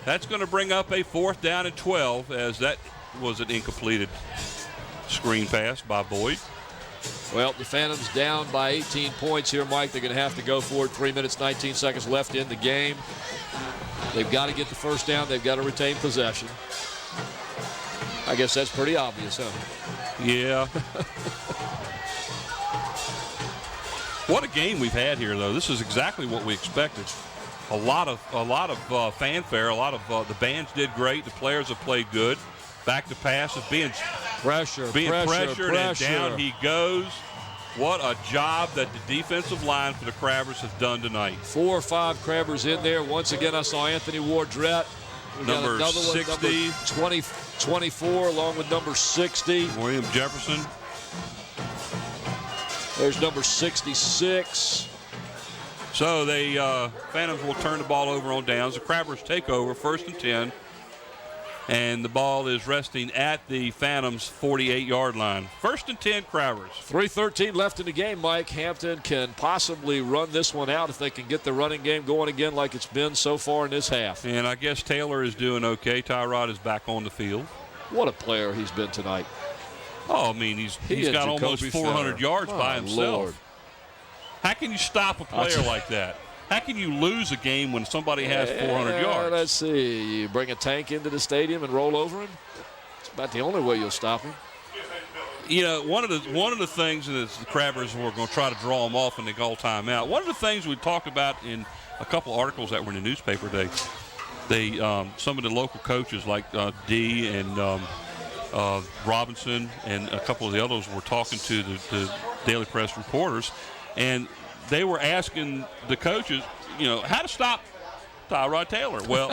That's going to bring up a 4th down and 12, as that was an incompleted screen pass by Boyd. Well, the Phantoms down by 18 points here, Mike. They're going to have to go for it. 3 minutes, 19 seconds left in the game. They've got to get the 1st down. They've got to retain possession. I guess that's pretty obvious, huh? Yeah. What a game we've had here, though. This is exactly what we expected. A lot of fanfare. A lot of the bands did great. The players have played good. Back to passes, being pressured, and down he goes. What a job that the defensive line for the Crabbers has done tonight. 4 or 5 Crabbers in there. Once again, I saw Anthony Wardett. Number 60. Number 24 along with number 60. William Jefferson. There's number 66. So the Phantoms will turn the ball over on downs. The Crabbers take over 1st and 10 And the ball is resting at the Phantoms' 48-yard line. 1st and 10, Crabbers. 3:13 left in the game, Mike. Hampton can possibly run this one out if they can get the running game going again like it's been so far in this half. And I guess Taylor is doing okay. Tyrod is back on the field. What a player he's been tonight. Oh, I mean, he's got almost 400 yards by himself. Lord. How can you stop a player like that? How can you lose a game when somebody has 400 yards? Let's see. You bring a tank into the stadium and roll over him? It's about the only way you'll stop him. You know, one of the things that the Crabbers were going to try to draw them off and they call timeout. One of the things we talked about in a couple articles that were in the newspaper today, some of the local coaches like D and Robinson and a couple of the others were talking to the Daily Press reporters, and they were asking the coaches, how to stop Tyrod Taylor. Well,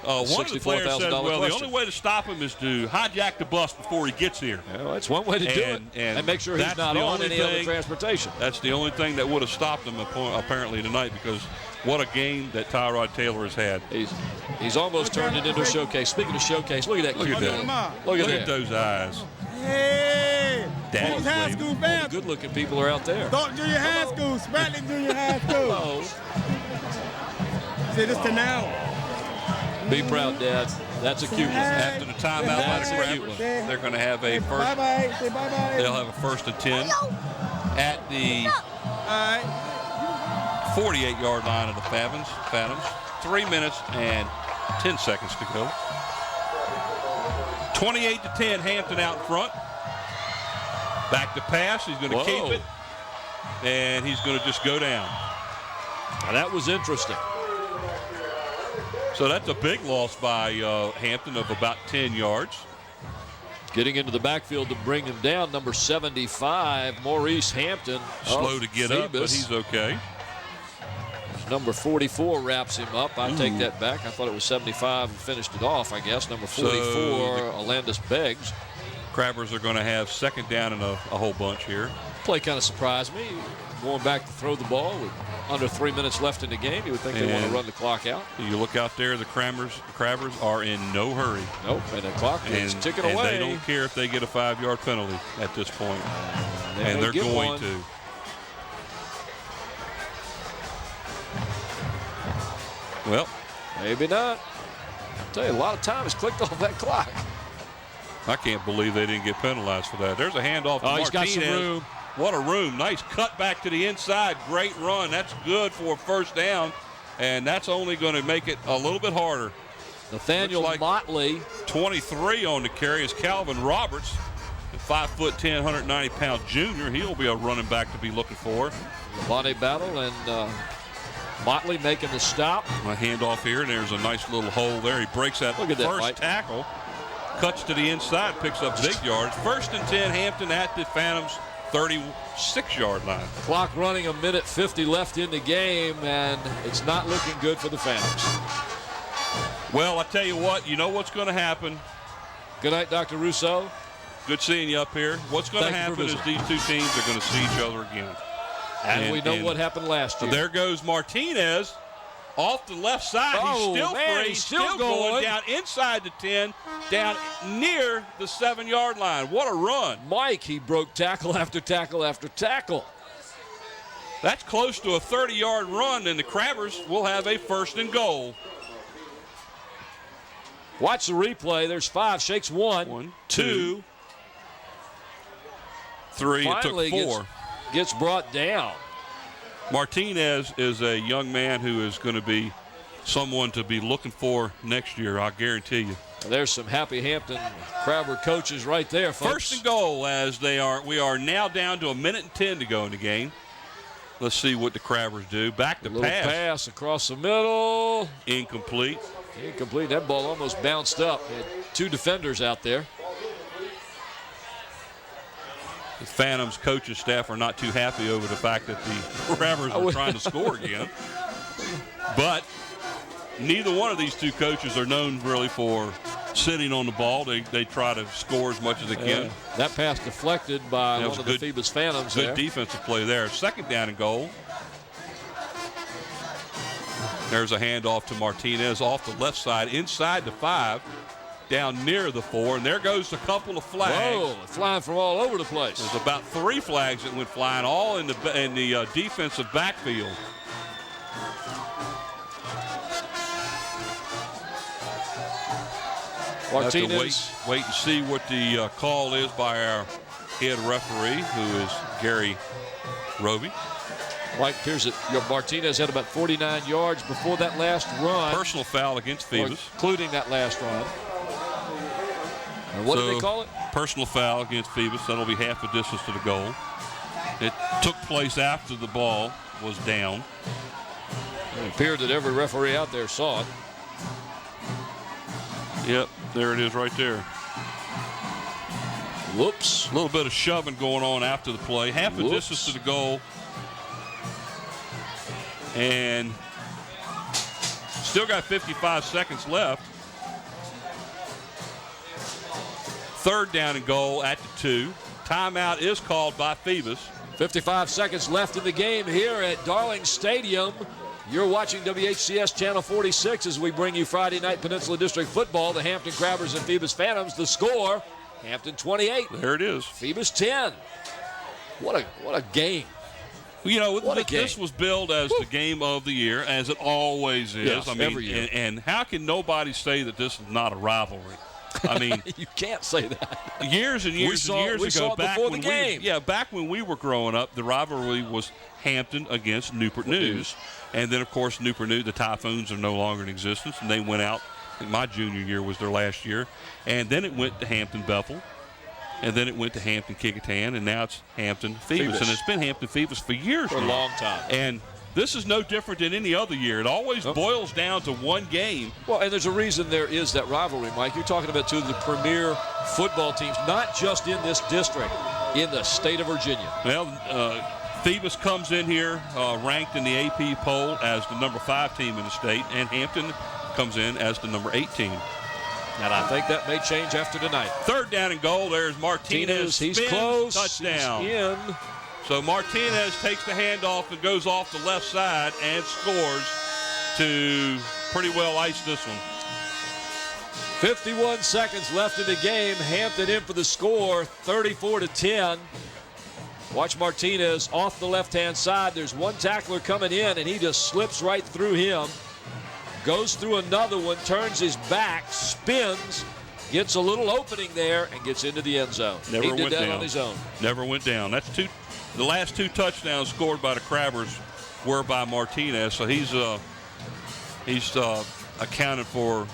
one of the players said, well, the only way to stop him is to hijack the bus before he gets here. Well, that's one way to do it. And make sure he's not on any other transportation. That's the only thing that would have stopped him apparently tonight, because what a game that Tyrod Taylor has had. He's almost turned it into a showcase. Speaking of showcase, look at that. Look at that. Look at those eyes. Hey, Daddy's high school fans. Good-looking people are out there. Dalton Junior High School, Spratling Junior High School. See this to now. Be proud, Dad. That's a cute one. After the timeout by the Crabbers, they're going to have a first. Bye-bye. Say bye-bye. They'll have a 1st and 10 at the 48-yard line of the Phantoms. 3 minutes and 10 seconds to go. 28-10, Hampton out in front. Back to pass. He's going to keep it. And he's going to just go down. Now that was interesting. So that's a big loss by Hampton of about 10 yards. Getting into the backfield to bring him down, number 75, Maurice Hampton. Slow to get up, but he's okay. Number 44 wraps him up. I take that back. I thought it was 75 and finished it off, I guess. Number 44, Alandis Beggs. Crabbers are going to have 2nd down and a whole bunch here. Play kind of surprised me. Going back to throw the ball with under 3 minutes left in the game. You would think they want to run the clock out. You look out there, the Crabbers are in no hurry. Nope, and the clock is ticking away. And they don't care if they get a 5-yard penalty at this point. And they're going to. Well, maybe not. I'll tell you, a lot of time has clicked off that clock. I can't believe they didn't get penalized for that. There's a handoff to Martinez. He's got some room. What a room. Nice cut back to the inside. Great run. That's good for a 1st down. And that's only going to make it a little bit harder. Nathaniel Motley. 23 on the carry is Calvin Roberts. 5'10", 190-pound junior. He'll be a running back to be looking for. Bonnie Battle and Motley making the stop. A handoff here, and there's a nice little hole there. He breaks that first tackle. Cuts to the inside, picks up big yards. 1st and 10, Hampton at the Phantoms' 36-yard line. Clock running, 1:50 left in the game, and it's not looking good for the Phantoms. Well, I tell you what, you know what's going to happen. Good night, Dr. Rousseau. Good seeing you up here. What's going to happen is these two teams are going to see each other again. And we know what happened last year. There goes Martinez off the left side. He's still free. He's still going down inside the 10, down near the 7-yard line. What a run. Mike, he broke tackle after tackle after tackle. That's close to a 30-yard run, and the Crabbers will have a 1st and goal. Watch the replay. There's 5. Shakes 1, 2, 3. Finally it took 4. Gets brought down. Martinez is a young man who is going to be someone to be looking for next year, I guarantee you. There's some happy Hampton Crabber coaches right there, folks. 1st and goal as we are now down to 1:10 to go in the game. Let's see what the Crabbers do. Back to pass across the middle. Incomplete. That ball almost bounced up. Had 2 defenders out there. The Phantoms coaching staff are not too happy over the fact that the Crabbers are trying to score again. But neither one of these two coaches are known really for sitting on the ball. They try to score as much as they can. That pass deflected by one of the Phoebus Phantoms. Good defensive play there. 2nd down and goal. There's a handoff to Martinez off the left side, inside the 5, down near the 4, and there goes a couple of flags. Whoa, flying from all over the place. There's about 3 flags that went flying, all in the defensive backfield. Martinez. We'll have to wait and see what the call is by our head referee, who is Gary Roby. Mike appears that Martinez had about 49 yards before that last run. Personal foul against Phoebus. Including that last run. And what did they call it? Personal foul against Phoebus. That'll be half the distance to the goal. It took place after the ball was down. It appeared that every referee out there saw it. Yep, there it is right there. Whoops. A little bit of shoving going on after the play. Half the distance to the goal. And still got 55 seconds left. 3rd down and goal at the 2. Timeout is called by Phoebus. 55 seconds left in the game here at Darling Stadium. You're watching WHCS Channel 46 as we bring you Friday night Peninsula District football. The Hampton Crabbers and Phoebus Phantoms. The score, Hampton 28. There it is. Phoebus 10. What a game. You know, this was billed as the game of the year, as it always is. Yes, I mean, every year. And how can nobody say that this is not a rivalry? I mean, you can't say that. Years and years ago, back when we were growing up, the rivalry was Hampton against Newport News. And then, of course, Newport News, the Typhoons are no longer in existence, and they went out. I think my junior year was their last year. And then it went to Hampton Bethel. And then it went to Hampton Kickoff, and now it's Hampton Phoebus. And it's been Hampton Phoebus for years now. For a long time. And this is no different than any other year. It always boils down to one game. Well, and there's a reason there is that rivalry, Mike. You're talking about 2 of the premier football teams, not just in this district, in the state of Virginia. Well, Phoebus comes in here ranked in the AP poll as the number 5 team in the state, and Hampton comes in as the number 8 team. And I think that may change after tonight. 3rd down and goal. There's Martinez. He's spins, close. Touchdown. He's in. So Martinez takes the handoff and goes off the left side and scores to pretty well ice this one. 51 seconds left in the game. Hampton in for the score, 34-10. Watch Martinez off the left-hand side. There's one tackler coming in, and he just slips right through him. Goes through another one, turns his back, spins, gets a little opening there, and gets into the end zone. Never he did went that down. On his own. Never went down. That's the last 2 touchdowns scored by the Crabbers were by Martinez. So he's accounted for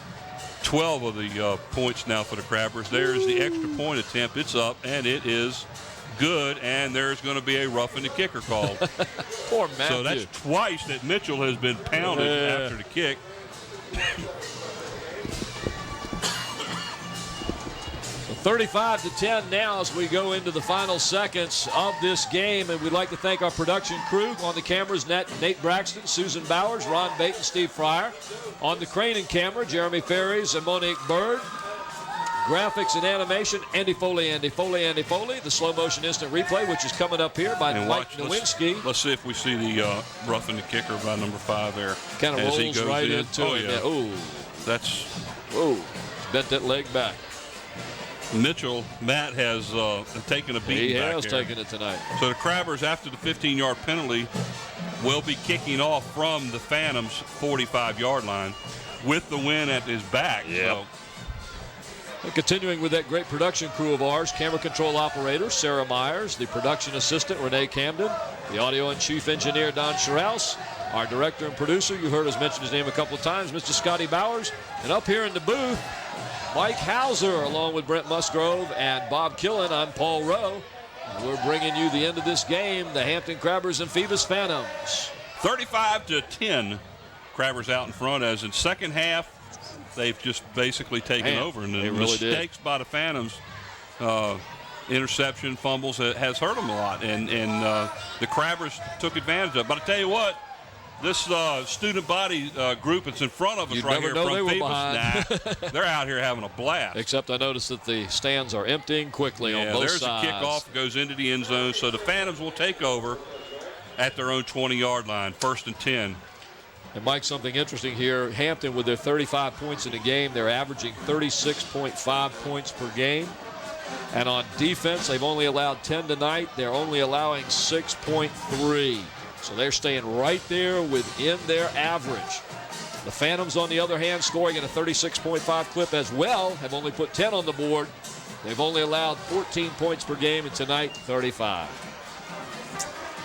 12 of the points now for the Crabbers. There's the extra point attempt. It's up, and it is good, and there's going to be a roughing the kicker called. Poor Matthew. So that's twice that Mitchell has been pounded after the kick. 35-10 now as we go into the final seconds of this game, and we'd like to thank our production crew on the cameras, Nate Braxton, Susan Bowers, Ron Bate, and Steve Fryer. On the crane and camera, Jeremy Ferries and Monique Bird. Graphics and animation, Andy Foley. The slow motion instant replay, which is coming up here by Mike Nowinski. Let's see if we see the roughing the kicker by number 5 there. Kind of rolls right into it. Yeah. Oh, that's. Oh, bent that leg back. Matt has taken a beating. He back has there. taken it tonight. So the Crabbers, after the 15-yard penalty, will be kicking off from the Phantoms' 45-yard line with the win at his back. Yeah. And continuing with that great production crew of ours, camera control operator Sarah Myers, the production assistant Renee Camden, the audio and chief engineer Don Scharouse, our director and producer, you heard us mention his name a couple of times, Mr. Scotty Bowers, and up here in the booth, Mike Hauser, along with Brent Musgrove and Bob Killen. I'm Paul Rowe. And we're bringing you the end of this game, the Hampton Crabbers and Phoebus Phantoms. 35-10, Crabbers out in front, as in second half, they've just basically taken over. And the mistakes by the Phantoms, interception, fumbles, has hurt them a lot. And the Crabbers took advantage of it. But I tell you what, this student body group that's in front of us right here from Phoebus, they're out here having a blast. Except I noticed that the stands are emptying quickly on both sides. There's a kickoff, goes into the end zone. So the Phantoms will take over at their own 20-yard line, 1st and 10. And, Mike, something interesting here. Hampton, with their 35 points in a game, they're averaging 36.5 points per game. And on defense, they've only allowed 10 tonight. They're only allowing 6.3. So they're staying right there within their average. The Phantoms, on the other hand, scoring at a 36.5 clip as well, have only put 10 on the board. They've only allowed 14 points per game, and tonight, 35.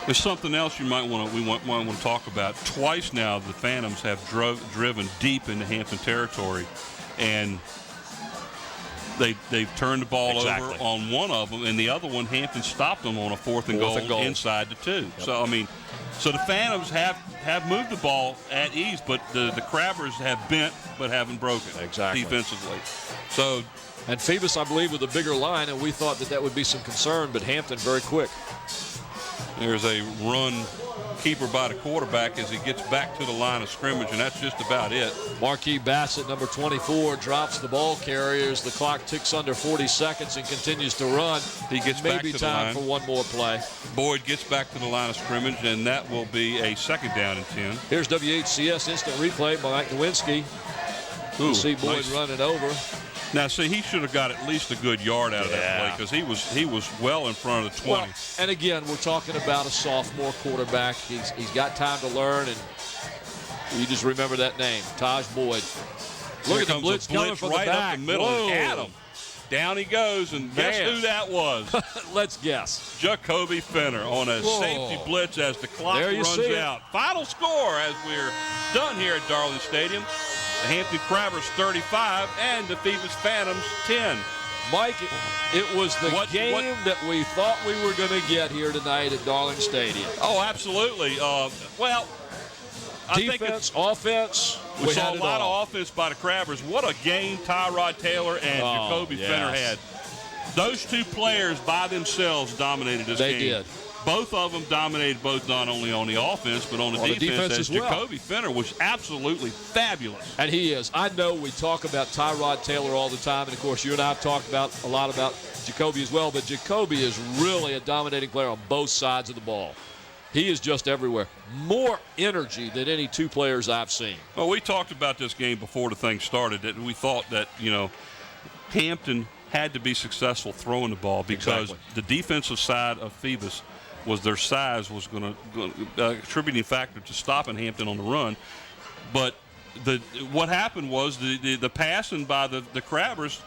There's something else we might want to talk about. Twice now, the Phantoms have driven deep into Hampton territory, and they've turned the ball over on one of them, and the other one, Hampton stopped them on a fourth and goal inside the 2. Yep. So, I mean, the Phantoms have moved the ball at ease, but the Crabbers have bent but haven't broken defensively. So, and Phoebus, I believe, with a bigger line, and we thought that would be some concern, but Hampton very quick. There's a run keeper by the quarterback as he gets back to the line of scrimmage, and that's just about it. Marquis Bassett, number 24, drops the ball carriers. The clock ticks under 40 seconds and continues to run. He gets back to the line. Maybe time for one more play. Boyd gets back to the line of scrimmage, and that will be a 2nd down and 10. Here's WHCS instant replay by Mike Nowinski. You see Boyd running over. Now, see, he should have got at least a good yard out of that play because he was well in front of the 20. Well, and again, we're talking about a sophomore quarterback. He's got time to learn, and you just remember that name, Taj Boyd. Look at the blitz coming from right the back. Up the middle. Whoa. At him. Down he goes, and guess who that was? Let's guess. Jacoby Fenner on a safety blitz as the clock runs out. Final score as we're done here at Darling Stadium. The Hampton Crabbers 35 and the Phoebus Phantoms 10. Mike, it was the game that we thought we were going to get here tonight at Darling Stadium. Oh, absolutely. Well, defense, offense. We saw a lot of offense by the Crabbers. What a game Tyrod Taylor and Jacoby Fenner had. Those two players by themselves dominated this game. They did. Both of them dominated not only on the offense, but on the defense as well. Jacoby Fenner was absolutely fabulous. And he is. I know we talk about Tyrod Taylor all the time, and, of course, you and I have talked a lot about Jacoby as well, but Jacoby is really a dominating player on both sides of the ball. He is just everywhere. More energy than any two players I've seen. Well, we talked about this game before the thing started, that we thought that, Hampton had to be successful throwing the ball because the defensive side of Phoebus was their size was going to contributing factor to stopping Hampton on the run. But what happened was the passing by the Crabbers,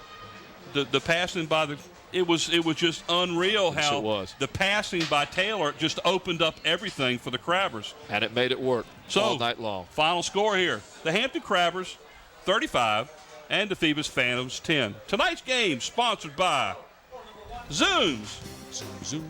the passing by it was just unreal how the passing by Taylor just opened up everything for the Crabbers. And it made it work all night long. Final score here. The Hampton Crabbers 35 and the Phoebus Phantoms 10. Tonight's game sponsored by Zooms. Zoom.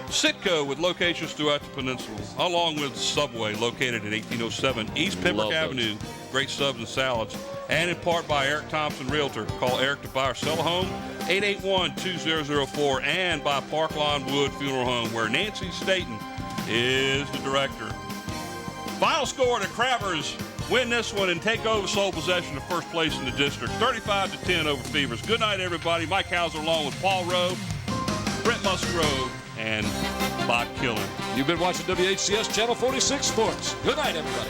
Sitco with locations throughout the peninsula, along with Subway located at 1807 East Pembroke Avenue. Great subs and salads. And in part by Eric Thompson Realtor. Call Eric to buy or sell a home, 881-2004. And by Parkline Wood Funeral Home, where Nancy Staten is the director. Final score, the Crabbers win this one and take over sole possession of first place in the district, 35-10 over Phoebus. Good night, everybody. Mike Hauser along with Paul Rowe, Brent Musgrove, and Bob Killen. You've been watching WHCS Channel 46 Sports. Good night, everybody.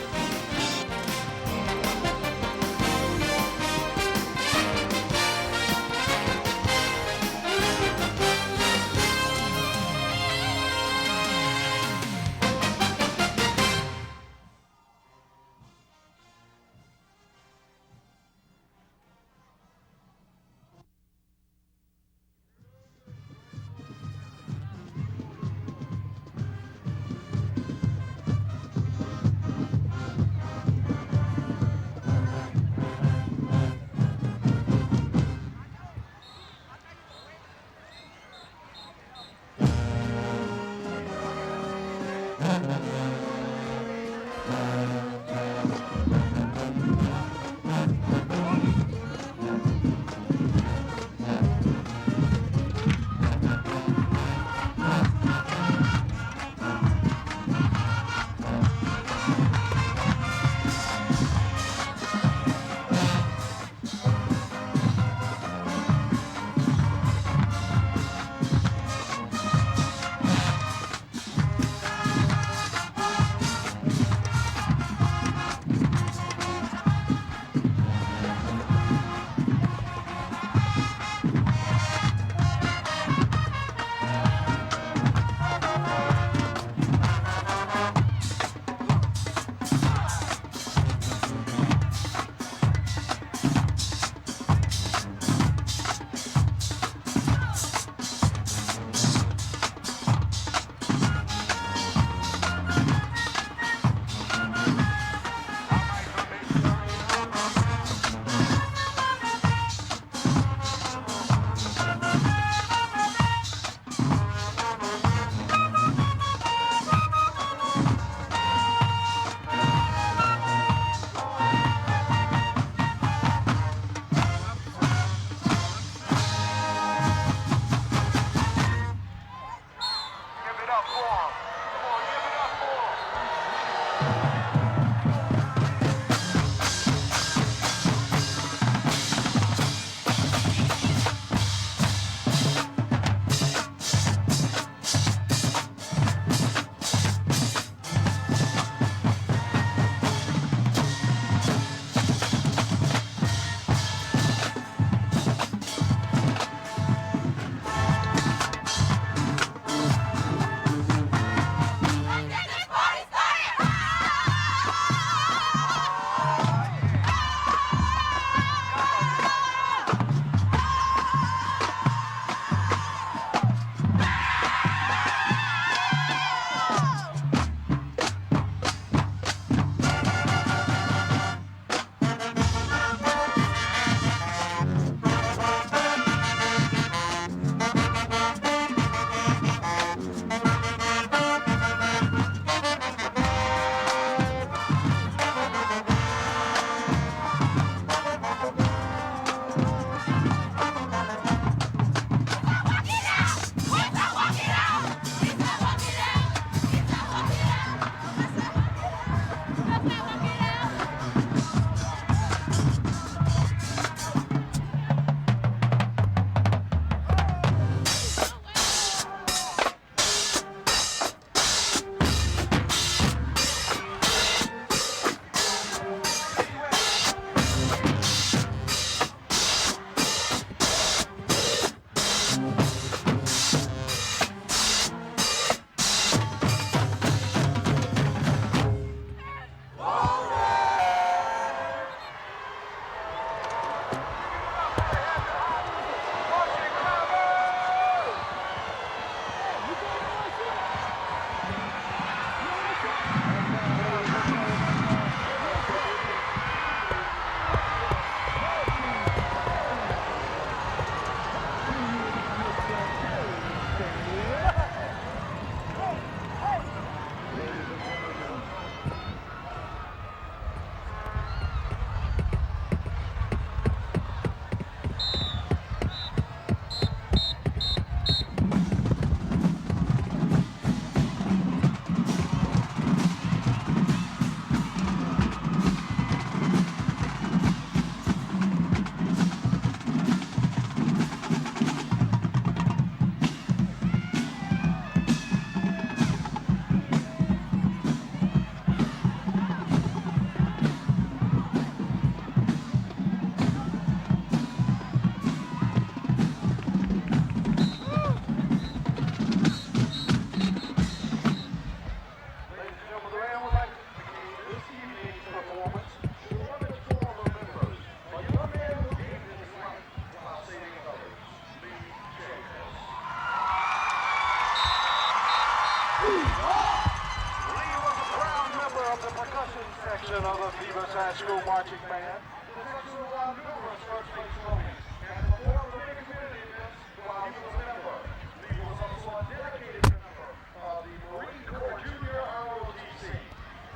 was a proud member of the percussion section of the Phoebus High School Marching Band. The section won numerous first-place trophies and performed in many community events while he was a member. Lee was also a dedicated member of the Marine Corps Junior ROTC.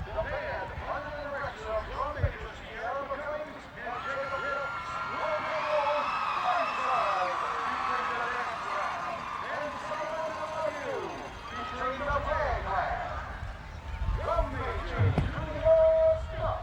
The band, under the direction of drum majors Sierra Cummings and Jacob Hill, will go on alongside featuring the dance crowd and Someone Love You, featuring the flag class. Drum major Junior Scott.